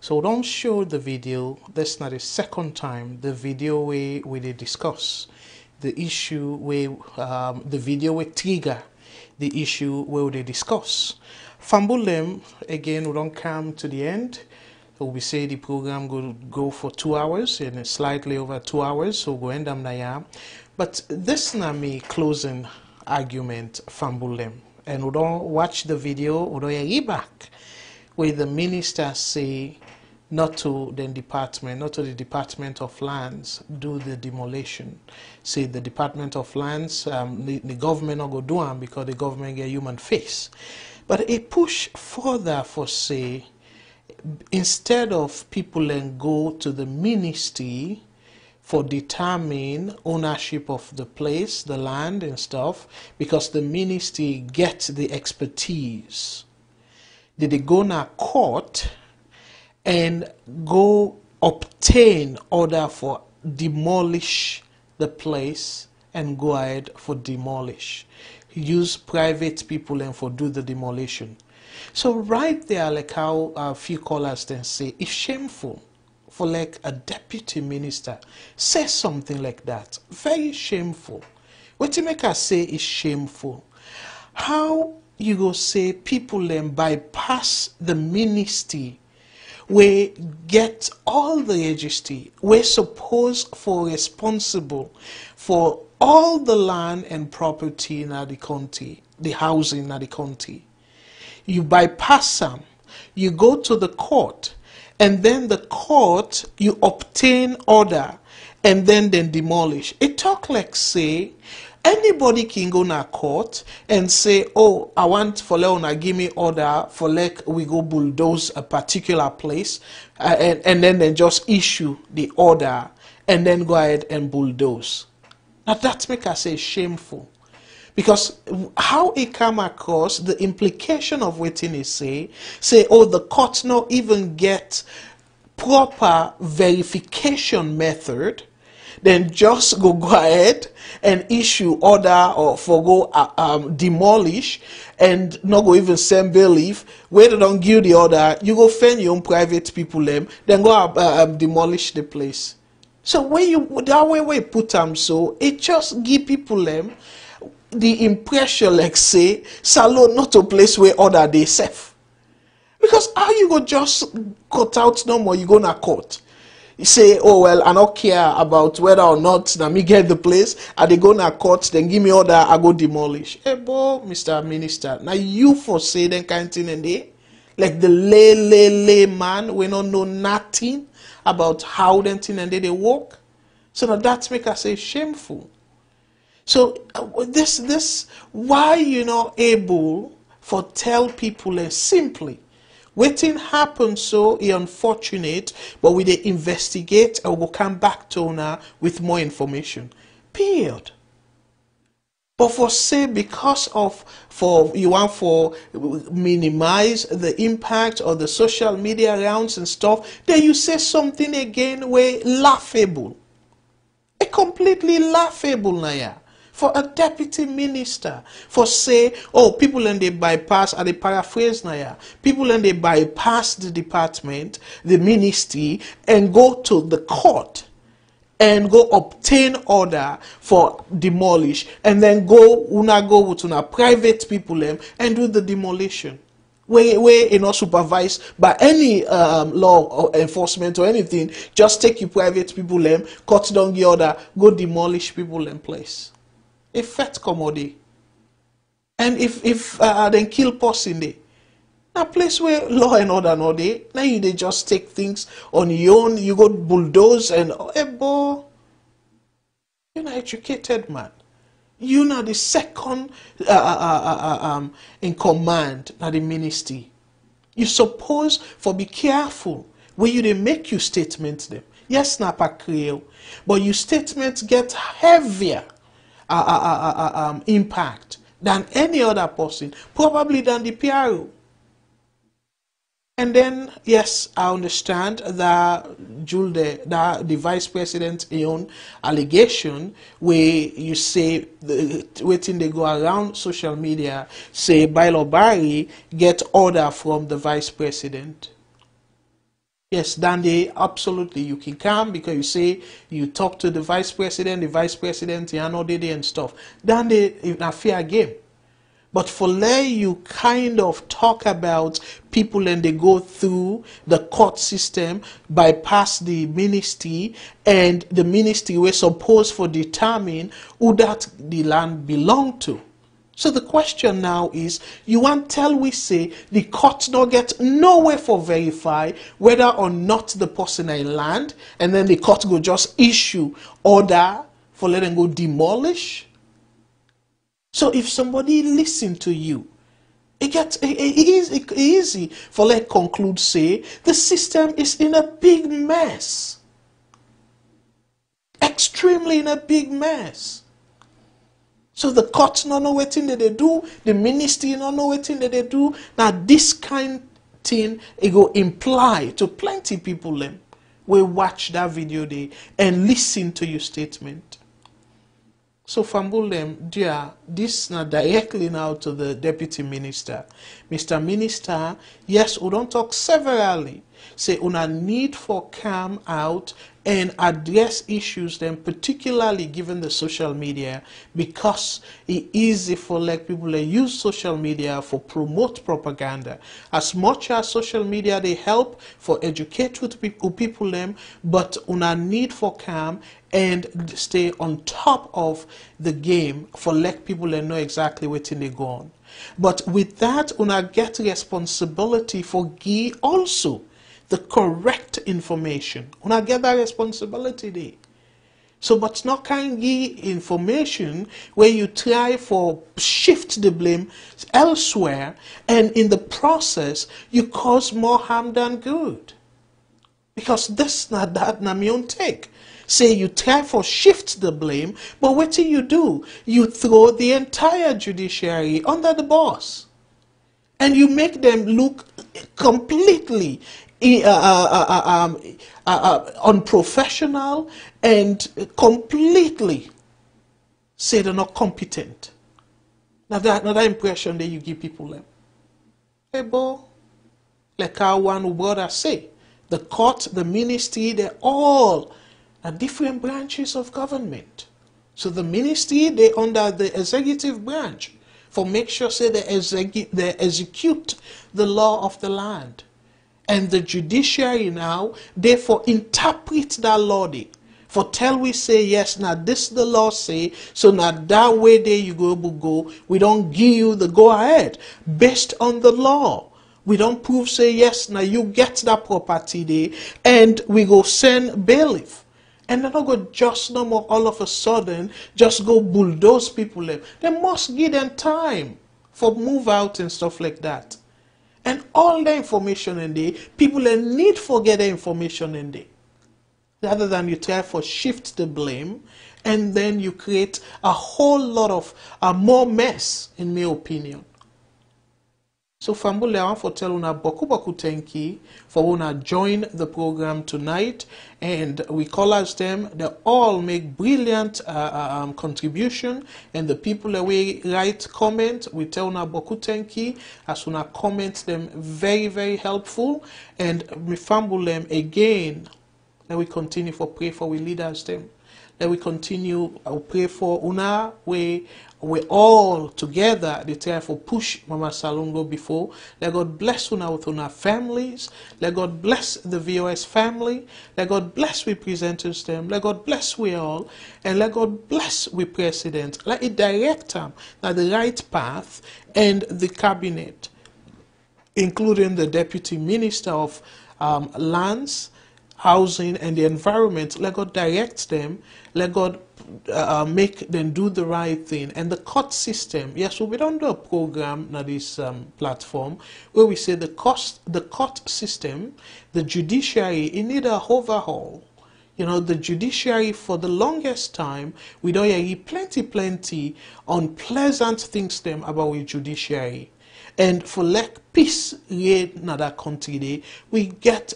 Speaker 1: So don't show the video. That's not the second time the video we discuss the issue where the video we trigger the issue where they discuss. Fambulem again, we don't come to the end. So we say the program will go for 2 hours and slightly over 2 hours, so go end up there. But this is my closing argument, Fambulem. And we don't watch the video, we don't hear back where the minister say not to the Department of Lands do the demolition. Say the Department of Lands, the government not go do them because the government get human face. But it push further for say, instead of people then go to the ministry for determine ownership of the place, the land and stuff, because the ministry gets the expertise. Did they go to court and go obtain order for demolish the place and go ahead for demolish? Use private people and for do the demolition. So right there, like how a few callers then say, it's shameful for like a deputy minister say something like that. Very shameful. What you make us say is shameful. How you go say people then bypass the ministry we get all the agency, we're supposed for responsible for all the land and property in the county, the housing in the county. You bypass them, you go to the court, and then the court, you obtain order, and then demolish. It talk like say, anybody can go to court and say, oh, I want for Leone, give me order for like we go bulldoze a particular place, and then they just issue the order, and then go ahead and bulldoze. Now that make us say shameful. Because how it come across, the implication of what it say, oh, the court not even get proper verification method, then just go ahead and issue order or for go demolish and not go even send belief. Where they don't give the order, you go find your own private people them, then go demolish the place. So when you that way we put them, so it just give people them the impression like say Salone not a place where order they safe. Because how you go just cut out no more, you go to court. You say, oh well, I don't care about whether or not now me get the place, and they go to court, then give me order, I go demolish. Hey boy, Mr. Minister, now you for say them kind of thing and they like the lay man, we don't know nothing about how them thing and they work. So now that's make us say shameful. So this why you not able for tell people simply waiting happens so unfortunate, but we they investigate and we'll come back to now with more information. Period. But for say because of you want for minimize the impact of the social media rounds and stuff, then you say something again where laughable. A completely laughable now. For a deputy minister, for say, oh, people and they bypass, and they paraphrase now, people and they bypass the department, the ministry, and go to the court and go obtain order for demolish, and then go with private people and do the demolition. where you not supervised by any law or enforcement or anything, just take you private people them, cut down the order, go demolish people in place. Effect commodity. And if then kill person there. A place where law and order no day, now you they just take things on your own, you go bulldoze and boy, you're not educated man. You're not the second in command at the ministry. You suppose for be careful when you they make your statements them. Yes, snapper creole, but your statements get heavier impact than any other person, probably than the PRO. And then, yes, I understand that the vice president's own allegation where you say waiting they go around social media, say Bailo Barry get order from the vice president. Yes, then they absolutely you can come because you say you talk to the vice president, you know they and stuff. Then they in a fair game. But for let you kind of talk about people and they go through the court system, bypass the ministry, and the ministry were supposed to determine who that the land belonged to. So the question now is, you want tell we say the court don't get nowhere for verify whether or not the person in land, and then the court go just issue order for let them go demolish? So if somebody listen to you, it gets easy for let conclude say the system is in a big mess. Extremely in a big mess. So the courts don't know what thing that they do, the ministry don't know what thing that they do. Now this kind thing it go imply to plenty people them will watch that video day and listen to your statement. So Fambulem, dear, this now directly now to the deputy minister. Mr. Minister, yes, we don't talk severally. Say una need for come out and address issues then particularly given the social media, because it's easy for like people that use social media for promote propaganda. As much as social media they help for educate with people them, but una need for come and stay on top of the game for let people that know exactly what they go on. But with that, una get responsibility for give also the correct information. Una get that responsibility there. So, but not can give information where you try for shift the blame elsewhere, and in the process you cause more harm than good. Because this not that na me own take. Say you try for shift the blame, but what do? You throw the entire judiciary under the bus. And you make them look completely unprofessional and completely say they're not competent. Now that another impression that you give people them. Hey boy, like our one brother say, the court, the ministry, they're all are different branches of government. So the ministry, they under the executive branch for make sure say they execute the law of the land. And the judiciary now, therefore interpret that law there. For tell we say, yes, now this the law say, so now that way there you go, we don't give you the go ahead based on the law. We don't prove say, yes, now you get that property there, and we go send bailiff. And they're not going to just no more all of a sudden just go bulldoze people. They must give them time for move out and stuff like that. And all the information in there, people need for get the information in there. Rather than you try for shift the blame, and then you create a whole lot of more mess, in my opinion. So Fambule, I want to tell una boku thank for una join the program tonight, and we call as them. They all make brilliant contribution, and the people that we write comment, we tell una boku thank as una comment them very helpful, and we Fambule again. Then we continue for pray for we leaders them. Let we continue. I will pray for Una. We all together they try for push Mama Salone go before. Let God bless Una with Una families. Let God bless the VOS family. Let God bless we presenters them. Let God bless we all. And let God bless we president. Let it direct them at the right path and the cabinet, including the Deputy Minister of Lands, Housing and the Environment. Let God direct them. Let God make them do the right thing. And the court system, yes, so we don't do a program on this platform where we say the court system, the judiciary, it need a overhaul. You know, the judiciary for the longest time, we don't hear plenty unpleasant things them about the judiciary. And for like peace reign in that country day, we get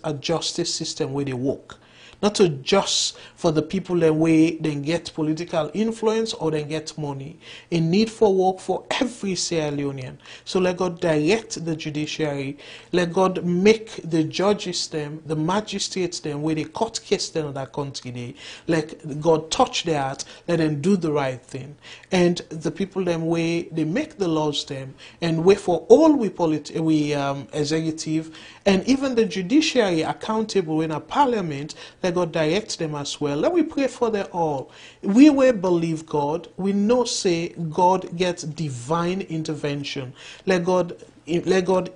Speaker 1: a justice system where they work. Not to just for the people that way they get political influence or they get money. A need for work for every Sierra Leonean. So let God direct the judiciary. Let God make the judges them, the magistrates them, where they court case them in that country day. Let God touch their heart. Let them do the right thing. And the people them way they make the laws them and wait for all we executive and even the judiciary accountable in a parliament. Let God direct them as well. Let we pray for them all. We will believe God. We know say God gets divine intervention. Let God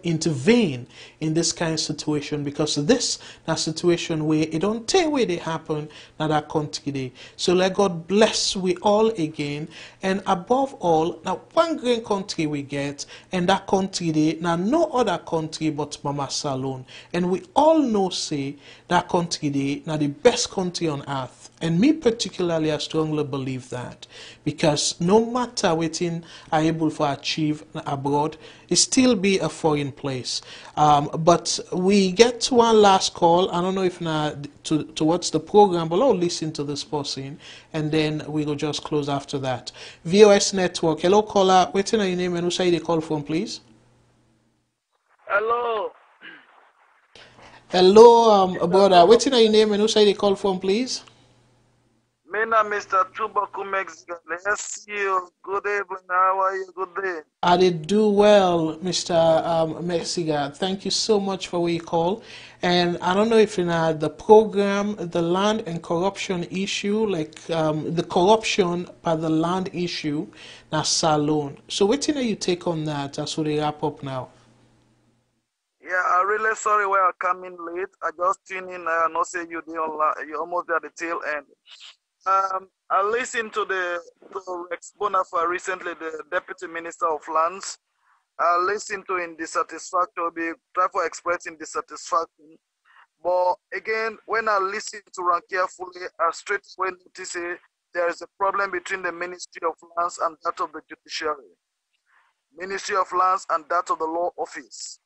Speaker 1: intervene in this kind of situation, because this a situation where it don't take where they happen now that country day. So let God bless we all again, and above all, now one great country we get, and that country day now no other country but Mama Salone. And we all know say that country day now the best country on earth. And me particularly, I strongly believe that, because no matter what are able to achieve abroad, it still be a foreign place. But we get to one last call. I don't know if now towards the program, but I'll listen to this person, and then we will just close after that. VOS Network. Hello, caller. What's your name and who say they call from, please?
Speaker 15: Hello.
Speaker 1: Hello, brother. What's your name and who say they call from, please?
Speaker 15: My name is Mr. Tubaku Mexican. Yes, you. Good evening. How are you? Good day.
Speaker 1: I did do well, Mr. Mexica. Thank you so much for your call. And I don't know if in the program, the land and corruption issue, like the corruption by the land issue, now Salone. So what do you take on that as we wrap up now?
Speaker 15: Yeah, I'm really sorry where I come in late. I just tuned in. I know say you did online. You're almost at the tail end. I listened to Rex Bonafa recently, the Deputy Minister of Lands. I listened to in dissatisfaction, be try for expressing dissatisfaction. But again, when I listen to Ran carefully, I straight away notice there is a problem between the Ministry of Lands and that of the Judiciary. Ministry of Lands and that of the Law Office.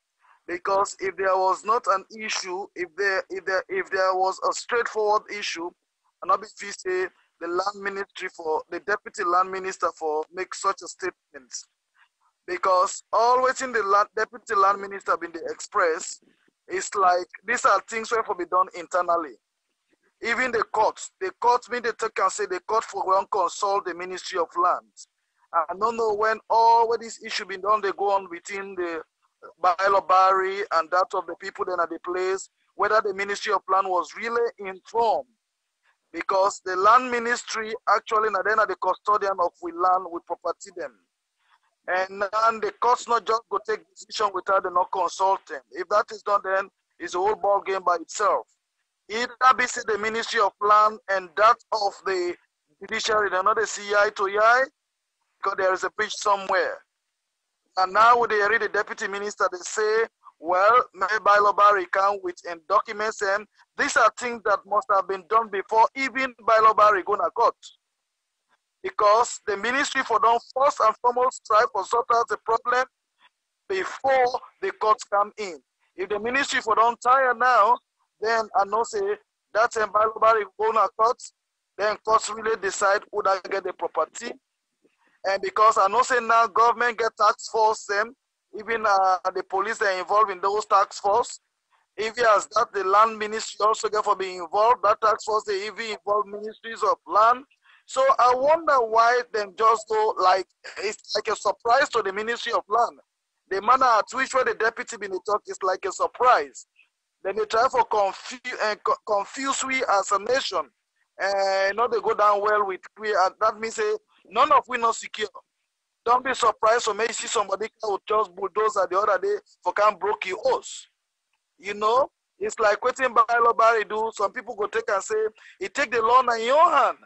Speaker 15: Because if there was not an issue, if there was a straightforward issue, and obviously say the land ministry for the deputy land minister for make such a statement, because always in the deputy land minister been the express, it's like these are things where for be done internally. Even the courts mean they can say the court for one consult the Ministry of Lands. I don't know when all this issue been done, they go on within the bylaw Barry and that of the people then at the place, whether the Ministry of Land was really informed. Because the land ministry actually then are the custodian of we land, we property them. And the courts not just go take decision without the not consulting. If that is done, then it's a whole ball game by itself. Either be the Ministry of Land and that of the judiciary, they're not the CI to eye, because there is a pitch somewhere. And now when they read the deputy minister, they say, well, maybe bylaw Barry can with and documents, and these are things that must have been done before even bylaw Barry go to court. Because the ministry for them first and foremost try for sort out the problem before the courts come in. If the ministry for them tired now, then I know say that's a bylaw Barry go to court, then courts really decide who that get the property. And because I know say now government get tax force them, even the police are involved in those tax force. If yes, that the land ministry also get for being involved, that task force they even involve ministries of land. So I wonder why them just go like it's like a surprise to the Ministry of Land. The manner at which where the deputy been talk is like a surprise. Then they try for confuse we as a nation. And not they go down well with we, and that means say none of we not secure. Don't be surprised when you see somebody who just bulldozer the other day for can't broke your horse. You know, it's like waiting by Barry do. Some people go take and say, he take the law in your hand.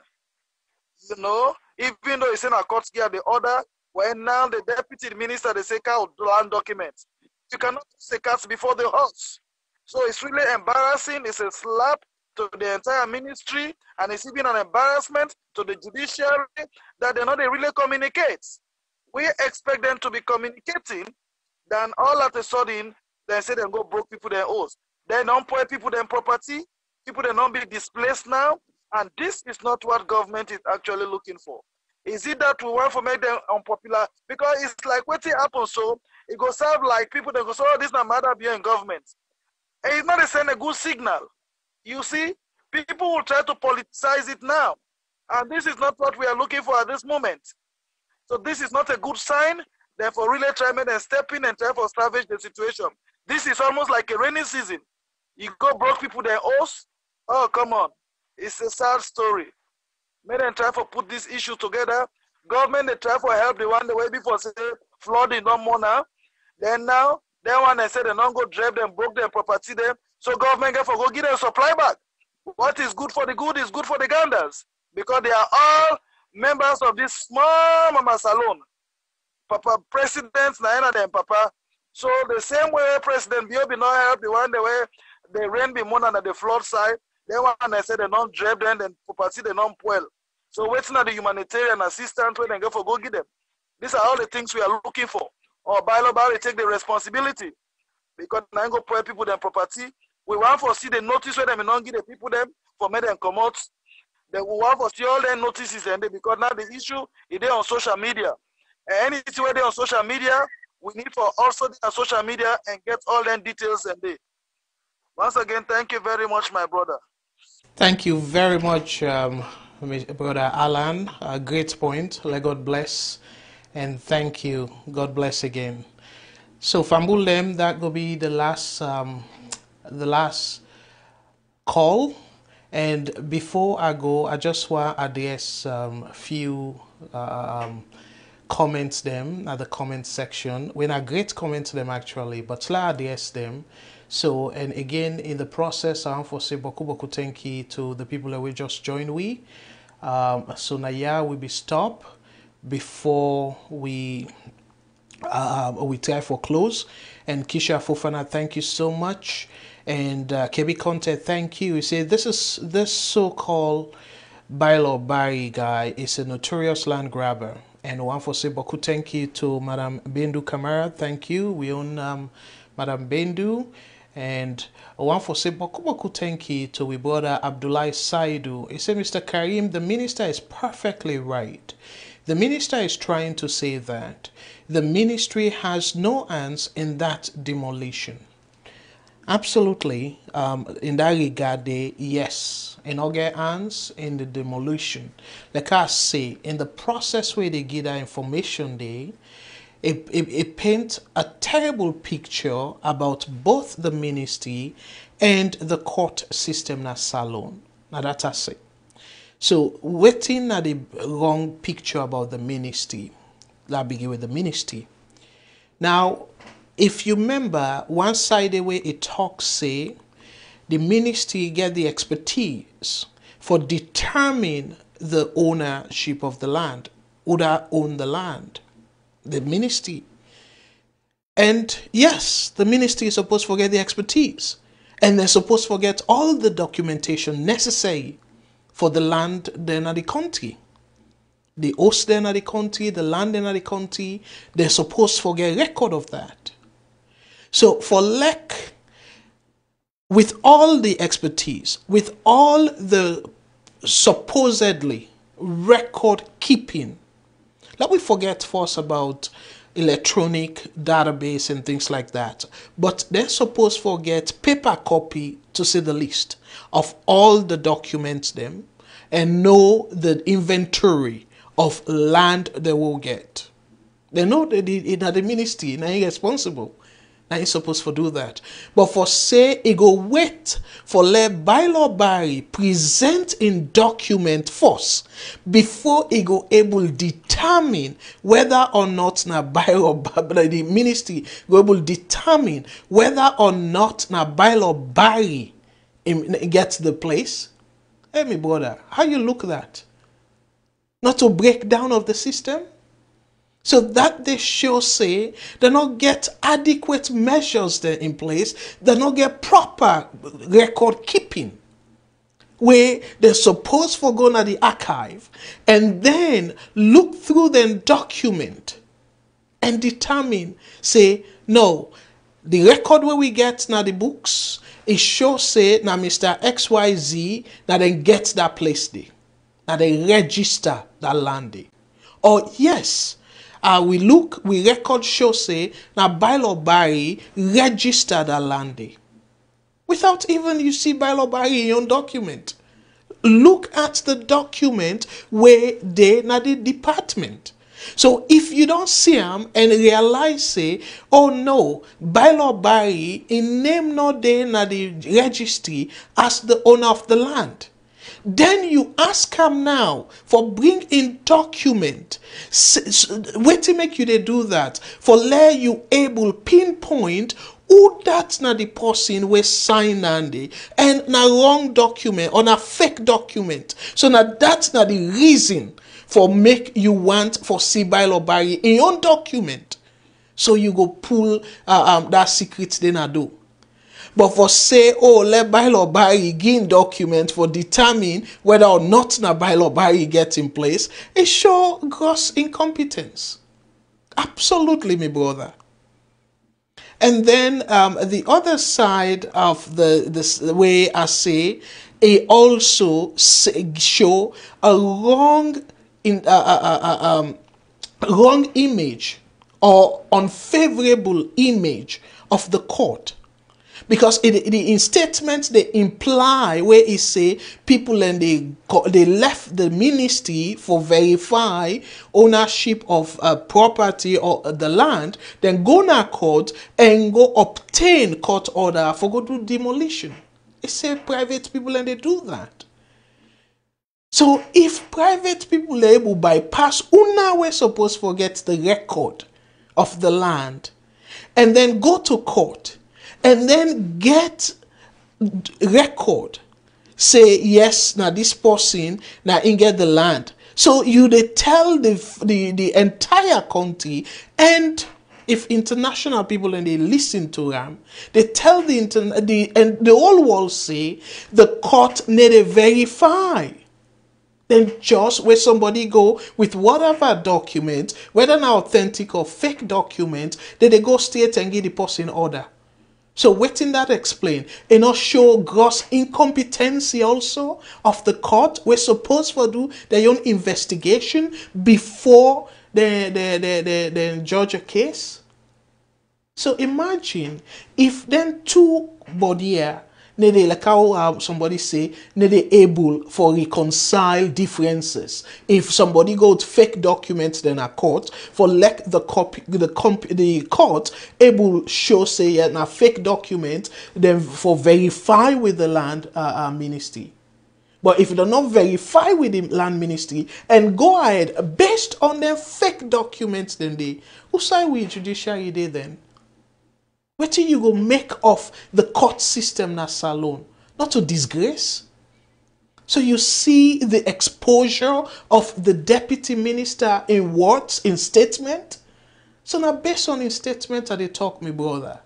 Speaker 15: You know, even though it's in a court gear, the order, when now the deputy minister, they say, out land documents. You cannot say cats before the horse. So it's really embarrassing. It's a slap to the entire ministry, and it's even an embarrassment to the judiciary that they know they really communicate. We expect them to be communicating, then all of a sudden, they say they go broke people their oaths. They don't pay people their property, people they don't be displaced now, and this is not what government is actually looking for. Is it that we want to make them unpopular? Because it's like what happens, so it goes serve like people that go, so oh, this is not matter being government. And it's not a good signal. You see, people will try to politicize it now. And this is not what we are looking for at this moment. So this is not a good sign. Therefore, really try and step in and try to salvage the situation. This is almost like a rainy season. You go broke people their oaths. Oh, come on. It's a sad story. May them try to put this issue together. Government, they try to help the one the way before say flooding no more now. Then now, they want to say they don't go drive them, broke their property them. So government get for go give them supply back. What is good for the good is good for the ganders. Because they are all members of this small mama Salone. Papa presidents, na them papa. So the same way President Biobi not help the one the way the rain be more than the flood side. They want to say they don't drive them, then property they don't well. So waiting at the humanitarian assistance when they go for go give them. These are all the things we are looking for. Or by law, they take the responsibility. Because now go pay people them property. We want to see the notice where they may not give the people them for make them come out. Then we want to see all their notices and because now the issue is there on social media. And anything where they on social media, we need for also on social media and get all them details and they. Once again, thank you very much, my brother.
Speaker 1: Thank you very much, Brother Alan. A great point. Let God bless. And thank you. God bless again. So, Fambulem, that will be the last call. And before I go, I just want to address a few comments them at the comment section. When I great comment them actually, but let's address them. So, and again, in the process, I want to say boku thank you to the people that we just joined we. So now will be stopped before we try for close. And Kisha Fofana, thank you so much. And Kebi Conte, thank you. You say this so-called bylaw Barry guy is a notorious land grabber. And one for say boku thank you to Madam Bendu Kamara. Thank you. We own Madam Bendu. And one for say boku thank you to we brother Abdullah Saidu. He said, Mr. Karim, the minister is perfectly right. The minister is trying to say that the ministry has no hands in that demolition. Absolutely, in that regard, yes, and all get hands in the demolition. Like I say, in the process where they get that information, it paints a terrible picture about both the ministry and the court system na Salone. Now that I say. So waiting at the wrong picture about the ministry. Let's begin with the ministry. Now, if you remember, one side the way it talks say the ministry get the expertise for determining the ownership of the land, who that own the land, the ministry. And yes, the ministry is supposed to get the expertise, and they're supposed to get all the documentation necessary for the land then at the country. The host then at the country, the land then at the country, they're supposed to get record of that. So for LEC, with all the expertise, with all the supposedly record keeping, let me forget first about electronic database and things like that. But they're supposed to get paper copy, to say the least, of all the documents them and know the inventory of land they will get. They know that in the ministry, now you're responsible. Now you're supposed to do that. But for say, it go wait for let bylaw Barry present in document first before it go able determine whether or not na bylaw the ministry go able determine whether or not na bylaw Barry gets the place. Hey, me brother, how you look that? Not to break down of the system? So that they show say they not get adequate measures there in place, they not get proper record keeping. Where they're supposed for go to the archive and then look through the document and determine, say, no, the record where we get now the books, it shows say now Mr. XYZ now then gets that place there. Now they register that land there. Or yes, we record show say now bylaw Barry register that land there. Without even you see bylaw Barry in your document. Look at the document where they na the department. So if you don't see them and realize say, oh no, bylaw Barry in name not there na the registry as the owner of the land. Then you ask him now for bring in document. Wait to make you they do that. For let you able pinpoint who that's not the person we sign Andy and na wrong document or na fake document. So now that's not the reason for make you want for see bylaw Barry in your document. So you go pull that secret then I do. But for say, oh, let bylaw Barry gain document for determine whether or not na bylaw Barry get in place, it show gross incompetence. Absolutely, my brother. And then the other side of the way I say, it also show a wrong image or unfavorable image of the court. Because in statements they imply where it say people and they left the ministry for verify ownership of property or the land, then go to court and go obtain court order for go do demolition. It say private people and they do that. So if private people are able bypass, una we're supposed to forget the record of the land and then go to court and then get record, say yes, now this person now in get the land. So you they tell the entire country, and if international people and they listen to them, they tell and the whole world say the court need to verify. Then just where somebody go with whatever document, whether an authentic or fake document, then they go straight and get the person order. So waiting that explain, and not show gross incompetency also of the court. We're supposed to do their own investigation before they judge a case. So imagine if then two body here, like how somebody say, they able for reconcile differences. If somebody got fake documents then a court for let the court able show say a fake document then for verify with the land ministry. But if they not verify with the land ministry and go ahead based on their fake documents, then they who side with judiciary day then? What do you go make of the court system na Salone? Not to disgrace. So you see the exposure of the deputy minister in words, in statement. So now based on his statement that they talk, me brother.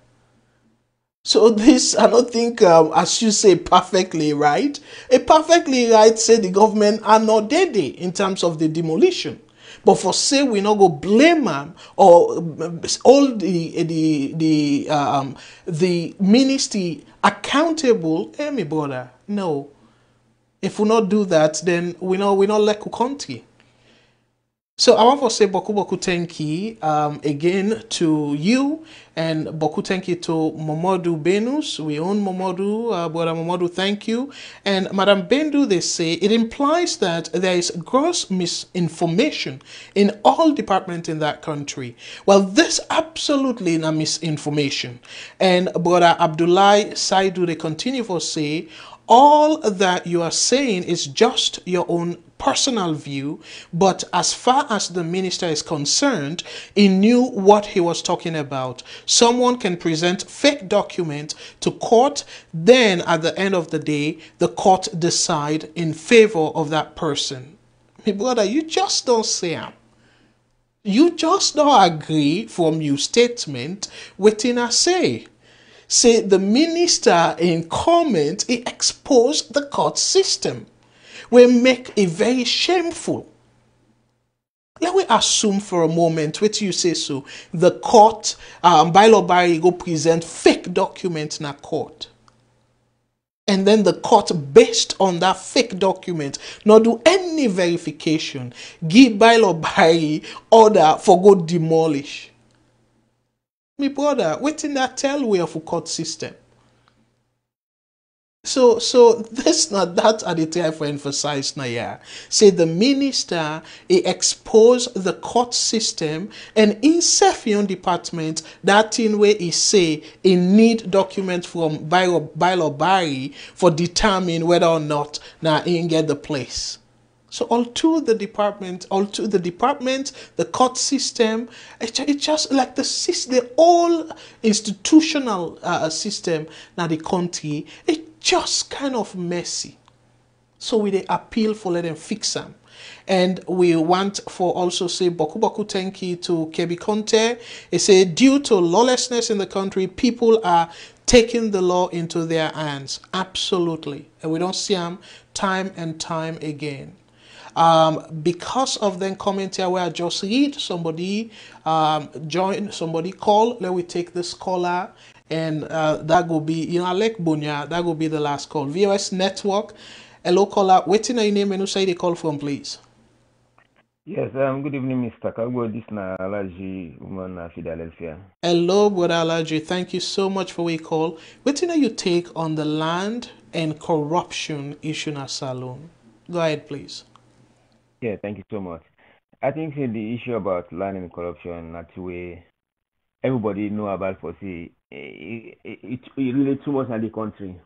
Speaker 1: So this, I don't think, as you say, perfectly right. A perfectly right say the government are not dead in terms of the demolition. But for say we not go blame them or hold the ministry accountable, me brother, no. If we not do that, then we not like a country. So I want to say boku boku tenki again to you, and boku tenki to Momodu Benus. We own Momodu, brother Momodu. Thank you. And Madam Bendu, they say it implies that there is gross misinformation in all departments in that country. Well, this absolutely is a misinformation. And brother Abdullah Saidu, they continue to say all that you are saying is just your own personal view, but as far as the minister is concerned, he knew what he was talking about. Someone can present fake document to court, then at the end of the day, the court decide in favor of that person. My brother, you just don't say am. You just don't agree from your statement within a say. Say the minister in comment, he exposed the court system. We make it very shameful. Let we assume for a moment, what you say so, the court, by law Barry go present fake documents in a court. And then the court, based on that fake document, not do any verification, give by law Barry order for go demolish. Me brother, waiting that tell we of a court system. So this not that at the time for emphasize now, yeah. Say the minister he expose the court system and in Sefion department that thing where he say he need documents from bylaw Barry for determine whether or not now he can get the place. So all through the department, the court system, it's just like the whole institutional system now the country, it's just kind of messy. So we they appeal for let them fix them. And we want for also say boku boku tenki to Kebi Conte. It say due to lawlessness in the country, people are taking the law into their hands. Absolutely. And we don't see them time and time again. Because of them comment here where I just read somebody join somebody call, let we take this caller and that will be Alec Bunya, that will be the last call. VOS network, hello caller, waiting your name and who say they call from please.
Speaker 16: Yes, good evening, Mr. Kagbo. This is Alaji Woman Philadelphia.
Speaker 1: Hello, brother Alaji. Thank you so much for your call. Waiting you take on the land and corruption issue in Salone. Go ahead, please.
Speaker 16: Yeah, thank you so much. I think the issue about land and corruption, that's where everybody know about for see it really too much in the country.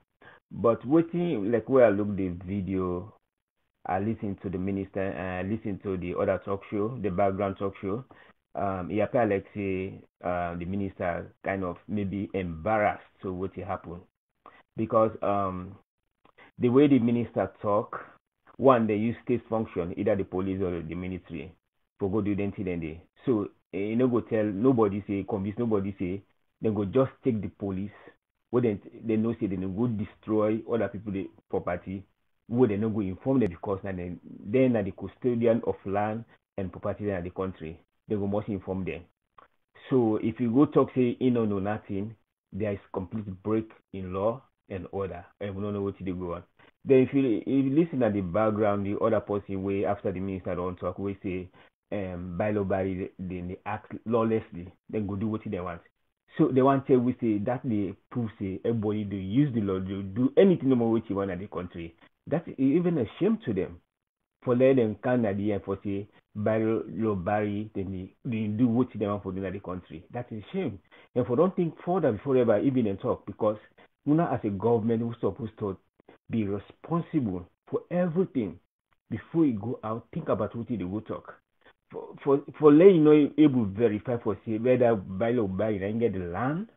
Speaker 16: But waiting like where I look the video, I listen to the minister and I listen to the other talk show, the background talk show. It appears like say the minister kind of maybe embarrassed to what happened because the way the minister talk. One, they use state function, either the police or the military, for go do the thing. So, you know, go tell nobody say, convince nobody say, then go just take the police, where they know say they go destroy other people's property, where they no go inform them because then are the custodian of land and property in the country. They go must inform them. So, if you go talk say, know nothing, there is complete break in law and order, and we don't know what they go on. Then if you listen at the background, the other person way after the minister don't talk, we say by law Barry they act lawlessly, then go do what they want. So they want to we say that they prove say everybody they use the law, they do anything no more what you want in the country. That's even a shame to them. For let them can at the end for say by law Barry then they do what they want for the country. That is a shame. And for don't think further before ever even and talk because Una as a government we're supposed to be responsible for everything before you go out. Think about what you go talk. For let you know able to verify for say whether by law buy and get the land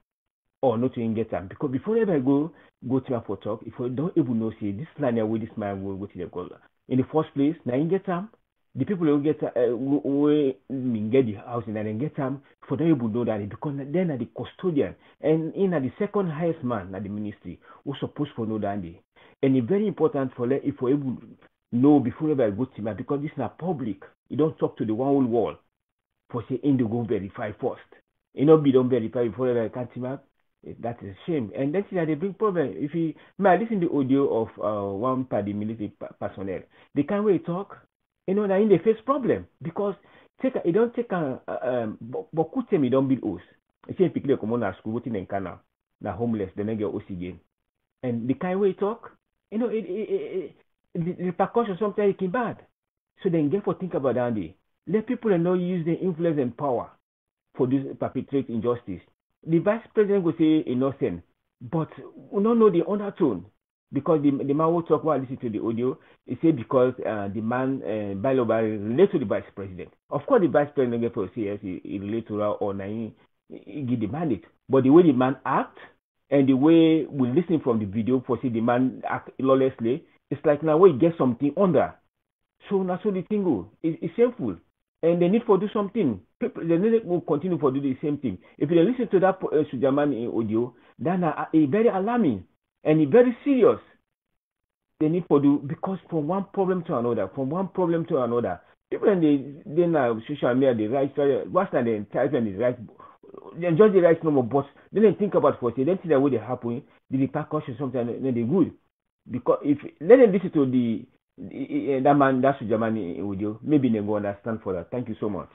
Speaker 16: or not to get them. Because before ever go to for talk, if you don't even know say this land where this man will go to the goal. In the first place, now you get them. The people who get get the house and then get them for them able to know that because then are the custodian and in the second highest man at the ministry who supposed to know that. And it's very important for if we're able to know before ever go to him because this is not public. You don't talk to the one whole wall for say in the go verify first. You know, be don't verify before ever can't him up. That is a shame. And that's a big problem. If you may listen to the audio of one party military personnel, they can't really talk. You know, that in the face problem because It don't take beaucoup time. It don't build house. You see, people come on school, working in Canada, na homeless, they don't get house again. And the kind way talk, you know, the repercussions sometimes it can bad. So then get for think about that day. Let people not use their influence and power for this perpetrate injustice. The vice president will say innocent, but we don't know the undertone because the man will talk while listening to the audio. He said because the man by law relate to the vice president. Of course, the vice president get for CS he relate to her or he give the mandate, but the way the man act and the way we listen from the video for see the man act lawlessly, it's like now we get something under. So that's what the thing go. It's shameful. And they need to do something. People, they need to continue to do the same thing. If you listen to that Sujaman audio, then it's very alarming and it's very serious. They need to do because from one problem to another, people in the social media, the right, what's that the typing is right, they enjoy the right number, but they didn't think about what they didn't see that way they happen, the repercussions sometimes they're good. Because if let them listen to that man, that's Germany audio, maybe they go understand for that. Thank you so much.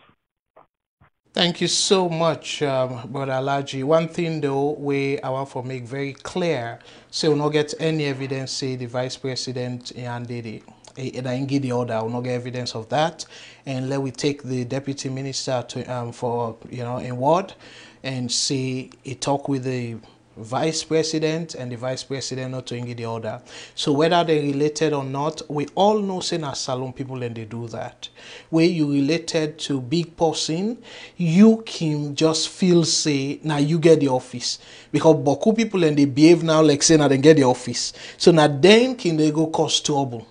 Speaker 1: Thank you so much, Brother Alaji. One thing though, I want to make very clear, so we'll not get any evidence say the vice president and give the order, we'll not get evidence of that. And let we take the deputy minister to for in word and see he talk with the vice president and the vice president not to give the order. So whether they related or not, we all know say na Salone people and they do that. Where you related to big person, you can just feel say now you get the office. Because Boku people and they behave now like say now they get the office. So now then can they go cause trouble.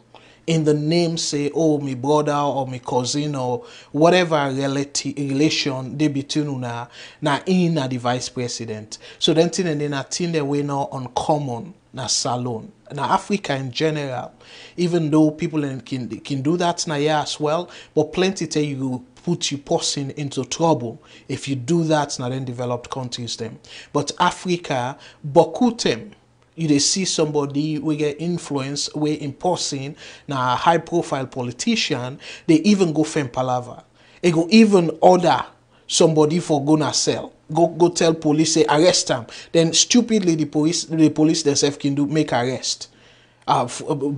Speaker 1: In the name say, oh, my brother or my cousin or whatever relation they between una na in na the vice president. So then thing and then a thing that we know uncommon na Salone. Na Africa in general, even though people can do that na here as well, but plenty tell you put your person into trouble if you do that na then developed countries them. But Africa, beaucoup them. You see somebody we get influence we imposing na a high profile politician, they even go fem palaver. They go even order somebody for gonna sell. Go tell police say arrest them. Then stupidly the police themselves can do make arrest.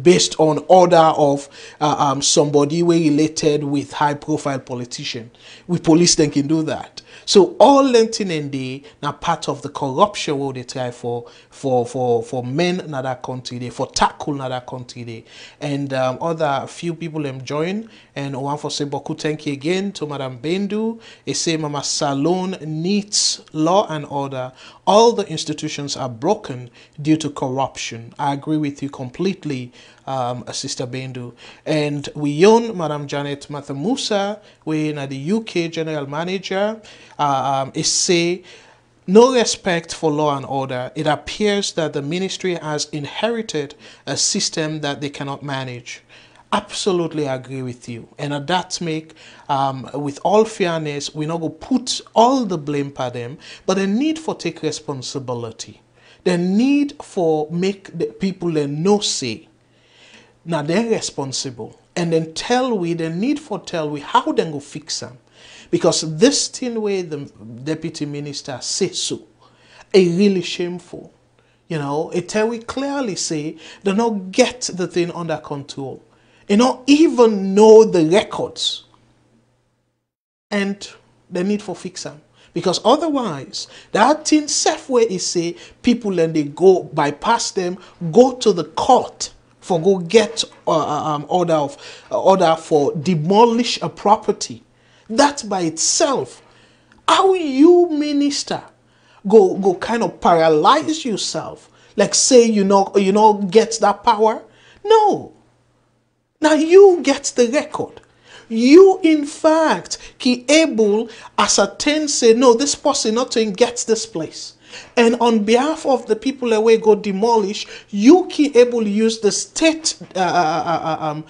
Speaker 1: Based on order of somebody we related with high profile politician. We police then can do that. So all lentin and they now part of the corruption what they try for men in that country they for tackle in that country they and other few people them join and one for say beaucoup thank you again to Madam Bendu. They say Mama Salone needs law and order. All the institutions are broken due to corruption. I agree with you completely, Sister Bendu. And we own Madam Janet Mathamusa, we in the UK General Manager, is say, no respect for law and order. It appears that the ministry has inherited a system that they cannot manage. Absolutely agree with you. And that make, with all fairness, we not go put all the blame for them, but the need for take responsibility. The need for make the people they know say, now they're responsible. And then the need for tell we how they go fix them. Because this thing where the deputy minister says so, is really shameful. It tell we clearly say they not get the thing under control. They don't even know the records. And they need for fix them. Because otherwise, that thing safe way is say people and they go bypass them, go to the court for go get order for demolish a property. That by itself, how you minister go kind of paralyze yourself, like say you know get that power. No. Now you get the record. You in fact can able ascertain say no this person not to get this place. And on behalf of the people that we go demolish, you can able use the state the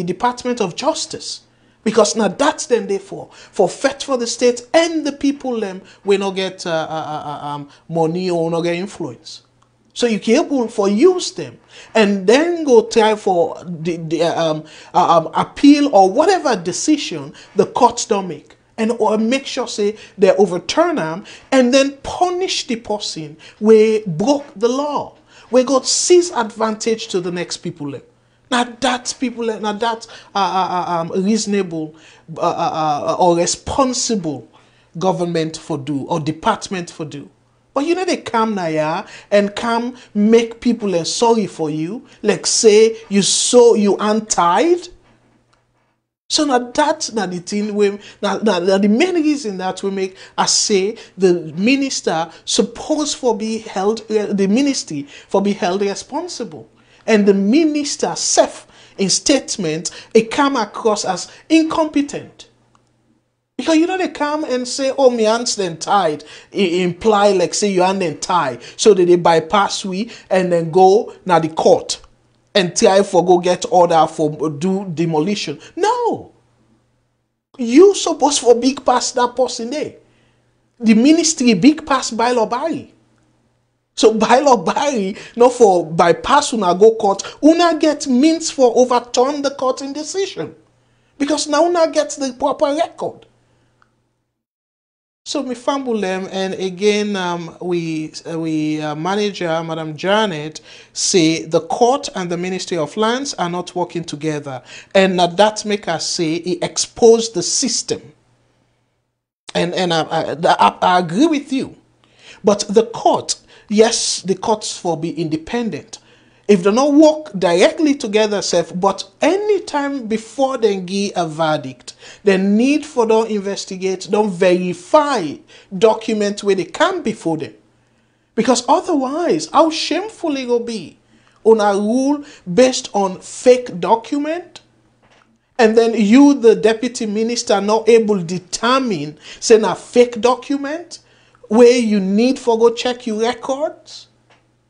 Speaker 1: Department of Justice. Because now that's them there for fit for the state and the people them will not get money or not get influence. So you can able for use them and then go try for the appeal or whatever decision the courts don't make. And or make sure say they overturn them and then punish the person where broke the law. Where God sees advantage to the next people. Now that's people, now that's reasonable or responsible government for do or department for do. But you know they come now, yeah, and come make people sorry for you. Like say you untied. So now that's not the thing we now the main reason that we make us say the minister supposed for be held the ministry for be held responsible. And the minister self in statement it come across as incompetent. Because you know they come and say, oh, my hands then tied. It imply like say your hand then tied. So that they bypass we and then go now the court and try for go get order for do demolition. No. You supposed for big pass that person there. The ministry big pass by law Barry. So by law Barry, not for bypass una go court, una get means for overturn the court in decision. Because now una gets the proper record. So me fumble them, and again, we manager, Madam Janet, say the court and the Ministry of Lands are not working together, and that make us say he exposed the system. And I agree with you, but the court, yes, the courts for be independent. If they not work directly together, but anytime before they give a verdict, the need for them investigate, don't verify document where they come before them. Because otherwise, how shameful it will be on a rule based on fake document, and then you, the deputy minister, not able to determine, say, a fake document where you need for go check your records.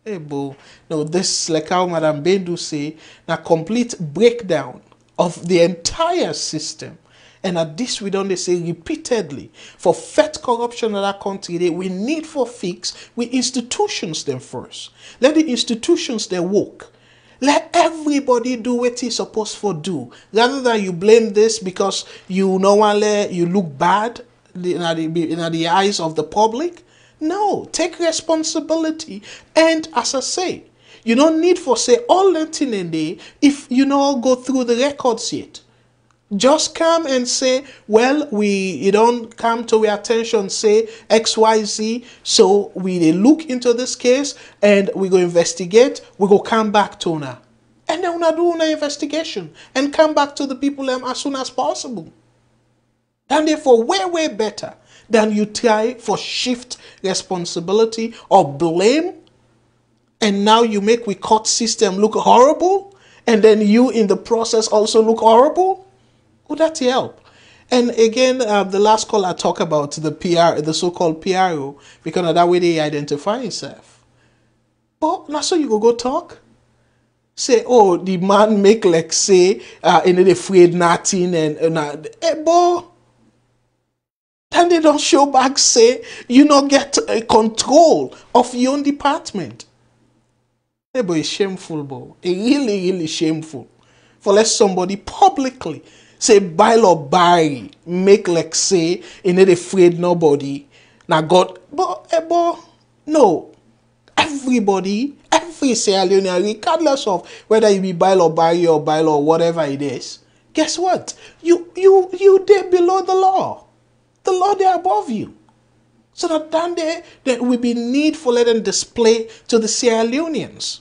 Speaker 1: Hey, boo. No, this, like how Madam Bendu say, a complete breakdown of the entire system. And at this, we don't say repeatedly, for fat corruption in our country, we need for fix, we institutions them first. Let the institutions they work. Let everybody do what he's supposed to do. Rather than you blame this because you look bad in the eyes of the public. No, take responsibility. And as I say, you don't need for say all that in there if you know go through the records yet. Just come and say, well, you don't come to our attention, say XYZ, so we look into this case and we go investigate, we go come back to una. And then una do una investigation and come back to the people as soon as possible. And therefore, way better than you try for shift responsibility or blame, and now you make we court system look horrible, and then you in the process also look horrible. Would that help? And again, the last call I talk about the PR, the so-called PRO, because of that way they identify himself. But now so you go talk. Say, oh, the man make like say, and they afraid nothing and boy. And they don't show back, say, you not get control of your own department. Hey, boy, it's shameful, boy. It's really shameful. For let somebody publicly say, by law, by, make like say, and they afraid nobody. Now God, but, boy, no. Everybody, every Sierra Leone, regardless of whether you be by law, by or by law, whatever it is, guess what? You there below the law. The law they above you. So that down there will be need for letting display to the Sierra Leoneans.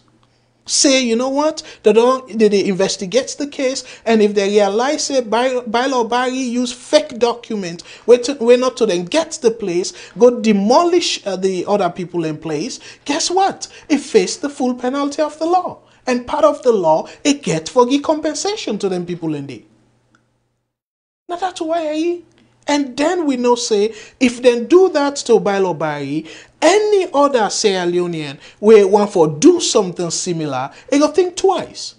Speaker 1: Say, you know what? They investigate the case, and if they realize it, by law Barry use fake documents, we're not to then get the place, go demolish the other people in place. Guess what? It face the full penalty of the law. And part of the law, it get for give compensation to them people in there. Now that's why and then we know say, if they do that to Bailo Barry, any other Sierra Leonean will want for do something similar, they go think twice.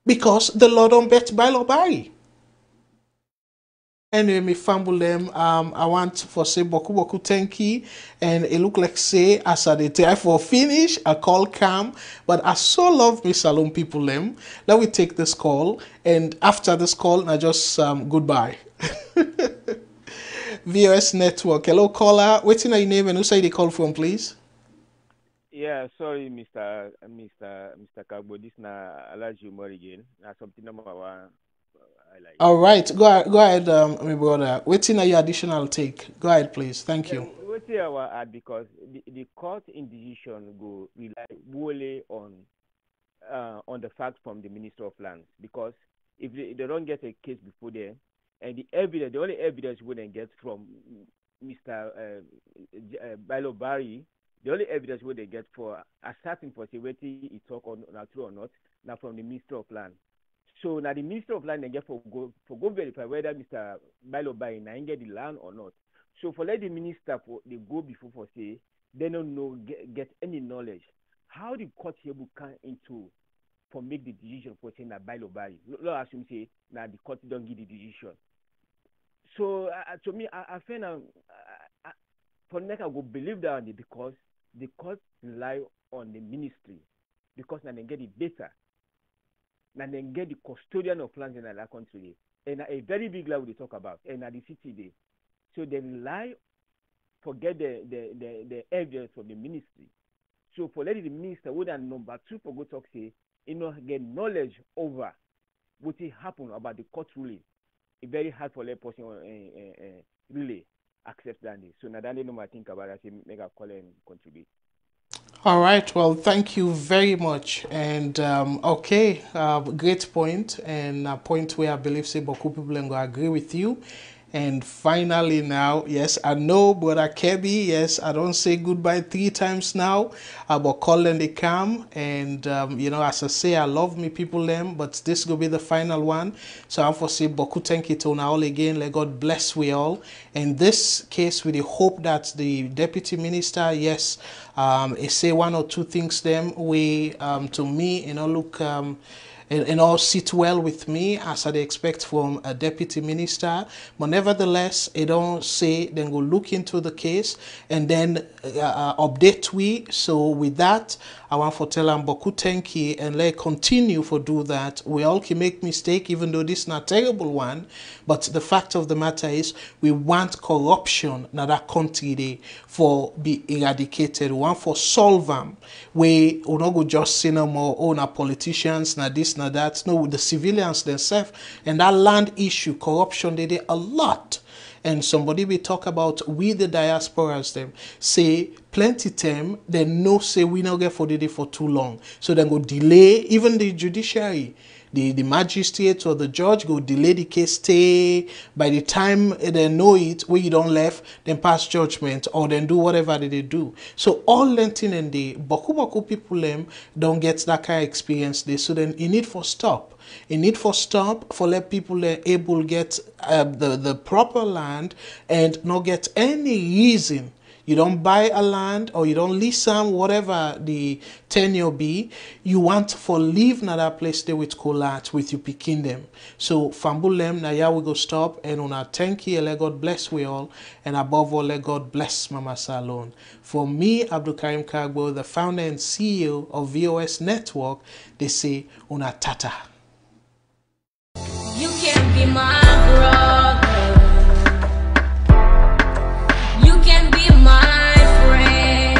Speaker 1: Because the law don't bet Bailo Barry. Anyway, me fumble them. I want for say boku thank you, and it look like say as I did try for finish, I call cam, but I so love me Salone people them. Let me take this call, and after this call, I just goodbye. VOS Network. Hello caller. What's your name and who say they call from, please?
Speaker 16: Yeah, sorry, Mr. Kagbo. This na Alaji Umar again. Na something number one.
Speaker 1: All right, go ahead, my brother. What's in your additional take? Go ahead, please. Thank you.
Speaker 16: What's our add because the court in decision go rely wholly on the facts from the Minister of Lands, because if they don't get a case before them, and the only evidence we then get from Mr. Bailo Barry, the only evidence we they get for asserting for whether he talk or not true or not, now from the Minister of Land. So now the Minister of Land they get for go verify whether Mr. Bailo Barry now get the land or not. So for let the minister they go before for say they don't know get any knowledge how the court here will come into for make the decision for saying that Bailo Barry. Not assume say now the court don't give the decision. So to me, I feel for next I will believe that because the court rely on the ministry, because now they get it better. Now they get the custodian of lands in that country, and a very big law we talk about, and at the city day. So they rely forget the evidence from the ministry. So for letting the minister would have number two for go talk say, get knowledge over what happened about the court ruling. It's very hard for that person really accept that. So now that I think about it, make a call and contribute.
Speaker 1: All right. Well, thank you very much. And okay, great point, and a point where I believe say Boku people are going to agree with you. And finally now, yes, I know Brother Kebi, yes, I don't say goodbye 3 times now, but call them they come. And, as I say, I love me people them, but this will be the final one. So I'm for say, Boku thank you to all again. Let God bless we all. In this case, we hope that the Deputy Minister, yes, say 1 or 2 things them, we, to me, look, and all sit well with me as I expect from a deputy minister. But nevertheless, I don't say then go look into the case and then update we. So with that, I want to tell them Boku thank you and let continue for do that. We all can make mistake, even though this is not a terrible one. But the fact of the matter is we want corruption in that country day for be eradicated. We want for solve them. We not go just say no more, oh, na politicians, na this, na that. No, the civilians themselves. And that land issue, corruption, they did a lot. And somebody will talk about we the diasporas them say plenty time they know say we not get for the day for too long. So then go delay even the judiciary. The magistrate or the judge go delay the case, stay by the time they know it, where you don't left, then pass judgment or then do whatever they do. So all lentin and the boku people them don't get that kind of experience there. So then you need for stop. You need for stop for let people able get the proper land and not get any reason. You don't buy a land or you don't lease some, whatever the tenure be, you want for live in that place there with colat, with you picking them. So fambulem na ya we go stop and on our thank you, let God bless we all, and above all let God bless Mama Salone. For me, Abdul Karim Kagbo, the founder and CEO of VOS Network, they say una tata.
Speaker 17: You can be my brother. You can be my friend.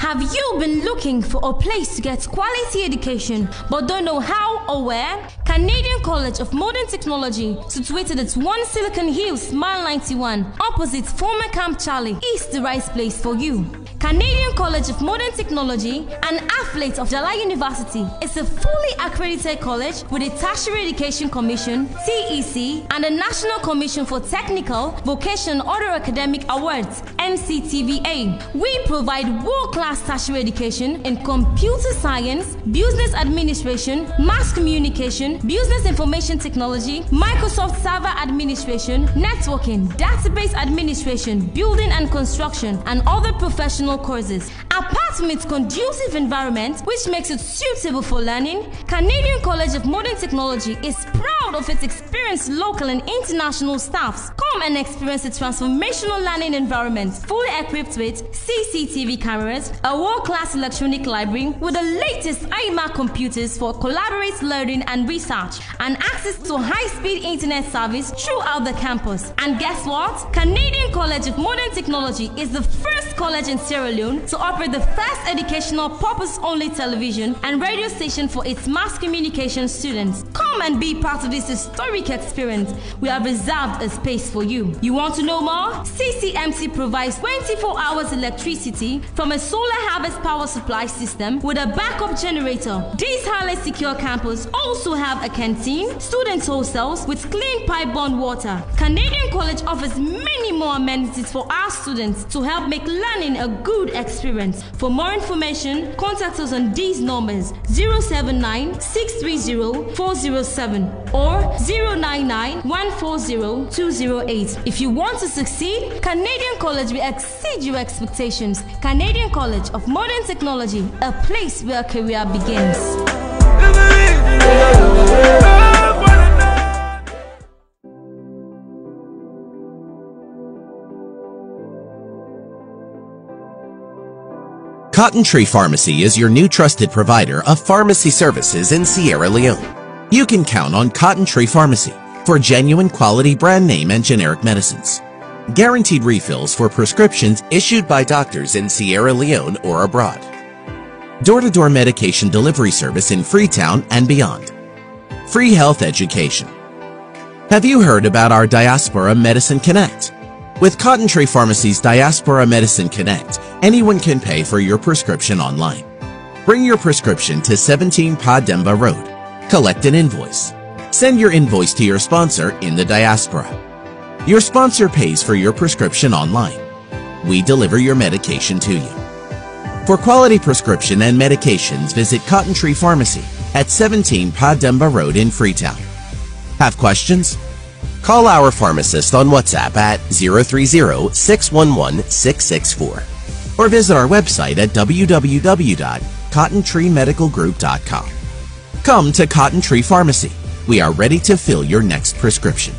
Speaker 17: Have you been looking for a place to get quality education but don't know how or where? Canadian College of Modern Technology, situated at 1 Silicon Hills, Mile 91, opposite former Camp Charlie, is the right place for you. Canadian College of Modern Technology, an affiliate of Jalai University, is a fully accredited college with a Tertiary Education Commission, TEC, and the National Commission for Technical, Vocational, Other Academic Awards, NCTVA. We provide world-class tertiary education in computer science, business administration, mass communication, business information technology, Microsoft Server Administration, networking, database administration, building and construction, and other professional courses. Apart from its conducive environment, which makes it suitable for learning, Canadian College of Modern Technology is proud proud of its experienced local and international staffs. Come and experience a transformational learning environment, fully equipped with CCTV cameras, a world-class electronic library with the latest iMac computers for collaborative learning and research, and access to high-speed internet service throughout the campus. And guess what? Canadian College of Modern Technology is the first college in Sierra Leone to operate the first educational purpose-only television and radio station for its mass communication students. Come and be part of this historic experience. We have reserved a space for you. You want to know more? CCMC provides 24 hours electricity from a solar harvest power supply system with a backup generator. This highly secure campus also have a canteen, student hostels with clean pipe-borne water. Canadian College offers many more amenities for our students to help make learning a good experience. For more information, contact us on these numbers: 079-630-407 or 099-140-208. If you want to succeed, Canadian College will exceed your expectations. Canadian College of Modern Technology, a place where career begins.
Speaker 18: Cotton Tree Pharmacy is your new trusted provider of pharmacy services in Sierra Leone. You can count on Cotton Tree Pharmacy for genuine quality brand name and generic medicines. Guaranteed refills for prescriptions issued by doctors in Sierra Leone or abroad. Door-to-door medication delivery service in Freetown and beyond. Free health education. Have you heard about our Diaspora Medicine Connect? With Cotton Tree Pharmacy's Diaspora Medicine Connect, anyone can pay for your prescription online. Bring your prescription to 17 Pademba Road. Collect an invoice. Send your invoice to your sponsor in the diaspora. Your sponsor pays for your prescription online. We deliver your medication to you. For quality prescription and medications, visit Cotton Tree Pharmacy at 17 Pademba Road in Freetown. Have questions? Call our pharmacist on WhatsApp at 030-611-664 or visit our website at www.cottontreemedicalgroup.com. Come to Cotton Tree Pharmacy. We are ready to fill your next prescription.